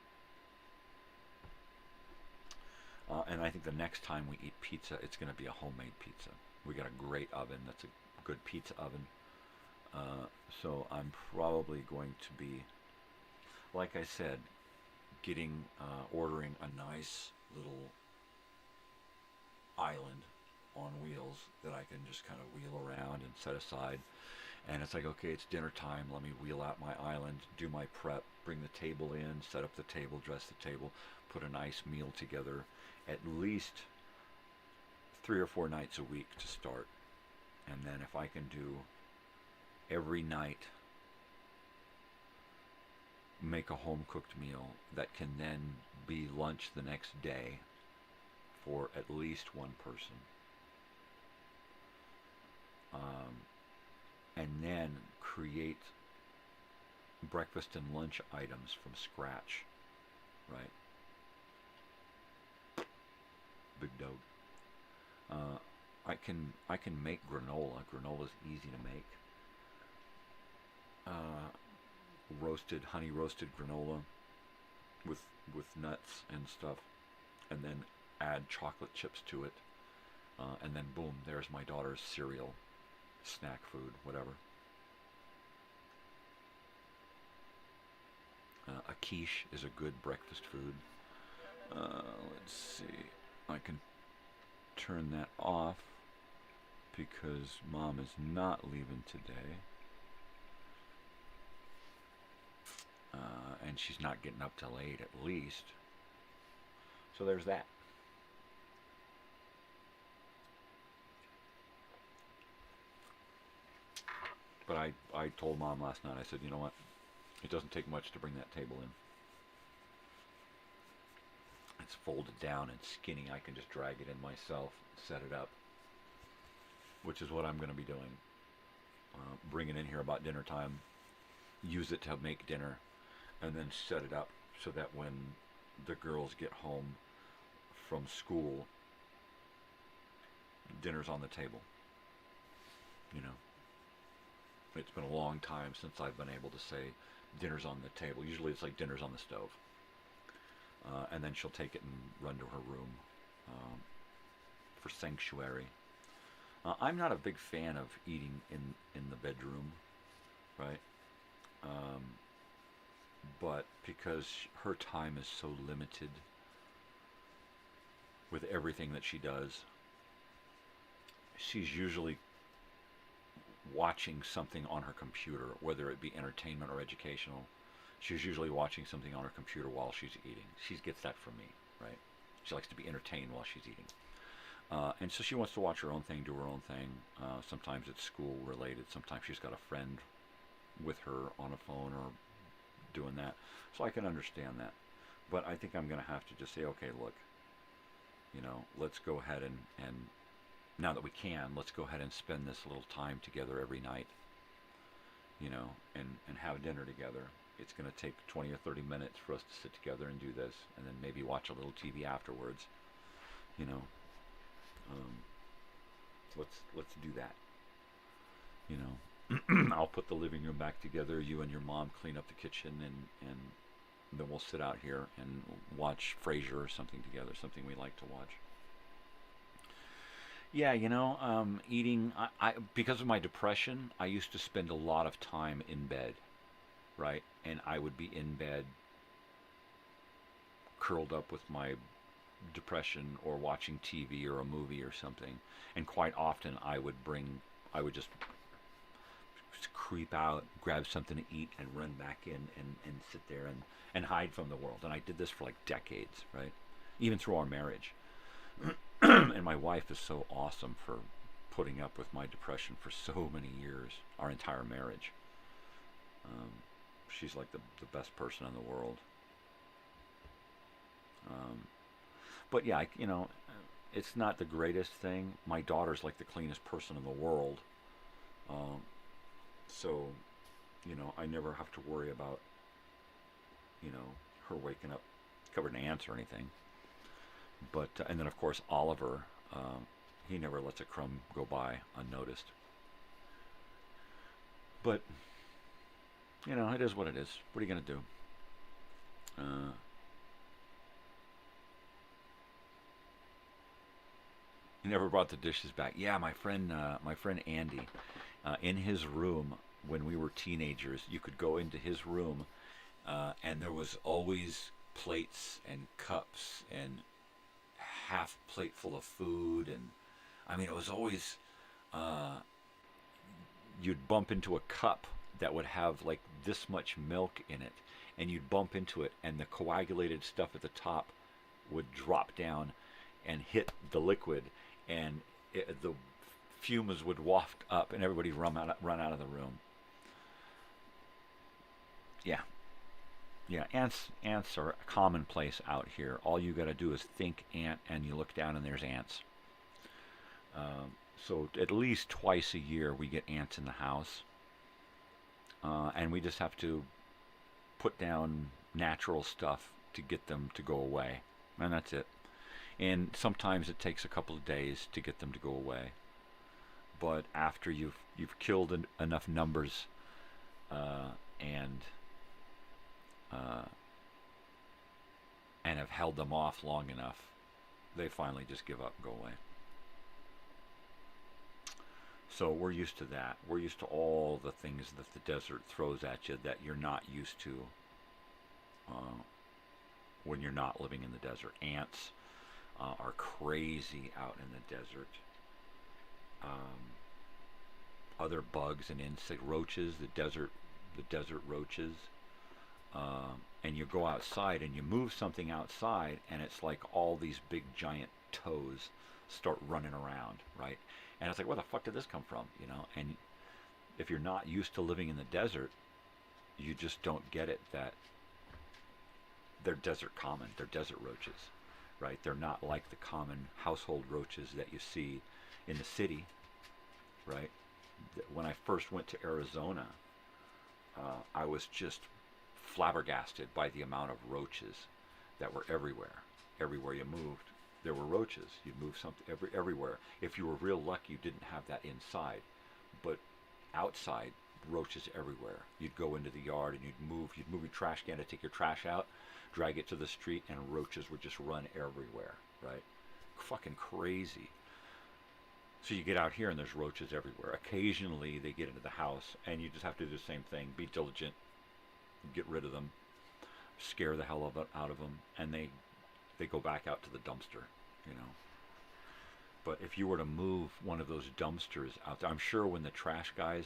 And I think the next time we eat pizza, it's going to be a homemade pizza. We got a great oven. That's a good pizza oven. So I'm probably going to be, like I said, ordering a nice little island on wheels that I can just kind of wheel around and set aside. And it's like, okay, it's dinner time. Let me wheel out my island, do my prep, bring the table in, set up the table, dress the table, put a nice meal together, at least 3 or 4 nights a week to start. And then if I can do every night, make a home-cooked meal that can then be lunch the next day for at least one person. And then create breakfast and lunch items from scratch, right? Big dog. I can make granola. Granola's easy to make. Honey roasted granola with nuts and stuff, and then add chocolate chips to it, and then boom, there's my daughter's cereal, snack food, whatever. A quiche is a good breakfast food. Let's see, I can turn that off because Mom is not leaving today. And she's not getting up till 8 at least. So there's that. But I told Mom last night, I said, you know what? It doesn't take much to bring that table in. It's folded down and skinny. I can just drag it in myself, set it up, which is what I'm going to be doing. bring it in here about dinner time, use it to make dinner, and then set it up so that when the girls get home from school, dinner's on the table. You know, it's been a long time since I've been able to say dinner's on the table. Usually it's like dinner's on the stove. And then she'll take it and run to her room for sanctuary. I'm not a big fan of eating in the bedroom, right? But because her time is so limited with everything that she does, she's usually watching something on her computer, whether it be entertainment or educational. She's usually watching something on her computer while she's eating. She gets that from me, right? She likes to be entertained while she's eating. And so she wants to watch her own thing, do her own thing. Sometimes it's school related. Sometimes she's got a friend with her on a phone or doing that. So I can understand that. But I think I'm going to have to just say, okay, look, you know, let's go ahead and now that we can, let's go ahead and spend this little time together every night, you know, and have dinner together. It's going to take 20 or 30 minutes for us to sit together and do this, and then maybe watch a little TV afterwards, you know. Let's do that, you know. I'll put the living room back together. You and your mom clean up the kitchen, and then we'll sit out here and watch Frasier or something together, something we like to watch. Yeah, you know, eating, I because of my depression, I used to spend a lot of time in bed, right? And I would be in bed, curled up with my depression or watching TV or a movie or something. And quite often I would just creep out, grab something to eat, and run back in and sit there and hide from the world. And I did this for like decades, right? Even through our marriage. And my wife is so awesome for putting up with my depression for so many years, our entire marriage. She's like the best person in the world. But yeah, you know, it's not the greatest thing. My daughter's like the cleanest person in the world. So, you know, I never have to worry about, you know, her waking up covered in ants or anything. But, and then of course Oliver, he never lets a crumb go by unnoticed. But, you know, it is what it is. What are you going to do? He never brought the dishes back. Yeah, my friend Andy, in his room when we were teenagers, you could go into his room, and there was always plates and cups and half plate full of food, and I mean, it was always, you'd bump into a cup that would have like this much milk in it, and you'd bump into it, and the coagulated stuff at the top would drop down and hit the liquid, and the fumes would waft up, and everybody run out of the room. Yeah, ants are commonplace out here. All you got to do is think ant, and you look down, and there's ants. So at least twice a year we get ants in the house, and we just have to put down natural stuff to get them to go away, and that's it. And sometimes it takes a couple of days to get them to go away. But after you've killed enough numbers, and have held them off long enough, they finally just give up and go away. So we're used to that. We're used to all the things that the desert throws at you that you're not used to when you're not living in the desert. Ants are crazy out in the desert. Other bugs and insect, roaches, the desert roaches. And you go outside and you move something outside, and it's like all these big giant toes start running around, right? And it's like, where the fuck did this come from, you know? And if you're not used to living in the desert, you just don't get it that they're desert common. They're desert roaches, right? They're not like the common household roaches that you see in the city, right? when I first went to Arizona, I was just flabbergasted by the amount of roaches that were everywhere. Everywhere you moved, there were roaches. You'd move something everywhere. If you were real lucky, you didn't have that inside, but outside, roaches everywhere. You'd go into the yard and you'd move your trash can to take your trash out, drag it to the street, and roaches would just run everywhere, right? Fucking crazy. So you get out here and there's roaches everywhere. Occasionally they get into the house and you just have to do the same thing. Be diligent, get rid of them, scare the hell out of them, and they go back out to the dumpster, you know. But if you were to move one of those dumpsters out there, I'm sure when the trash guys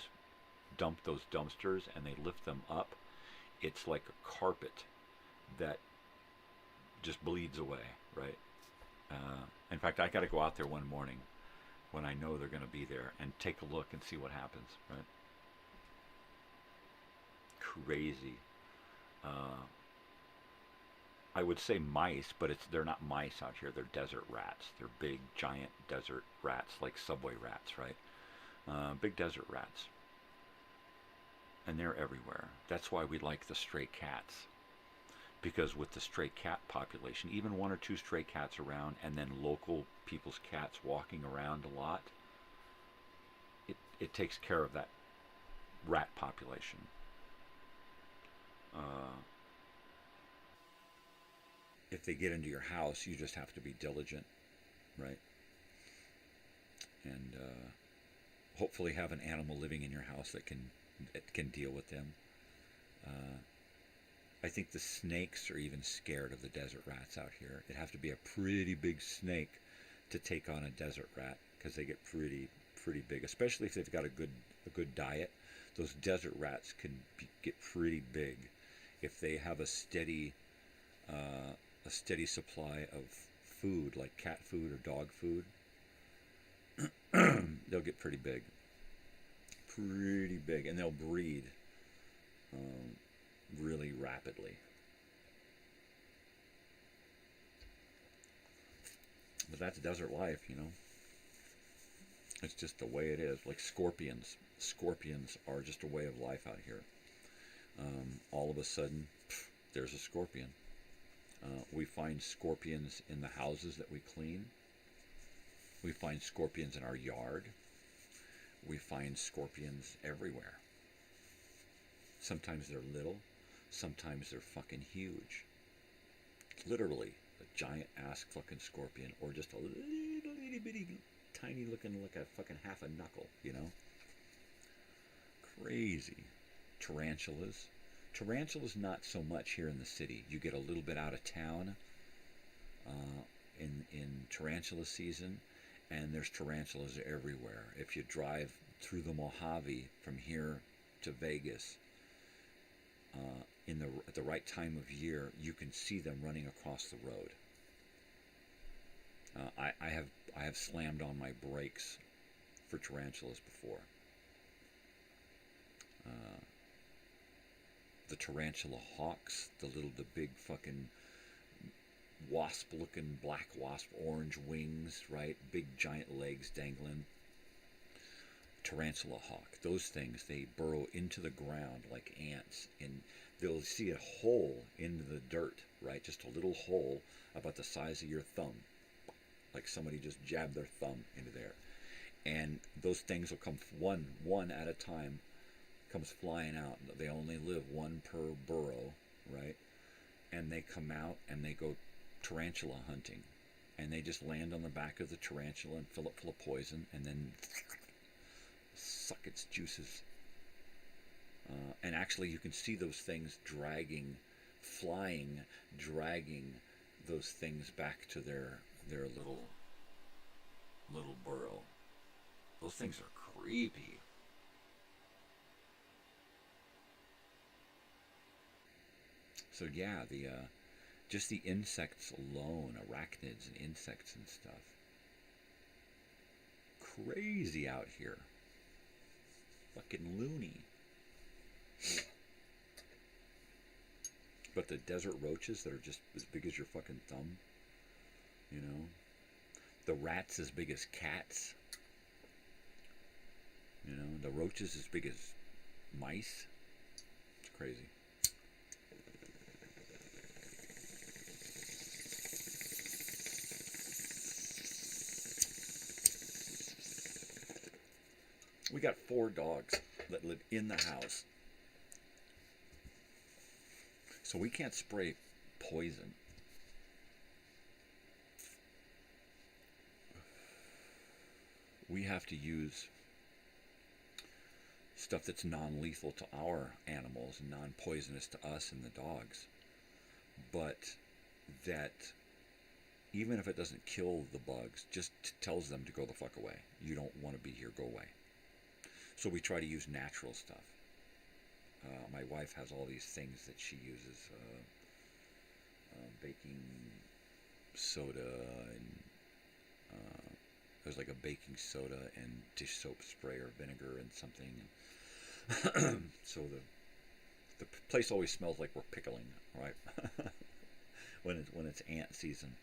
dump those dumpsters and they lift them up, it's like a carpet that just bleeds away, right? In fact, I got to go out there one morning when I know they're going to be there and take a look and see what happens, right? Crazy. I would say mice, but they're not mice out here. They're desert rats. They're big, giant desert rats, like subway rats, right? Big desert rats. And they're everywhere. That's why we like the stray cats. Because with the stray cat population, even one or two stray cats around, and then local people's cats walking around a lot, it takes care of that rat population. If they get into your house, you just have to be diligent, right? And hopefully have an animal living in your house that can deal with them. I think the snakes are even scared of the desert rats out here. It'd have to be a pretty big snake to take on a desert rat, because they get pretty big, especially if they've got a good diet. Those desert rats can get pretty big if they have a steady supply of food, like cat food or dog food. They'll get pretty big, and they'll breed really rapidly. But that's desert life, you know. It's just the way it is. Like scorpions. Scorpions are just a way of life out here. All of a sudden, there's a scorpion. We find scorpions in the houses that we clean. We find scorpions in our yard. We find scorpions everywhere. Sometimes they're little. Sometimes they're fucking huge. Literally, a giant ass fucking scorpion, or just a little itty bitty tiny looking like a fucking half a knuckle, you know? Crazy. Tarantulas. Tarantulas not so much here in the city. You get a little bit out of town in tarantula season, and there's tarantulas everywhere. If you drive through the Mojave from here to Vegas, at the right time of year, you can see them running across the road. I have slammed on my brakes for tarantulas before. The tarantula hawks, the big fucking wasp-looking black wasp, orange wings, right? Big giant legs dangling. Tarantula hawk. Those things, they burrow into the ground like ants, and they'll see a hole into the dirt, right? Just a little hole about the size of your thumb. Like somebody just jabbed their thumb into there. And those things will come one at a time, comes flying out. They only live one per burrow, right? And they come out and they go tarantula hunting. And they just land on the back of the tarantula and fill it full of poison, and then suck its juices. And actually you can see those things dragging those things back to their little burrow. Those things are creepy. So yeah, just the insects alone, arachnids and insects and stuff. Crazy out here. Fucking loony. But the desert roaches that are just as big as your fucking thumb, you know? The rats as big as cats. You know, the roaches as big as mice. It's crazy. We got 4 dogs that live in the house. So we can't spray poison. We have to use stuff that's non-lethal to our animals and non-poisonous to us and the dogs. But that, even if it doesn't kill the bugs, just tells them to go the fuck away. You don't want to be here, go away. So we try to use natural stuff. My wife has all these things that she uses. Baking soda and there's like a baking soda and dish soap spray or vinegar and something. So the place always smells like we're pickling, right? when it's ant season.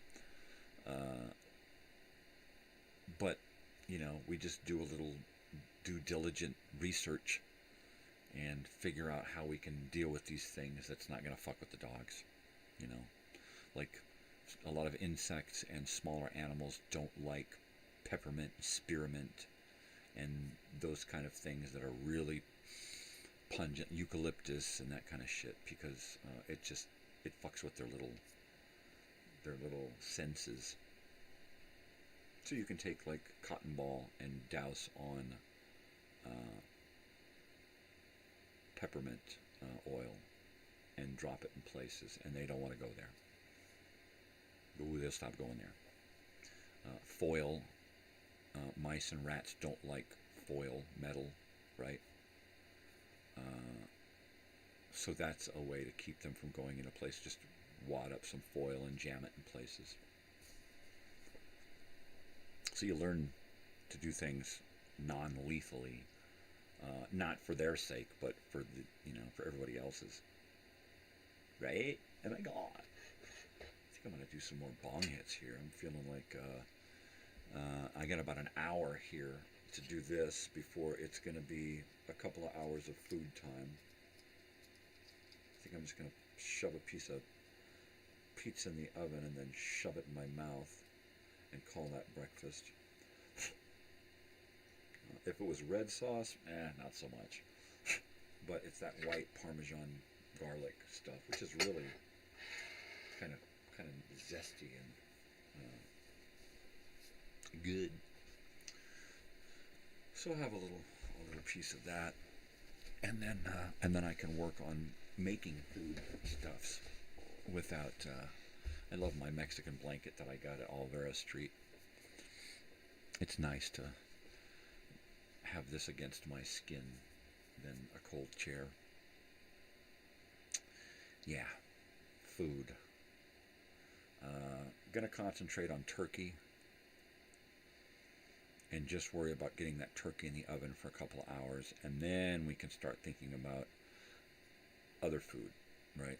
But you know, we just do a little due diligent research and figure out how we can deal with these things that's not going to fuck with the dogs. You know, like a lot of insects and smaller animals don't like peppermint, spearmint, and those kind of things that are really pungent, eucalyptus and that kind of shit, because it fucks with their little senses. So you can take like cotton ball and douse on peppermint oil and drop it in places, and they don't want to go there. Ooh, they'll stop going there. Foil. Mice and rats don't like foil, metal, right? So that's a way to keep them from going in a place. Just wad up some foil and jam it in places. So you learn to do things non-lethally, not for their sake, but for for everybody else's. Right? Oh my God! I think I'm gonna do some more bong hits here. I'm feeling like I got about an hour here to do this before it's gonna be a couple of hours of food time. I think I'm just gonna shove a piece of pizza in the oven and then shove it in my mouth and call that breakfast. If it was red sauce, not so much. But it's that white Parmesan garlic stuff, which is really kind of zesty and good. So I'll have a little piece of that, and then I can work on making food stuffs without. I love my Mexican blanket that I got at Olvera Street. It's nice to have this against my skin than a cold chair. Yeah, food. Gonna concentrate on turkey and just worry about getting that turkey in the oven for a couple of hours, and then we can start thinking about other food, right?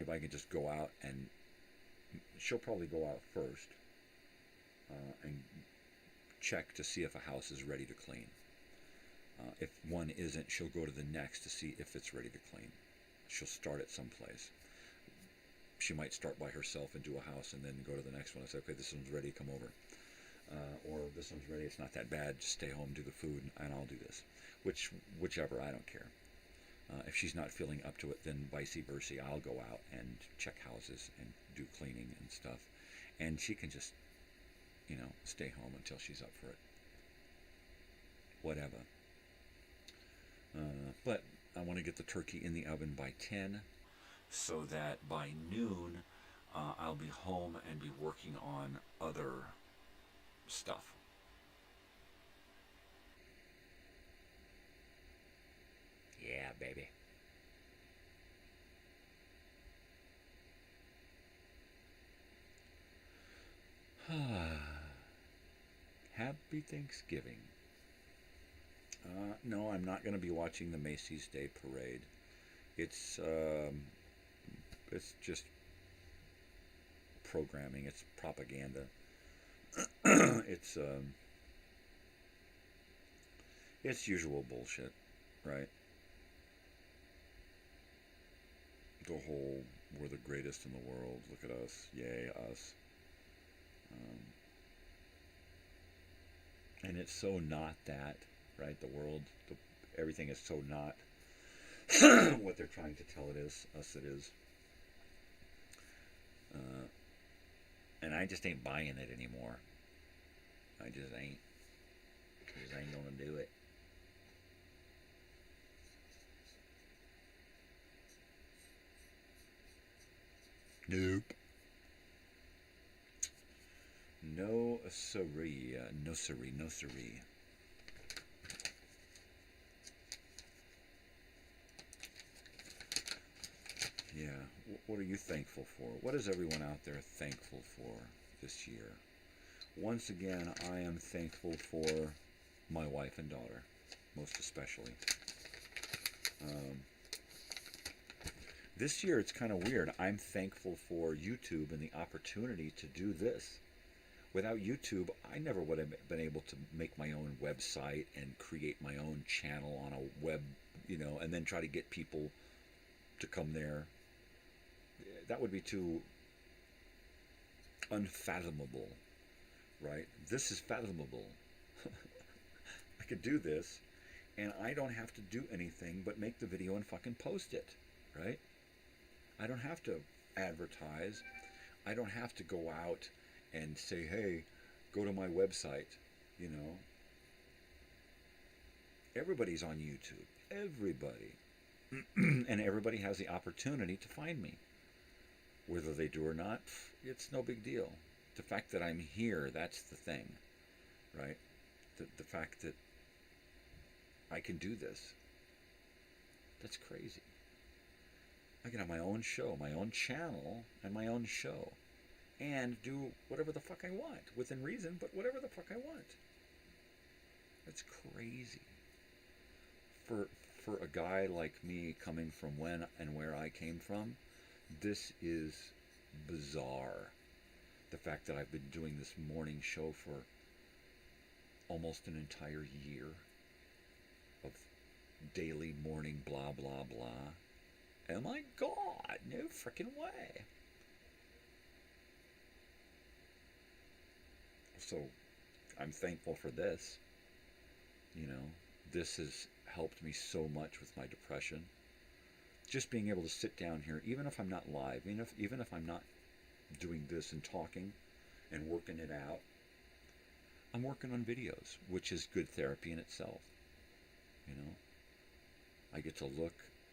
If I can just go out, and she'll probably go out first and check to see if a house is ready to clean. If one isn't, she'll go to the next to see if it's ready to clean. She'll start at some place. She might start by herself and do a house and then go to the next one and say, okay, this one's ready, come over. Or this one's ready, it's not that bad, just stay home, do the food, and I'll do this. Whichever, I don't care. If she's not feeling up to it, then vice versa, I'll go out and check houses and do cleaning and stuff. And she can just, stay home until she's up for it. Whatever. But I want to get the turkey in the oven by 10 so that by noon I'll be home and be working on other stuff. Yeah, baby. Happy Thanksgiving. No, I'm not going to be watching the Macy's Day Parade. It's just programming. It's propaganda. It's usual bullshit, right? The whole, we're the greatest in the world, look at us, yay, us. And it's so not that, right? The world, everything is so not what they're trying to tell it is, us it is. And I just ain't buying it anymore. I just ain't. Because I ain't gonna do it. Nope. No siree. No siree. No siree. Yeah. What are you thankful for? What is everyone out there thankful for this year? Once again, I am thankful for my wife and daughter, most especially. This year, it's kind of weird. I'm thankful for YouTube and the opportunity to do this. Without YouTube, I never would have been able to make my own website and create my own channel on a web, and then try to get people to come there. That would be too unfathomable, right? This is fathomable. I could do this, and I don't have to do anything but make the video and fucking post it, right? I don't have to advertise. I don't have to go out and say, hey, go to my website, Everybody's on YouTube. Everybody. And everybody has the opportunity to find me. Whether they do or not, it's no big deal. The fact that I'm here, that's the thing, right? The fact that I can do this, that's crazy. I can have my own show, my own channel, and my own show. And do whatever the fuck I want. Within reason, but whatever the fuck I want. That's crazy. For a guy like me coming from when and where I came from, this is bizarre. The fact that I've been doing this morning show for almost an entire year of daily morning blah, blah, blah. Oh my God, no freaking way. So I'm thankful for this. This has helped me so much with my depression. Just being able to sit down here, even if I'm not live, even if I'm not doing this and talking and working it out, I'm working on videos, which is good therapy in itself. I get to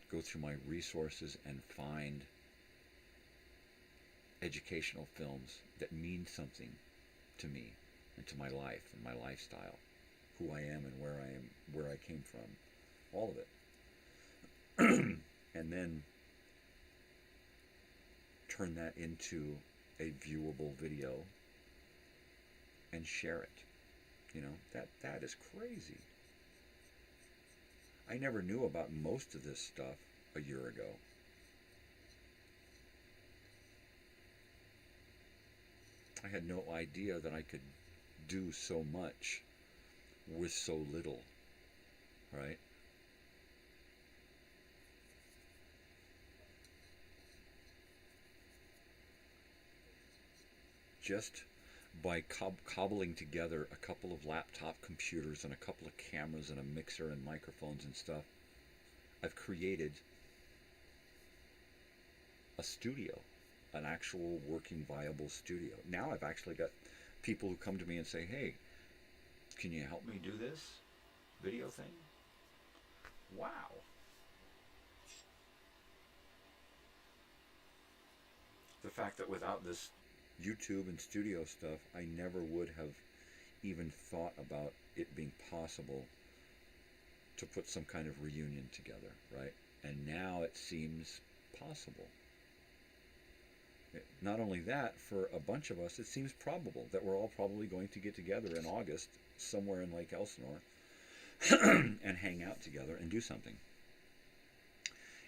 go through my resources and find educational films that mean something to me and to my life and my lifestyle, who I am and where I came from, all of it. And then turn that into a viewable video and share it. That is crazy. I never knew about most of this stuff a year ago. I had no idea that I could do so much with so little, right? Just by cobbling together a couple of laptop computers and a couple of cameras and a mixer and microphones and stuff, I've created a studio, an actual working, viable studio. Now I've actually got people who come to me and say, hey, can you help me do this video thing? Wow. The fact that without this YouTube and studio stuff, I never would have even thought about it being possible to put some kind of reunion together, right? And now it seems possible. Not only that, for a bunch of us, it seems probable that we're all probably going to get together in August somewhere in Lake Elsinore and hang out together and do something.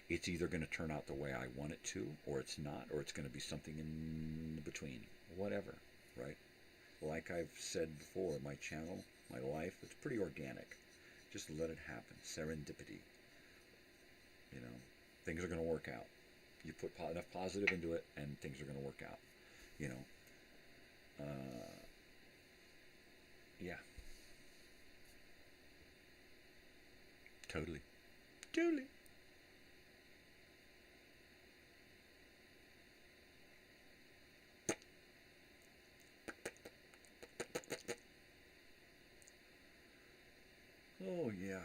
It's either going to turn out the way I want it to, or it's not, or it's going to be something in between. Whatever, right? Like I've said before, my channel, my life, it's pretty organic. Just let it happen. Serendipity. You know, things are going to work out. You put enough positive into it, and things are going to work out. You know. Yeah. Totally. Totally. Oh, yeah.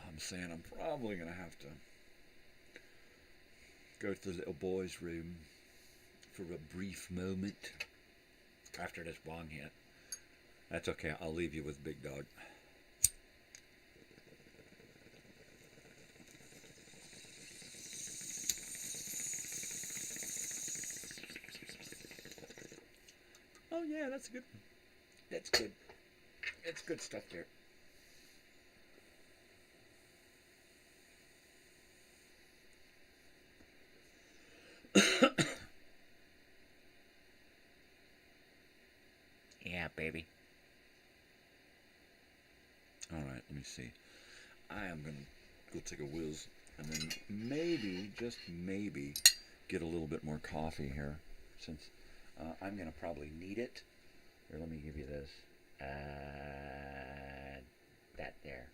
I'm saying I'm probably going to have to go to the little boy's room for a brief moment after this bong hit. That's okay. I'll leave you with Big Dog. Oh, yeah, that's good. That's good. It's good stuff there. Yeah, baby. All right, let me see. I am going to go take a whiz and then maybe, just maybe, get a little bit more coffee here since I'm going to probably need it. Here, let me give you this. That there.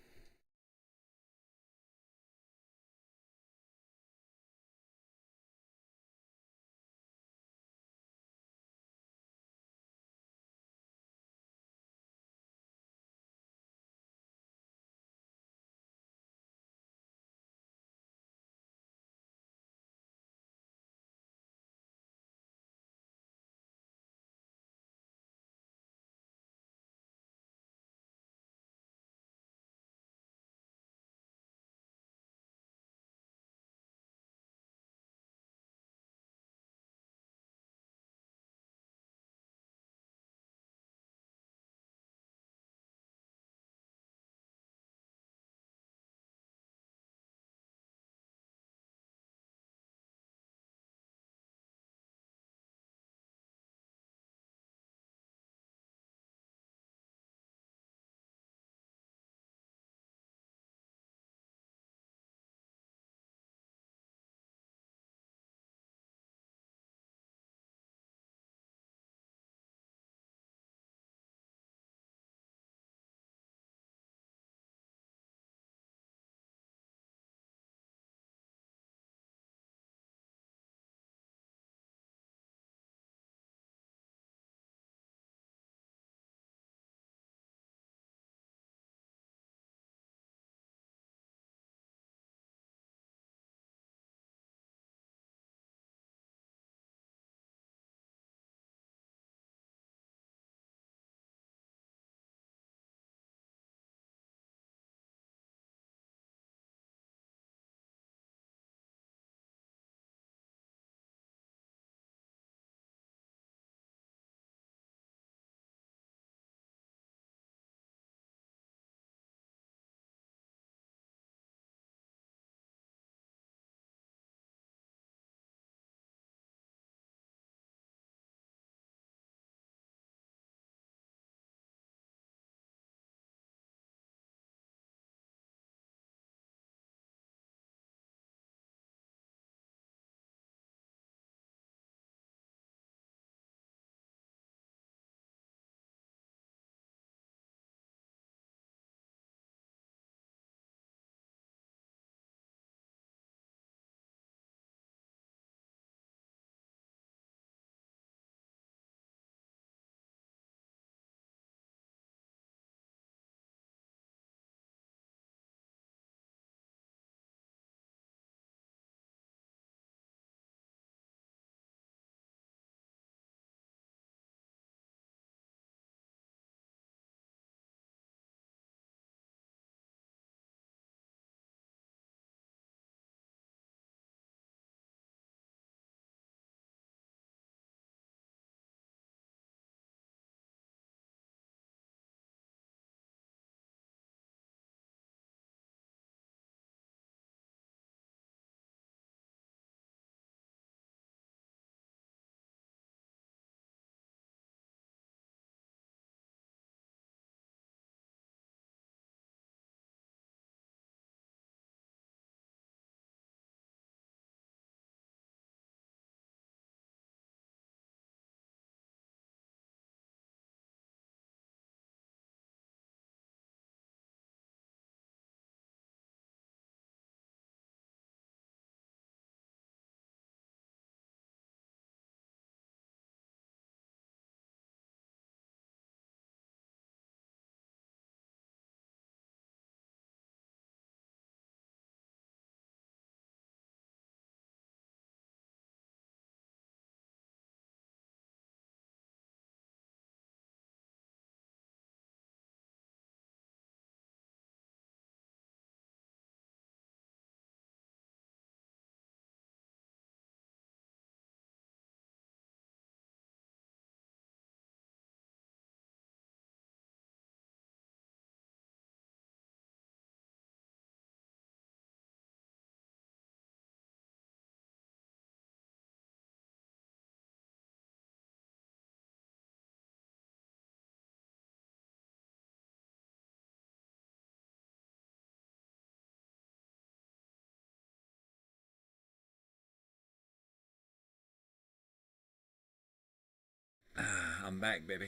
I'm back, baby.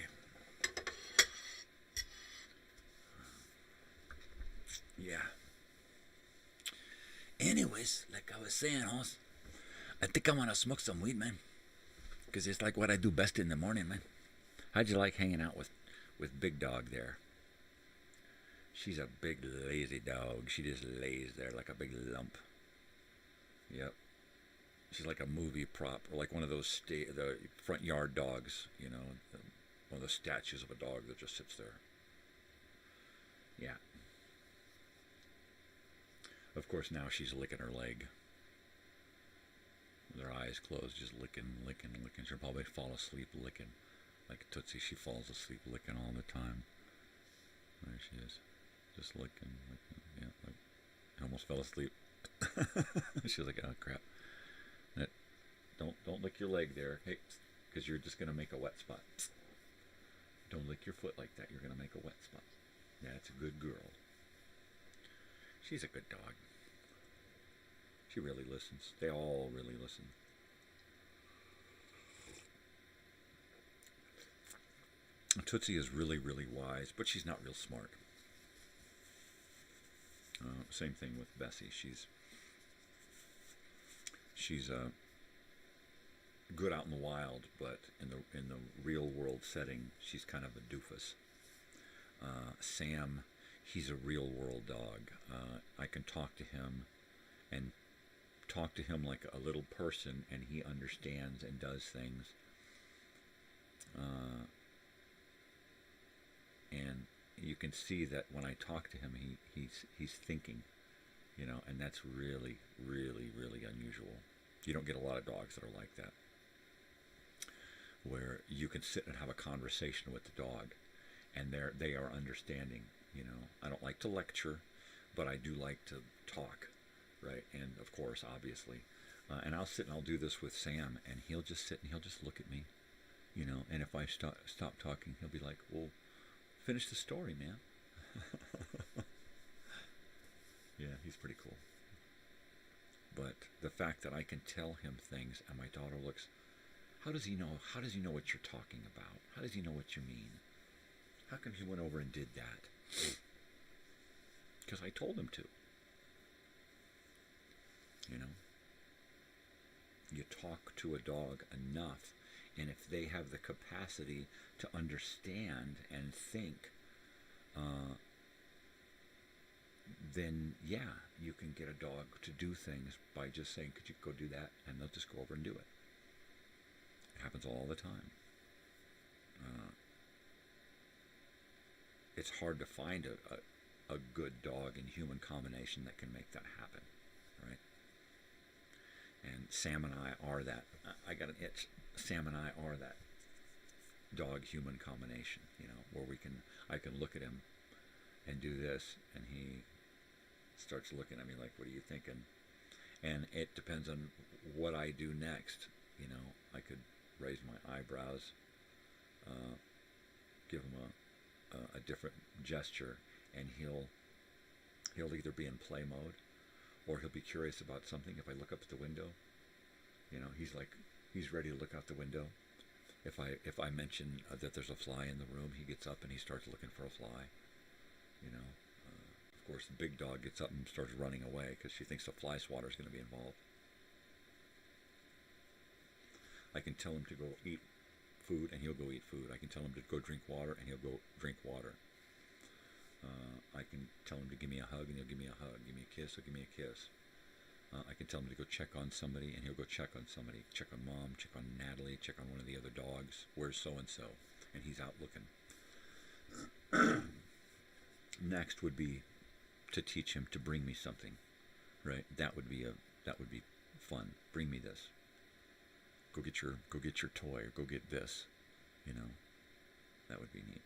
Yeah. Anyways, like I was saying, Hoss, I think I want to smoke some weed, man. Because it's like what I do best in the morning, man. How'd you like hanging out with Big Dog there? She's a big lazy dog. She just lays there like a big lump. Yep. She's like a movie prop, or like one of those the front yard dogs, you know, one of the statues of a dog that just sits there. Yeah. Of course, now she's licking her leg. With her eyes closed, just licking. She'll probably fall asleep licking. Like Tootsie, she falls asleep licking all the time. There she is. Just licking. Yeah, like, I almost fell asleep. She was like, oh, crap. Don't lick your leg there. Hey, because you're just going to make a wet spot. Don't lick your foot like that. You're going to make a wet spot. That's a good girl. She's a good dog. She really listens. They all really listen. Tootsie is really, really wise, but she's not real smart. Same thing with Bessie. She's good out in the wild, but in the real world setting, she's kind of a doofus. Sam, he's a real world dog. I can talk to him and talk to him like a little person, and he understands and does things. And you can see that when I talk to him, he's thinking, you know, and that's really, really, really unusual. You don't get a lot of dogs that are like that, where you can sit and have a conversation with the dog, and they are understanding. You know, I don't like to lecture, but I do like to talk, right? And of course, obviously, and I'll sit and I'll do this with Sam, and he'll just sit and he'll just look at me, you know. And if I stop talking, he'll be like, "Well, finish the story, man." Yeah, he's pretty cool. But the fact that I can tell him things, and my daughter looks, how does he know? How does he know what you're talking about? How does he know what you mean? How come he went over and did that? Because I told him to. You know? You talk to a dog enough, and if they have the capacity to understand and think, then yeah, you can get a dog to do things by just saying, could you go do that? And they'll just go over and do it. It happens all the time. It's hard to find a good dog and human combination that can make that happen, right? And Sam and I are that. I got an itch. Sam and I are that dog-human combination, you know, where I can look at him and do this, and he starts looking at me like, what are you thinking? And it depends on what I do next. You know, I could raise my eyebrows, give him a different gesture, and he'll either be in play mode, or he'll be curious about something. If I look up at the window, you know, he's ready to look out the window. If I mention that there's a fly in the room, he gets up and he starts looking for a fly. You know, of course, the big dog gets up and starts running away because she thinks the fly swatter is going to be involved. I can tell him to go eat food, and he'll go eat food. I can tell him to go drink water, and he'll go drink water. I can tell him to give me a hug, and he'll give me a hug. Give me a kiss, he'll give me a kiss. I can tell him to go check on somebody, and he'll go check on somebody. Check on Mom, check on Natalie, check on one of the other dogs. Where's so-and-so? And he's out looking. Next would be to teach him to bring me something, right? That would be fun. Bring me this. Go get your toy, or go get this. You know, that would be neat.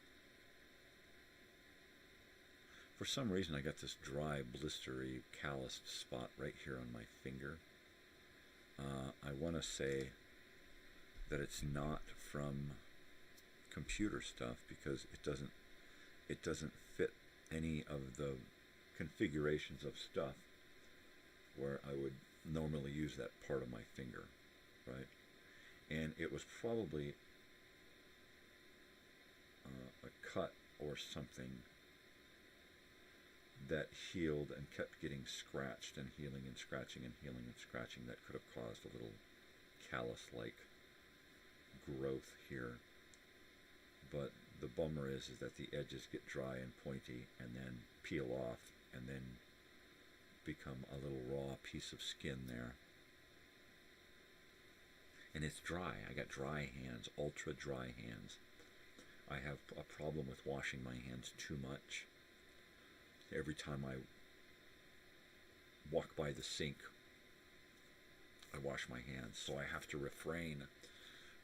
For some reason, I got this dry, blistery, calloused spot right here on my finger. I want to say that it's not from computer stuff, because it doesn't fit any of the configurations of stuff where I would normally use that part of my finger, right? And it was probably cut or something that healed and kept getting scratched and healing and scratching and healing and scratching that could have caused a little callus-like growth here. But the bummer is that the edges get dry and pointy and then peel off and then become a little raw piece of skin there. And it's dry. I got dry hands, ultra dry hands. I have a problem with washing my hands too much. Every time I walk by the sink, I wash my hands. So I have to refrain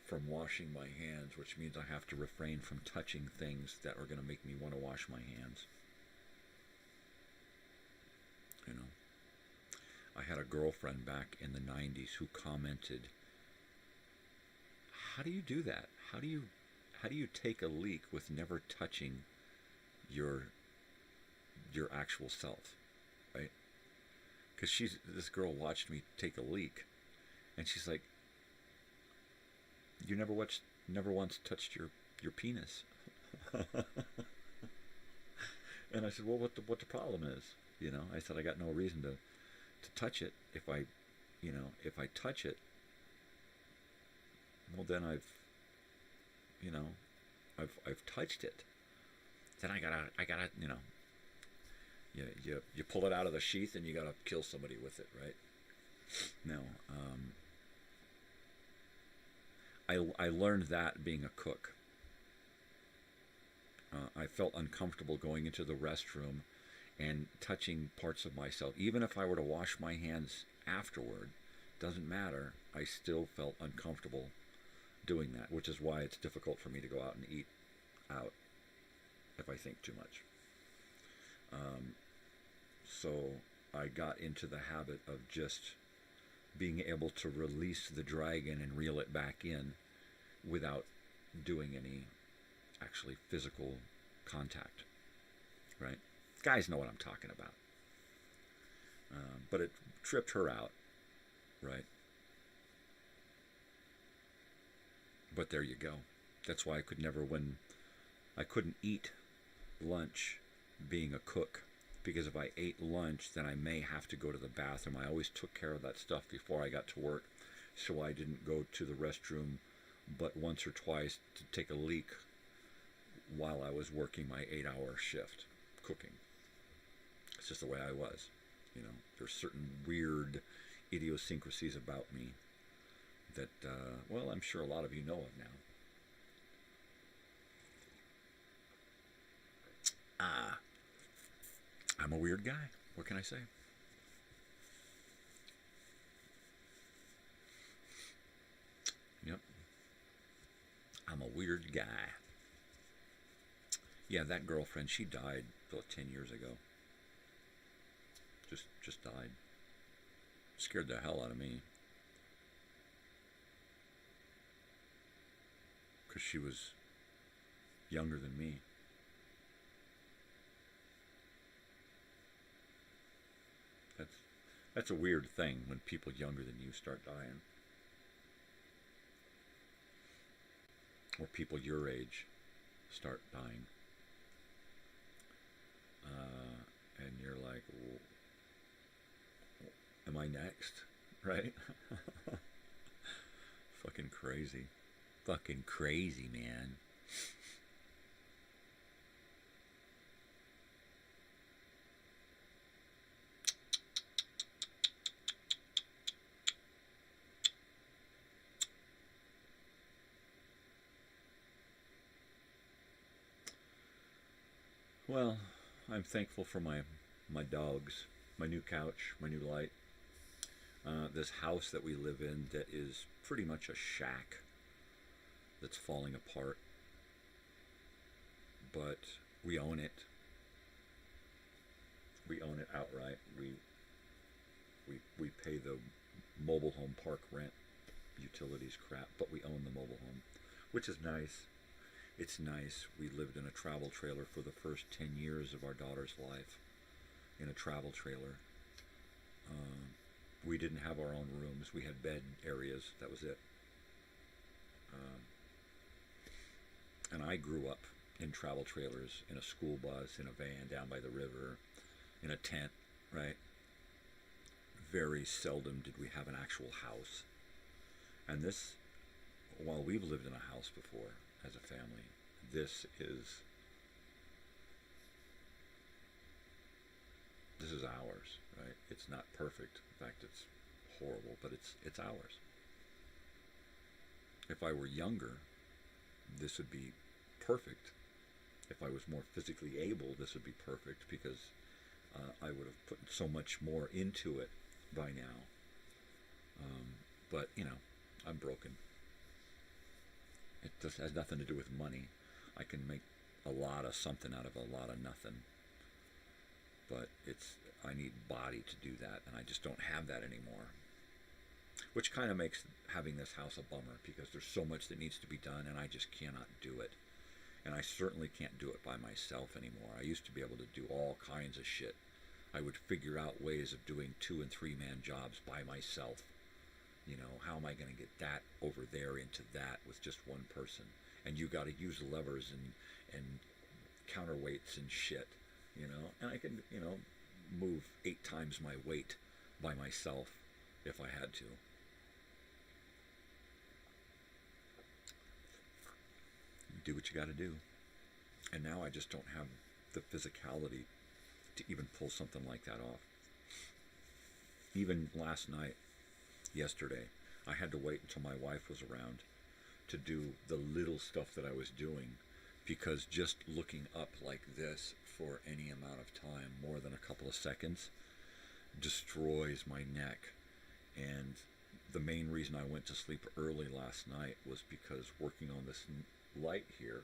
from washing my hands, which means I have to refrain from touching things that are going to make me want to wash my hands. You know, I had a girlfriend back in the 90s who commented, "How do you do that? How do you take a leak with never touching your actual self?" Right? Because this girl watched me take a leak, and she's like, "You never once touched your penis." And I said, "Well, what the problem is?" You know, I said, "I got no reason to touch it. If I touch it, well, then I've touched it. Then I gotta, you know, you pull it out of the sheath and you gotta kill somebody with it, right?" No, I learned that being a cook. I felt uncomfortable going into the restroom and touching parts of myself. Even if I were to wash my hands afterward, doesn't matter, I still felt uncomfortable doing that, which is why it's difficult for me to go out and eat out if I think too much. So I got into the habit of just being able to release the dragon and reel it back in without doing any actually physical contact, right? Guys know what I'm talking about. But it tripped her out, right? But there you go. That's why I couldn't eat lunch being a cook, because if I ate lunch, then I may have to go to the bathroom. I always took care of that stuff before I got to work, so I didn't go to the restroom but once or twice to take a leak while I was working my 8-hour shift cooking. It's just the way I was. You know, there's certain weird idiosyncrasies about me that, well, I'm sure a lot of you know of now. I'm a weird guy. What can I say? Yep. I'm a weird guy. Yeah, that girlfriend, she died about 10 years ago. Just died. Scared the hell out of me. Because she was younger than me. That's a weird thing when people younger than you start dying. Or people your age start dying. And you're like, am I next? Right? Fucking crazy. Fucking crazy, man. Well, I'm thankful for my dogs, my new couch, my new light, this house that we live in that is pretty much a shack that's falling apart, but we own it. We own it outright. We pay the mobile home park rent, utilities crap, but we own the mobile home, which is nice. It's nice. We lived in a travel trailer for the first 10 years of our daughter's life, in a travel trailer. We didn't have our own rooms. We had bed areas. That was it. And I grew up in travel trailers, in a school bus, in a van down by the river, in a tent, right? Very seldom did we have an actual house. And this, while we've lived in a house before as a family, this is ours, right? It's not perfect. In fact, it's horrible, but it's ours. If I were younger, this would be perfect. If I was more physically able, this would be perfect, because I would have put so much more into it by now. But, you know, I'm broken. It just has nothing to do with money. I can make a lot of something out of a lot of nothing. But I need body to do that, and I just don't have that anymore. Which kind of makes having this house a bummer, because there's so much that needs to be done, and I just cannot do it. And I certainly can't do it by myself anymore. I used to be able to do all kinds of shit. I would figure out ways of doing 2- and 3-man jobs by myself. You know, how am I going to get that over there into that with just one person? And you got to use levers and counterweights and shit, you know? And I can, you know, move 8 times my weight by myself if I had to. Do what you got to do. And now I just don't have the physicality to even pull something like that off. Even last night, yesterday, I had to wait until my wife was around to do the little stuff that I was doing, because just looking up like this for any amount of time, more than a couple of seconds, destroys my neck. And the main reason I went to sleep early last night was because working on this light here,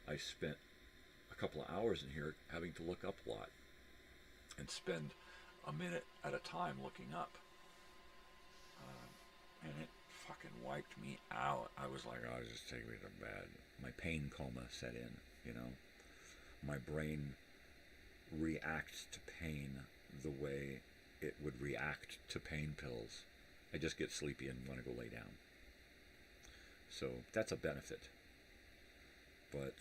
I spent a couple of hours in here having to look up a lot and spend a minute at a time looking up. And it fucking wiped me out. I was like, oh, just take me to bed. My pain coma set in, you know. My brain reacts to pain the way it would react to pain pills. I just get sleepy and want to go lay down. So that's a benefit. But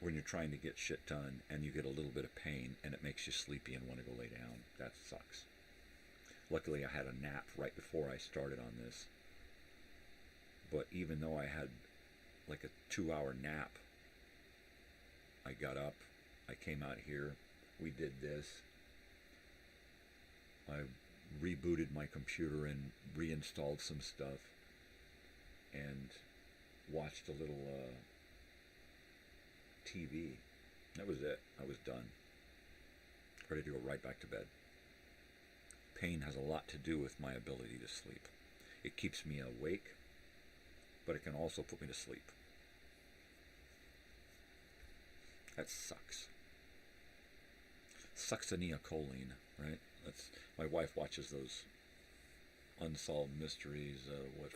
when you're trying to get shit done and you get a little bit of pain and it makes you sleepy and want to go lay down, that sucks. Luckily, I had a nap right before I started on this. But even though I had like a 2-hour nap, I got up, I came out here, we did this. I rebooted my computer and reinstalled some stuff and watched a little TV. That was it. I was done. Ready to go right back to bed. Pain has a lot to do with my ability to sleep. It keeps me awake, but it can also put me to sleep. That sucks. Succinylcholine, right? My wife watches those unsolved mysteries,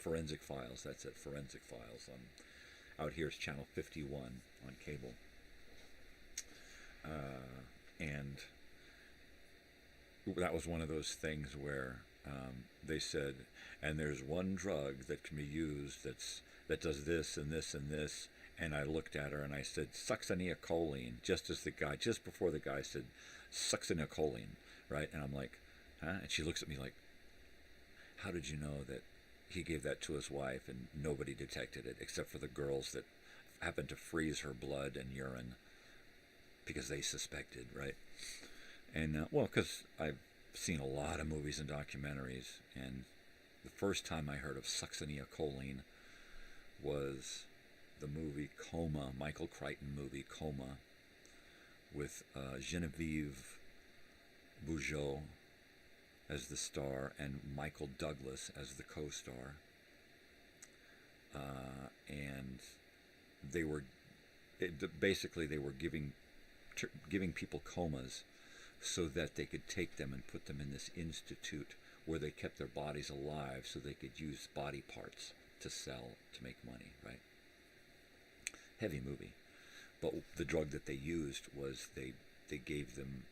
Forensic Files. That's it, Forensic Files. Out here it's channel 51 on cable. And that was one of those things where they said, and there's one drug that can be used that does this and this and this. And I looked at her and I said, succinylcholine, just before the guy said succinylcholine, right? And I'm like, huh? And she looks at me like, how did you know that he gave that to his wife and nobody detected it except for the girls that happened to freeze her blood and urine because they suspected, right? And, well, because I've seen a lot of movies and documentaries, and the first time I heard of succinylcholine was the movie Coma, Michael Crichton movie Coma, with Genevieve Bujold as the star and Michael Douglas as the co-star. And they were basically giving people comas so that they could take them and put them in this institute where they kept their bodies alive so they could use body parts to sell to make money, right? Heavy movie. But the drug that they used was they gave them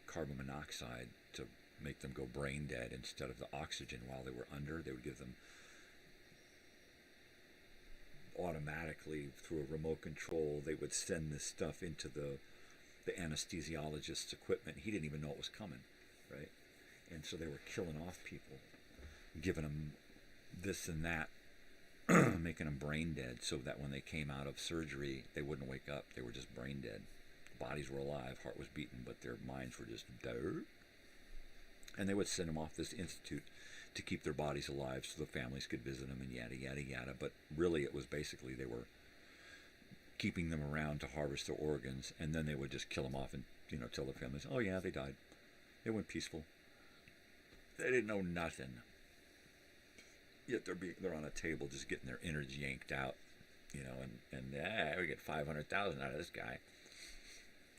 carbon monoxide to make them go brain dead instead of the oxygen while they were under. They would give them automatically, through a remote control, they would send this stuff into the anesthesiologist's equipment. He didn't even know it was coming, right? And so they were killing off people, giving them this and that, making them brain dead, so that when they came out of surgery, they wouldn't wake up. They were just brain dead. Bodies were alive, heart was beating, but their minds were just dirt. And they would send them off this institute to keep their bodies alive so the families could visit them and yada, yada, yada. But really it was basically they were keeping them around to harvest their organs, and then they would just kill them off and, tell their families, oh yeah, they died. They went peaceful. They didn't know nothing. Yet they're on a table just getting their innards yanked out, and we get 500,000 out of this guy.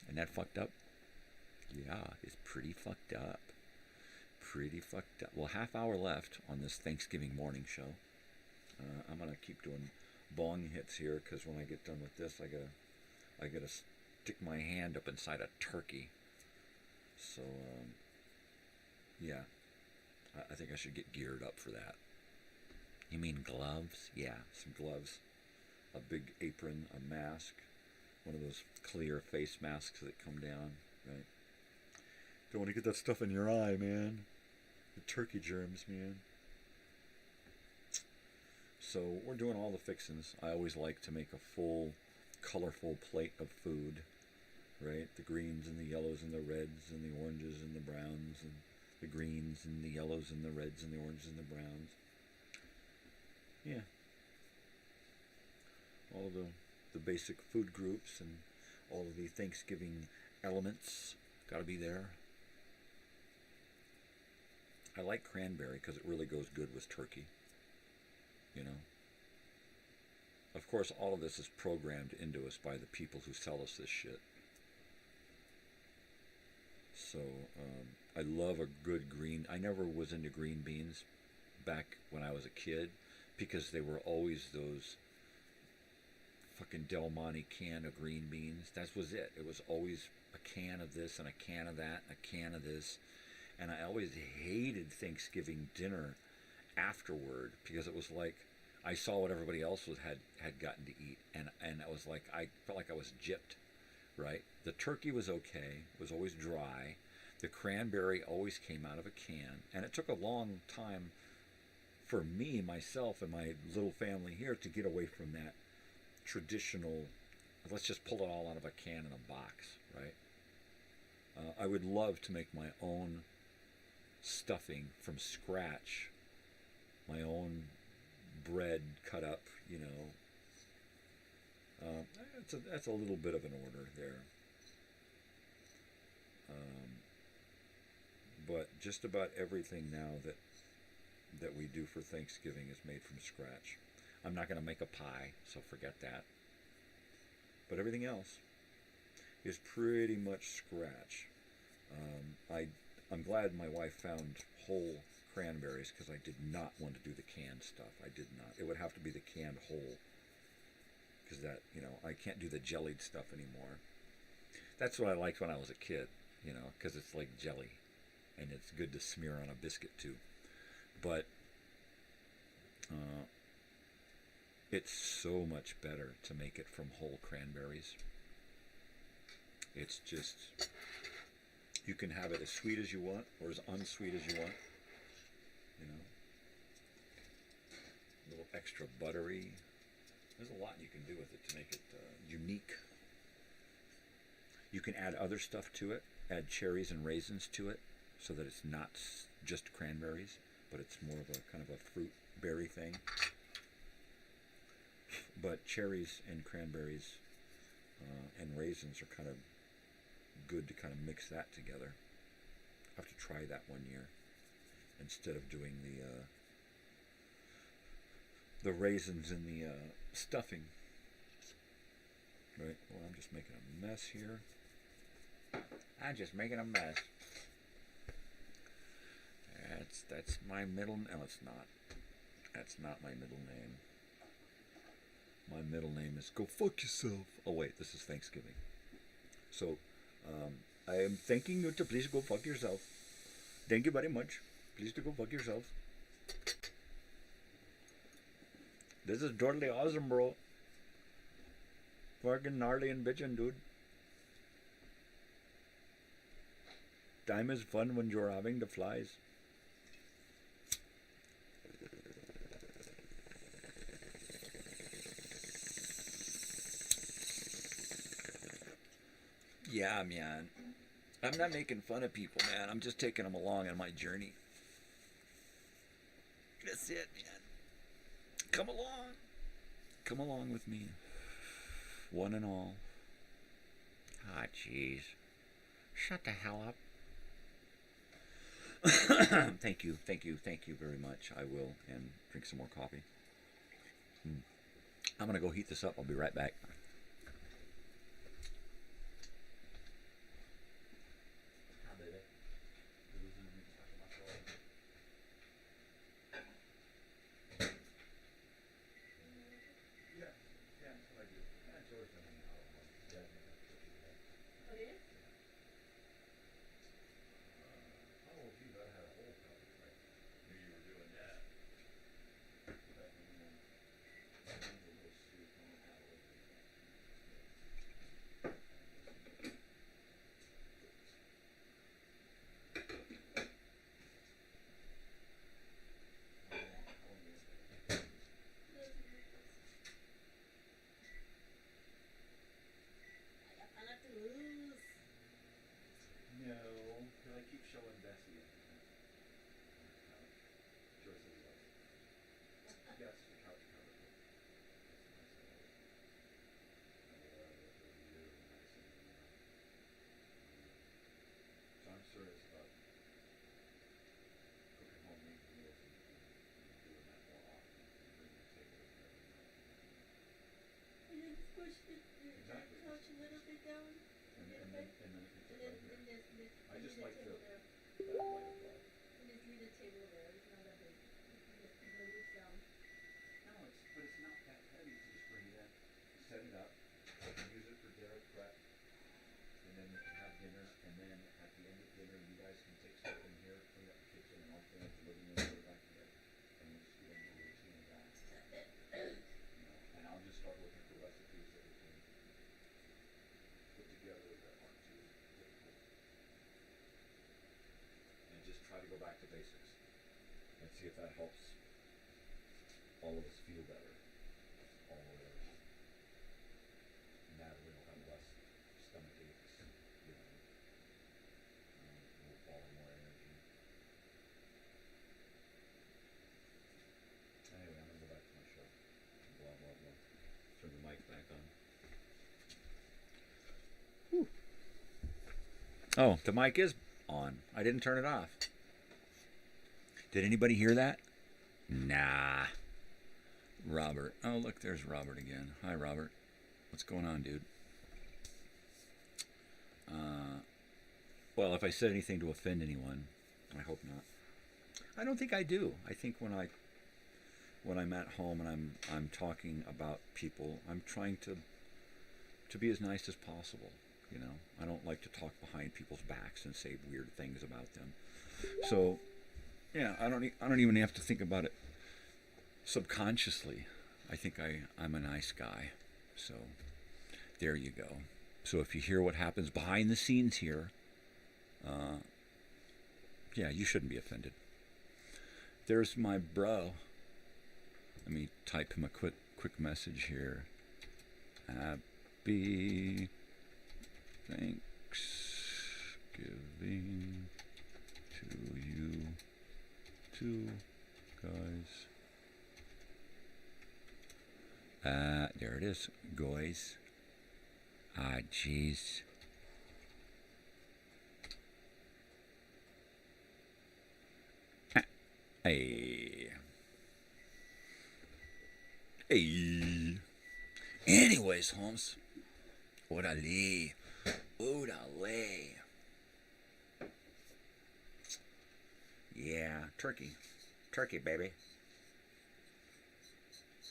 And that fucked up? Yeah, it's pretty fucked up. Pretty fucked up. Well, half hour left on this Thanksgiving morning show. I'm gonna keep doing bong hits here, because when I get done with this, I gotta stick my hand up inside a turkey. So yeah, I think I should get geared up for that. You mean gloves? Yeah, some gloves, a big apron, a mask, one of those clear face masks that come down, right? Don't want to get that stuff in your eye, man. The turkey germs, man. So we're doing all the fixings. I always like to make a full, colorful plate of food, right? The greens and the yellows and the reds and the oranges and the browns and the greens and the yellows and the reds and the oranges and the browns. Yeah. All the basic food groups and all of the Thanksgiving elements got to be there. I like cranberry because it really goes good with turkey. Of course, all of this is programmed into us by the people who sell us this shit. So, I love a good green. I never was into green beans back when I was a kid, because they were always those fucking Del Monte can of green beans. That was it. It was always a can of this and a can of that and a can of this. And I always hated Thanksgiving dinner afterward, because it was like I saw what everybody else had gotten to eat, and I was like, I felt like I was gypped, right? The turkey was okay. It was always dry. The cranberry always came out of a can, and it took a long time for me, myself, and my little family here to get away from that traditional, let's just pull it all out of a can in a box, right? I would love to make my own stuffing from scratch, my own bread cut up, that's a little bit of an order there. But just about everything now that we do for Thanksgiving is made from scratch. I'm not going to make a pie, so forget that. But everything else is pretty much scratch. I'm glad my wife found whole cranberries, because I did not want to do the canned stuff. I did not. It would have to be the canned whole, because that, I can't do the jellied stuff anymore. That's what I liked when I was a kid, because it's like jelly, and it's good to smear on a biscuit too. But it's so much better to make it from whole cranberries. It's just, you can have it as sweet as you want or as unsweet as you want. A little extra buttery. There's a lot you can do with it to make it unique. You can add other stuff to it, add cherries and raisins to it, so that it's not just cranberries, but it's more of a kind of a fruit berry thing. But cherries and cranberries and raisins are kind of good to kind of mix that together. I have to try that one year instead of doing the raisins in the stuffing. Right. Well, I'm just making a mess here. I'm just making a mess. That's my middle. No, it's not. That's not my middle name. My middle name is Go Fuck Yourself. Oh wait, this is Thanksgiving. So, I am thanking you to please go fuck yourself. Thank you very much. Please to go fuck yourself. This is totally awesome, bro. Fucking gnarly and bitchin', dude. Time is fun when you're having the flies. Yeah, man. I'm not making fun of people, man. I'm just taking them along on my journey. That's it, man. Come along. Come along with me. One and all. Ah, jeez. Shut the hell up. Thank you very much. I will, and drink some more coffee. I'm going to go heat this up. I'll be right back. Back to basics and see if that helps all of us feel better. All of us. Natalie will have less stomach aches, we'll fall in more energy. Anyway, I'm going to go back to my show. Blah, blah, blah. Turn the mic back on. Whew. Oh, the mic is on. I didn't turn it off. Did anybody hear that? Nah. Robert. Oh, look, there's Robert again. Hi, Robert. What's going on, dude? Well, if I said anything to offend anyone, I hope not. I don't think I do. I think when I'm at home and I'm talking about people, I'm trying to be as nice as possible. You know, I don't like to talk behind people's backs and say weird things about them. So, yeah, I don't even have to think about it subconsciously. I think I'm a nice guy. So, there you go. So if you hear what happens behind the scenes here, yeah, you shouldn't be offended. There's my bro. Let me type him a quick message here. Happy Thanksgiving to you two guys. There it is, guys. Ah, jeez. Hey. Hey. Anyways, Holmes. Orale. Orale. Yeah, turkey. Turkey, baby.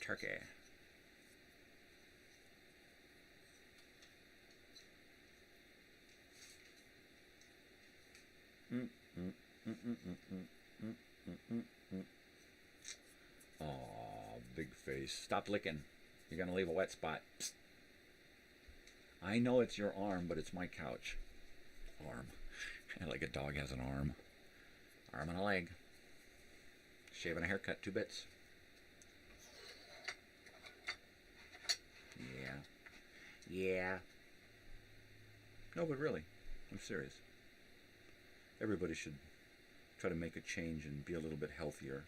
Turkey. Aw, big face. Stop licking. You're gonna leave a wet spot. Psst. I know it's your arm, but it's my couch. Arm. Like a dog has an arm. Arm and a leg. Shave and a haircut, 2 bits. Yeah. No, but really, I'm serious. Everybody should try to make a change and be a little bit healthier.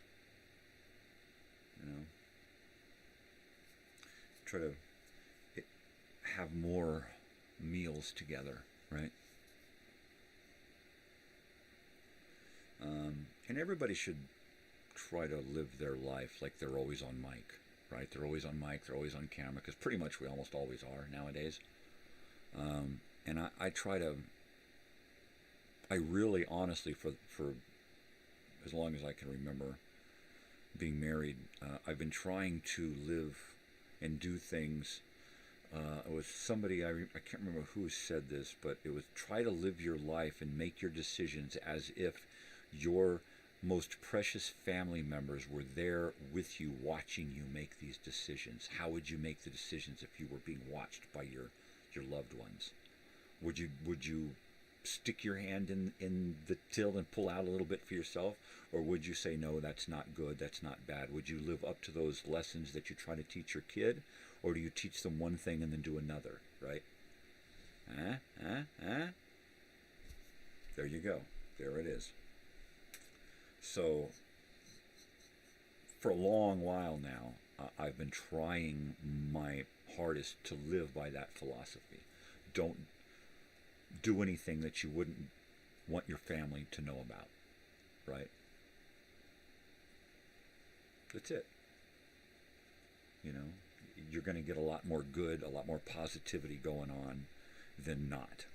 You know? Try to have more meals together, right? And everybody should try to live their life like they're always on mic, right? They're always on mic, they're always on camera, because pretty much we almost always are nowadays. And I really honestly, for as long as I can remember being married, I've been trying to live and do things with somebody, I can't remember who said this, but it was try to live your life and make your decisions as if your most precious family members were there with you, watching you make these decisions. How would you make the decisions if you were being watched by your loved ones? Would you stick your hand in the till and pull out a little bit for yourself? Or would you say, no, that's not good, that's not bad? Would you live up to those lessons that you try to teach your kid? Or do you teach them one thing and then do another, right? There you go. There it is. So, for a long while now, I've been trying my hardest to live by that philosophy. Don't do anything that you wouldn't want your family to know about, right? That's it. You know, you're going to get a lot more good, a lot more positivity going on than not.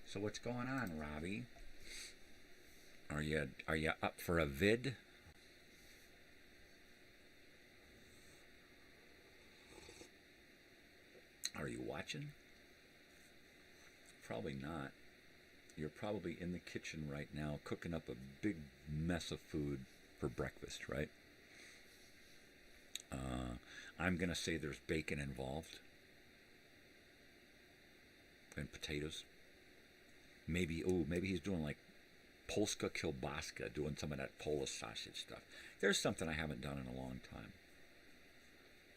So what's going on, Robbie? Are you up for a vid? Are you watching? Probably not. You're probably in the kitchen right now cooking up a big mess of food for breakfast, right? I'm going to say there's bacon involved. And potatoes. Maybe he's doing like Polska kielbaska, doing some of that Polish sausage stuff. There's something I haven't done in a long time.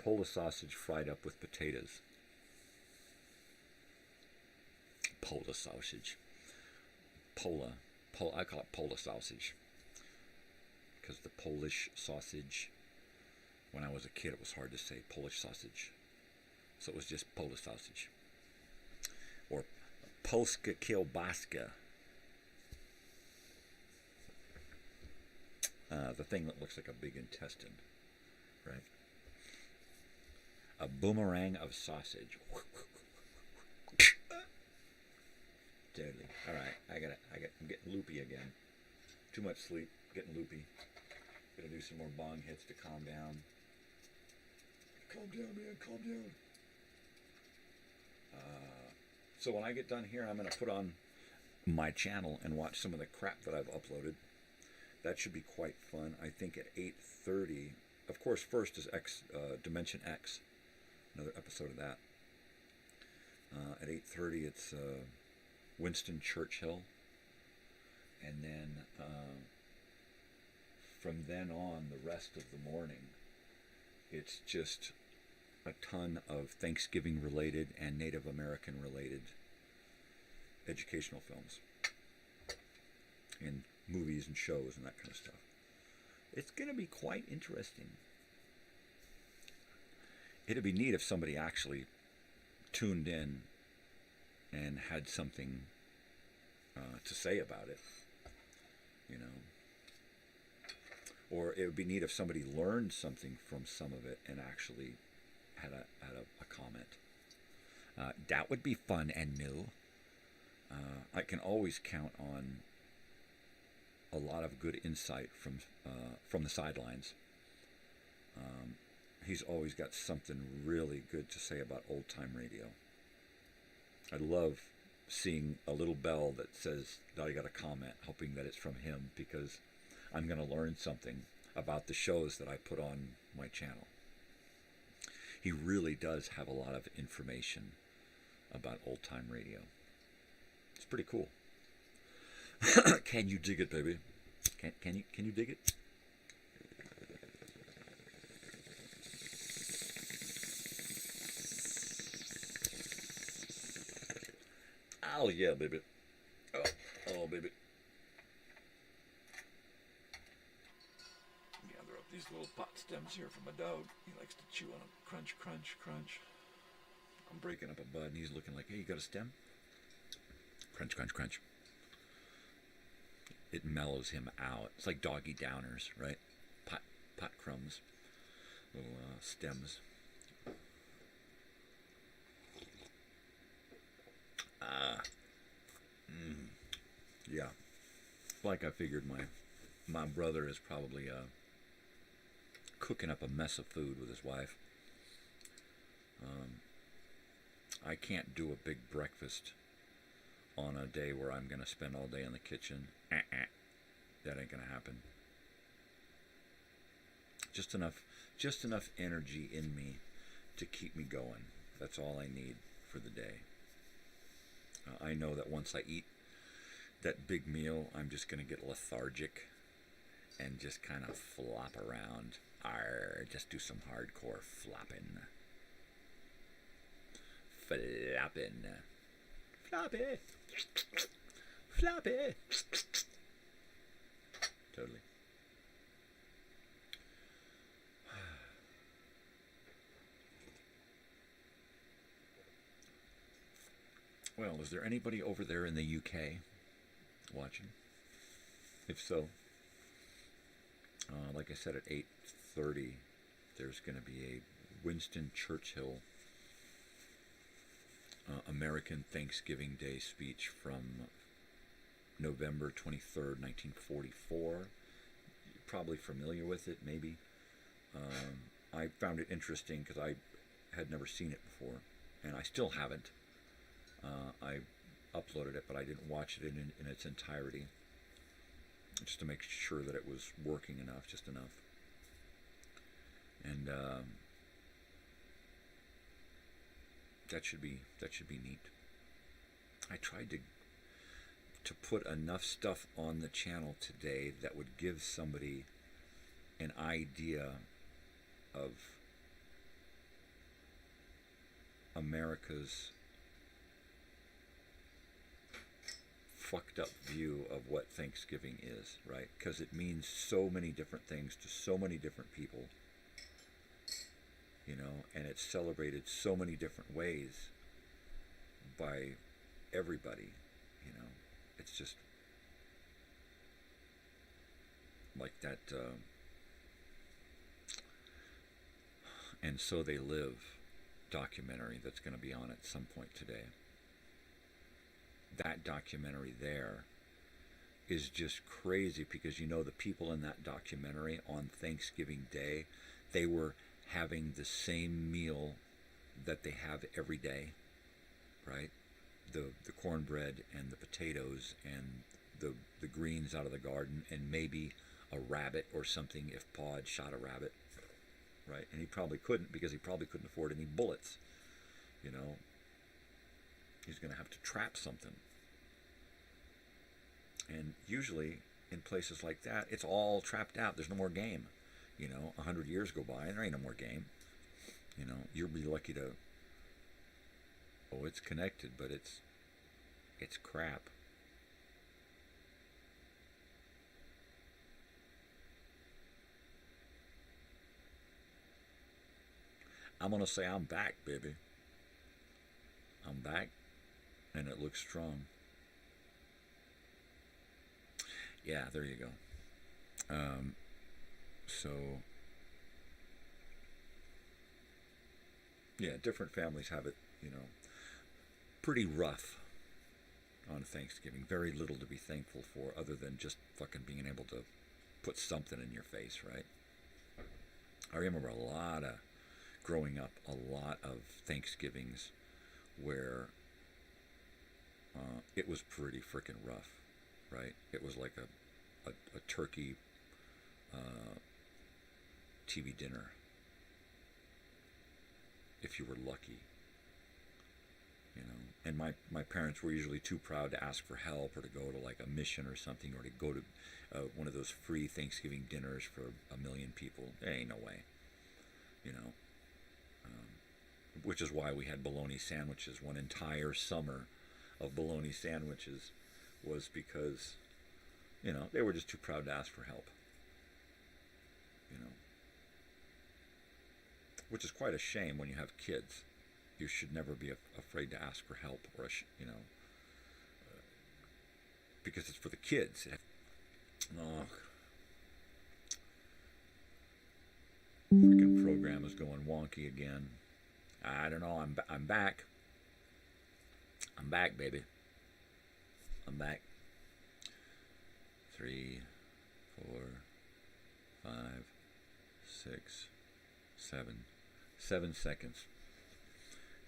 Polish sausage fried up with potatoes. Polish sausage. I call it Polish sausage. Because the Polish sausage, when I was a kid, it was hard to say Polish sausage. So it was just Polish sausage. Or Polska kielbaska. The thing that looks like a big intestine, right? A boomerang of sausage. Deadly. All right, I'm getting loopy again. Too much sleep, getting loopy. Gonna do some more bong hits to calm down. Calm down, man, calm down. So when I get done here, I'm going to put on my channel and watch some of the crap that I've uploaded. That should be quite fun. I think at 8:30, of course, first is Dimension X, another episode of that. At 8:30, it's Winston Churchill. And then from then on, the rest of the morning, it's just a ton of Thanksgiving-related and Native American-related educational films and movies and shows and that kind of stuff. It's going to be quite interesting. It'd be neat if somebody actually tuned in and had something to say about it, you know. Or it would be neat if somebody learned something from some of it and actually had a comment. That would be fun and new. I can always count on a lot of good insight from the sidelines. He's always got something really good to say about old-time radio. I love seeing a little bell that says that I got a comment, hoping that it's from him, because I'm going to learn something about the shows that I put on my channel. he really does have a lot of information about old-time radio. It's pretty cool. Can you dig it, baby? Can you dig it? Oh yeah, baby. Oh baby. Gather up these little pot stems here for my dog. He likes to chew on them. Crunch, crunch, crunch. I'm breaking up a bud, and he's looking like, hey, you got a stem? Crunch, crunch, crunch. It mellows him out. It's like doggy downers, right? Pot crumbs. Little stems. Yeah. Like I figured, my brother is probably cooking up a mess of food with his wife. I can't do a big breakfast on a day where I'm going to spend all day in the kitchen. That ain't going to happen. Just enough energy in me to keep me going. That's all I need for the day. I know that once I eat that big meal, I'm just going to get lethargic and just kind of flop around. Just do some hardcore flopping. Floppy. Floppy. Totally. Well, is there anybody over there in the UK watching? If so, like I said, at 8:30, there's going to be a Winston Churchill American Thanksgiving Day speech from November 23rd, 1944. You're probably familiar with it, maybe. I found it interesting because I had never seen it before, and I still haven't. I uploaded it, but I didn't watch it in its entirety, just to make sure that it was working enough, just enough. And that should be neat. I tried to put enough stuff on the channel today that would give somebody an idea of America's fucked up view of what Thanksgiving is, right? Because it means so many different things to so many different people, you know, and it's celebrated so many different ways by everybody, you know. It's just like that And So They Live documentary that's going to be on at some point today. That documentary there is just crazy because, you know, the people in that documentary on Thanksgiving Day, they were having the same meal that they have every day, right? The cornbread and the potatoes and the greens out of the garden and maybe a rabbit or something if Pa had shot a rabbit, right? And he probably couldn't because he probably couldn't afford any bullets, you know. He's going to have to trap something. And usually in places like that, it's all trapped out. There's no more game. You know, 100 years go by and there ain't no more game. You know, you'll be lucky to... Oh, it's connected, but it's crap. I'm going to say I'm back, baby. I'm back, and it looks strong. Yeah, there you go. So, yeah, different families have it, you know, pretty rough on Thanksgiving. Very little to be thankful for other than just fucking being able to put something in your face, right? I remember growing up, a lot of Thanksgivings where it was pretty freaking rough, right? It was like a turkey TV dinner. if you were lucky. You know, and my parents were usually too proud to ask for help or to go to like a mission or something, or to go to one of those free Thanksgiving dinners for 1 million people. There ain't no way. You know, which is why we had bologna sandwiches. One entire summer of bologna sandwiches was because, you know, they were just too proud to ask for help. You know, which is quite a shame when you have kids. You should never be afraid to ask for help, or you know, because it's for the kids. Oh, freaking program is going wonky again. I don't know. I'm back. I'm back, baby. I'm back. 3, 4, 5, 6, 7. 7 seconds.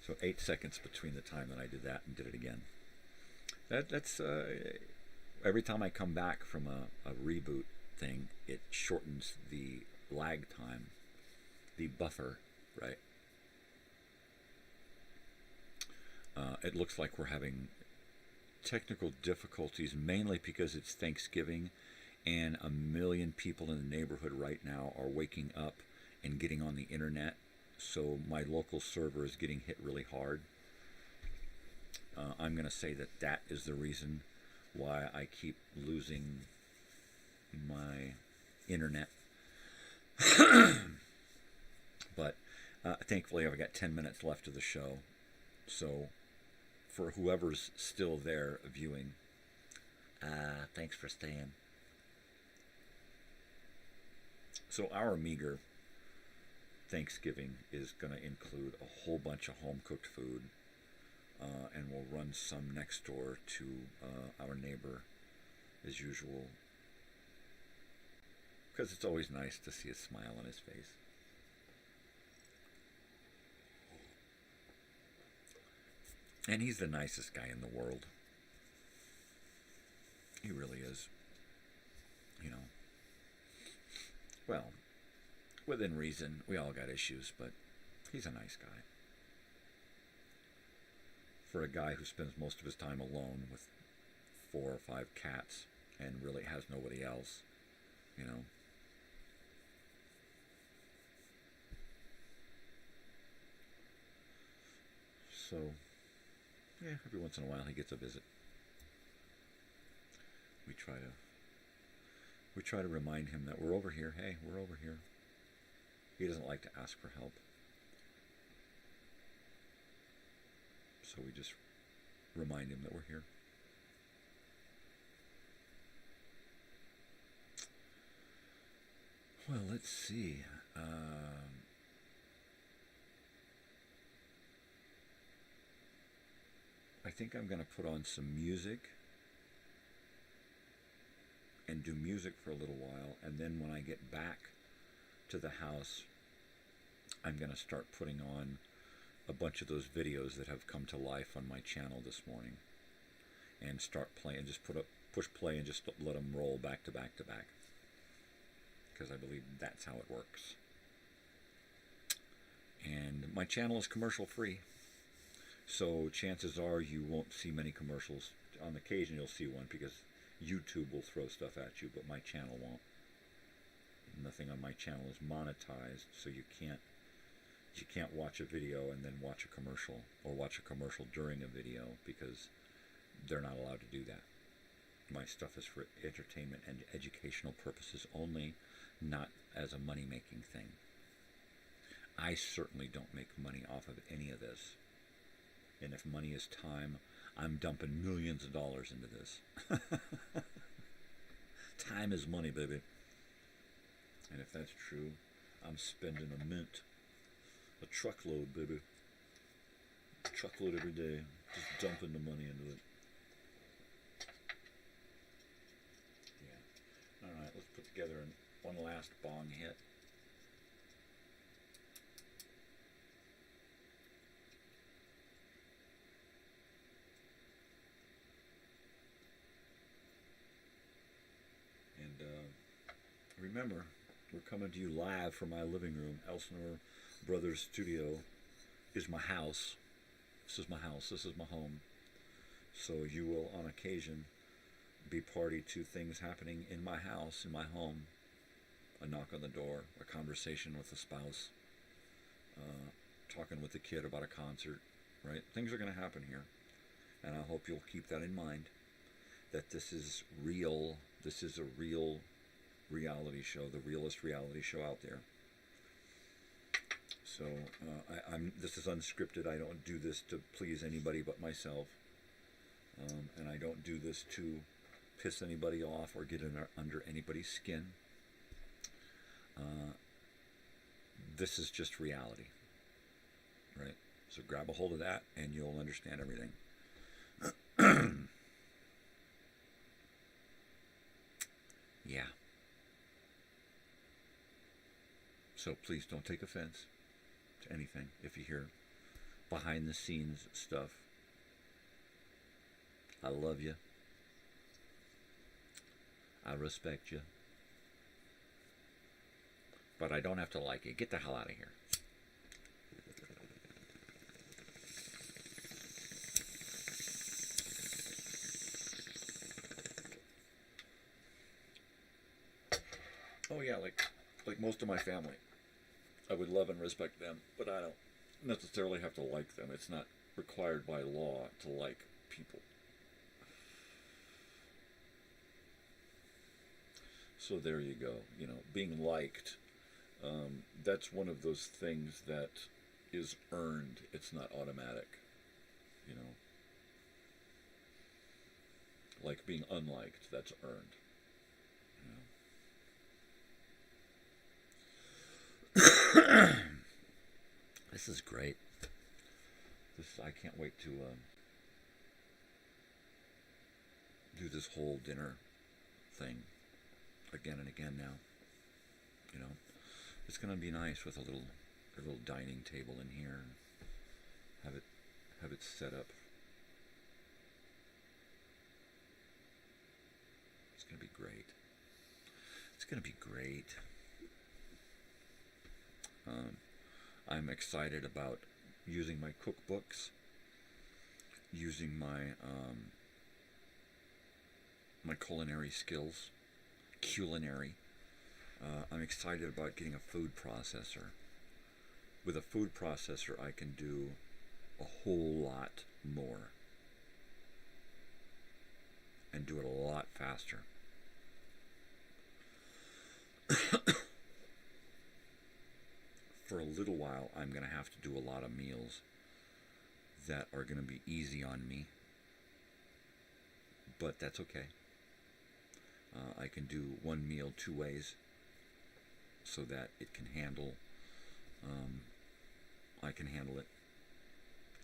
So 8 seconds between the time that I did that and did it again. That's every time I come back from a reboot thing, it shortens the lag time, the buffer, right? It looks like we're having technical difficulties, mainly because it's Thanksgiving and 1 million people in the neighborhood right now are waking up and getting on the internet. So my local server is getting hit really hard. I'm going to say that is the reason why I keep losing my internet. But thankfully I've got 10 minutes left of the show. So for whoever's still there viewing, thanks for staying. So our meager Thanksgiving is going to include a whole bunch of home-cooked food, and we'll run some next door to our neighbor as usual, because it's always nice to see a smile on his face. And he's the nicest guy in the world. He really is. You know. Well, within reason, we all got issues, but he's a nice guy. For a guy who spends most of his time alone with 4 or 5 cats and really has nobody else, you know. So, yeah, every once in a while he gets a visit. We try to remind him that we're over here. Hey, we're over here. He doesn't like to ask for help. So we just remind him that we're here. Well, let's see. I think I'm going to put on some music and do music for a little while, and then when I get back to the house, I'm going to start putting on a bunch of those videos that have come to life on my channel this morning, and start playing. Just push play and just let them roll back to back to back, because I believe that's how it works. And my channel is commercial free, so chances are you won't see many commercials. On occasion you'll see one, because YouTube will throw stuff at you, but my channel won't. Nothing on my channel is monetized, so you can't watch a video and then watch a commercial, or watch a commercial during a video, because they're not allowed to do that. My stuff is for entertainment and educational purposes only, not as a money-making thing. I certainly don't make money off of any of this. And if money is time, I'm dumping millions of dollars into this. Time is money, baby. And if that's true, I'm spending a mint. A truckload, baby. A truckload every day. Just dumping the money into it. Yeah. Alright, let's put together one last bong hit. And remember, we're coming to you live from my living room, Elsinore Brothers Studio, is my house. This is my house. This is my home. So you will, on occasion, be party to things happening in my house, in my home. A knock on the door, a conversation with the spouse, talking with the kid about a concert, right? Things are going to happen here. And I hope you'll keep that in mind, that this is real. This is a real reality show, the realest reality show out there. So this is unscripted. I don't do this to please anybody but myself. And I don't do this to piss anybody off or get under anybody's skin. This is just reality, right? So grab a hold of that and you'll understand everything. Yeah. So please don't take offense to anything if you hear behind the scenes stuff. I love you. I respect you. But I don't have to like it. Get the hell out of here. Oh yeah, like most of my family. I would love and respect them, but I don't necessarily have to like them. It's not required by law to like people. So there you go. You know, being liked, that's one of those things that is earned. It's not automatic, you know. Like being unliked, that's earned. You know? This is great. I can't wait to do this whole dinner thing again and again now. You know, it's gonna be nice with a little dining table in here and have it set up. It's gonna be great. It's gonna be great. I'm excited about using my cookbooks, using my my culinary skills. I'm excited about getting a food processor. With a food processor, I can do a whole lot more and do it a lot faster. For a little while, I'm going to have to do a lot of meals that are going to be easy on me, but that's okay. I can do one meal 2 ways so that it can handle, I can handle it,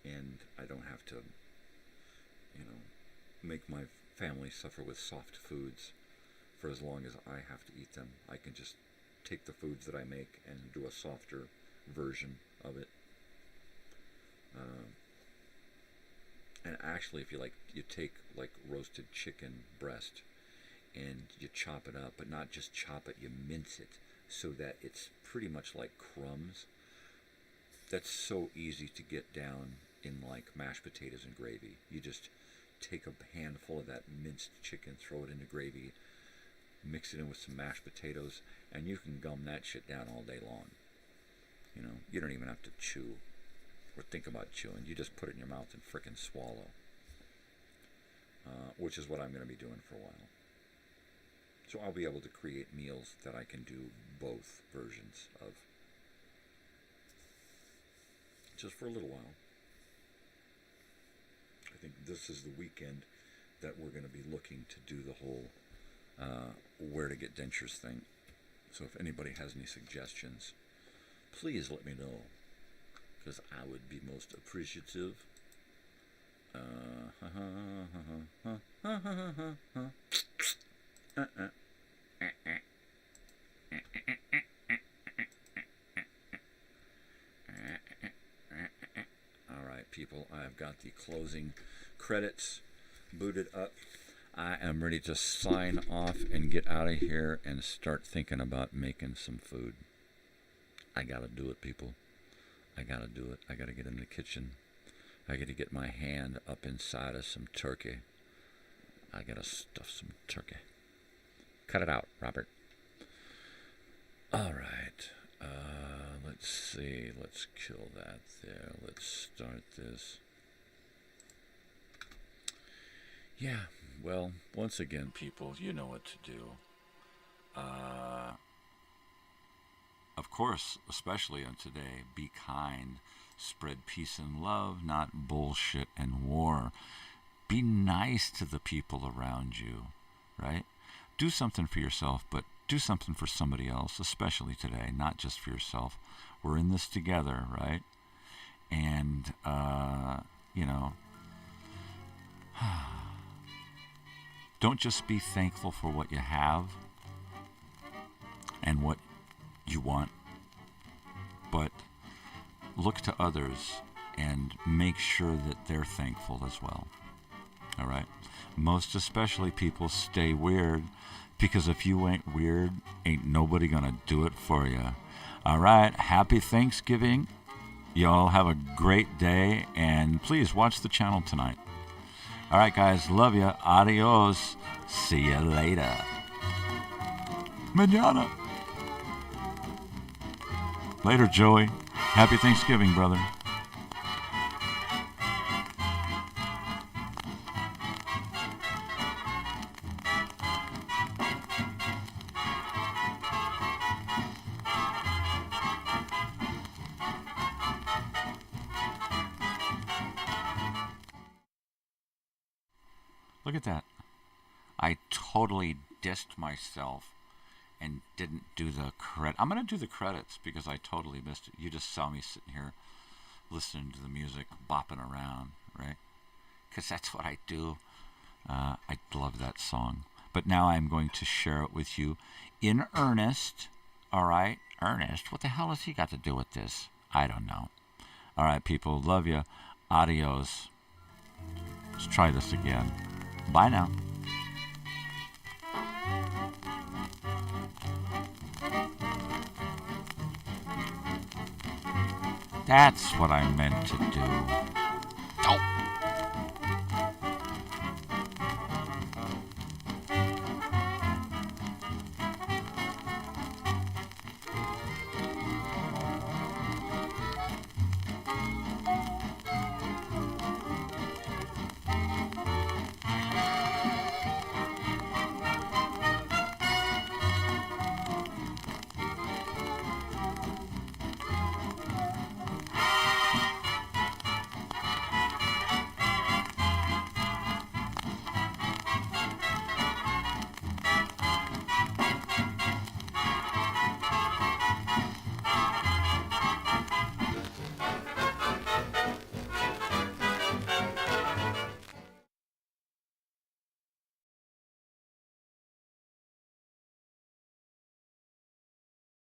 and I don't have to, you know, make my family suffer with soft foods for as long as I have to eat them. I can just take the foods that I make and do a softer version of it. And actually, if you like, you take like roasted chicken breast and you chop it up, but not just chop it, you mince it so that it's pretty much like crumbs. That's so easy to get down in like mashed potatoes and gravy. You just take a handful of that minced chicken, throw it into gravy, mix it in with some mashed potatoes, and you can gum that shit down all day long. You know, you don't even have to chew or think about chewing. You just put it in your mouth and frickin' swallow. Which is what I'm going to be doing for a while. So I'll be able to create meals that I can do both versions of. Just for a little while. I think this is the weekend that we're going to be looking to do the whole where to get dentures thing. So if anybody has any suggestions, please let me know, because I would be most appreciative. Alright, people, I've got the closing credits booted up. I am ready to sign off and get out of here and start thinking about making some food. I gotta do it, people. I gotta do it. I gotta get in the kitchen. I gotta get my hand up inside of some turkey. I gotta stuff some turkey. Cut it out, Robert. All right. Let's see. Let's kill that there. Let's start this. Yeah, well, once again, people, you know what to do. Of course, especially on today, be kind. Spread peace and love, not bullshit and war. Be nice to the people around you, right? Do something for yourself, but do something for somebody else, especially today, not just for yourself. We're in this together, right? And, don't just be thankful for what you have and what you want, but look to others and make sure that they're thankful as well. All right? Most especially, people, stay weird, because if you ain't weird, ain't nobody gonna do it for you. All right? Happy Thanksgiving. Y'all have a great day, and please watch the channel tonight. All right, guys. Love you. Adios. See you later. Manana. Later, Joey. Happy Thanksgiving, brother. Look at that. I totally dissed myself and didn't do the credit. I'm going to do the credits because I totally missed it. You just saw me sitting here listening to the music, bopping around, right? Because that's what I do. I love that song. But now I'm going to share it with you in earnest. All right? Ernest, what the hell has he got to do with this? I don't know. All right, people. Love you. Adios. Let's try this again. Bye now. That's what I meant to do.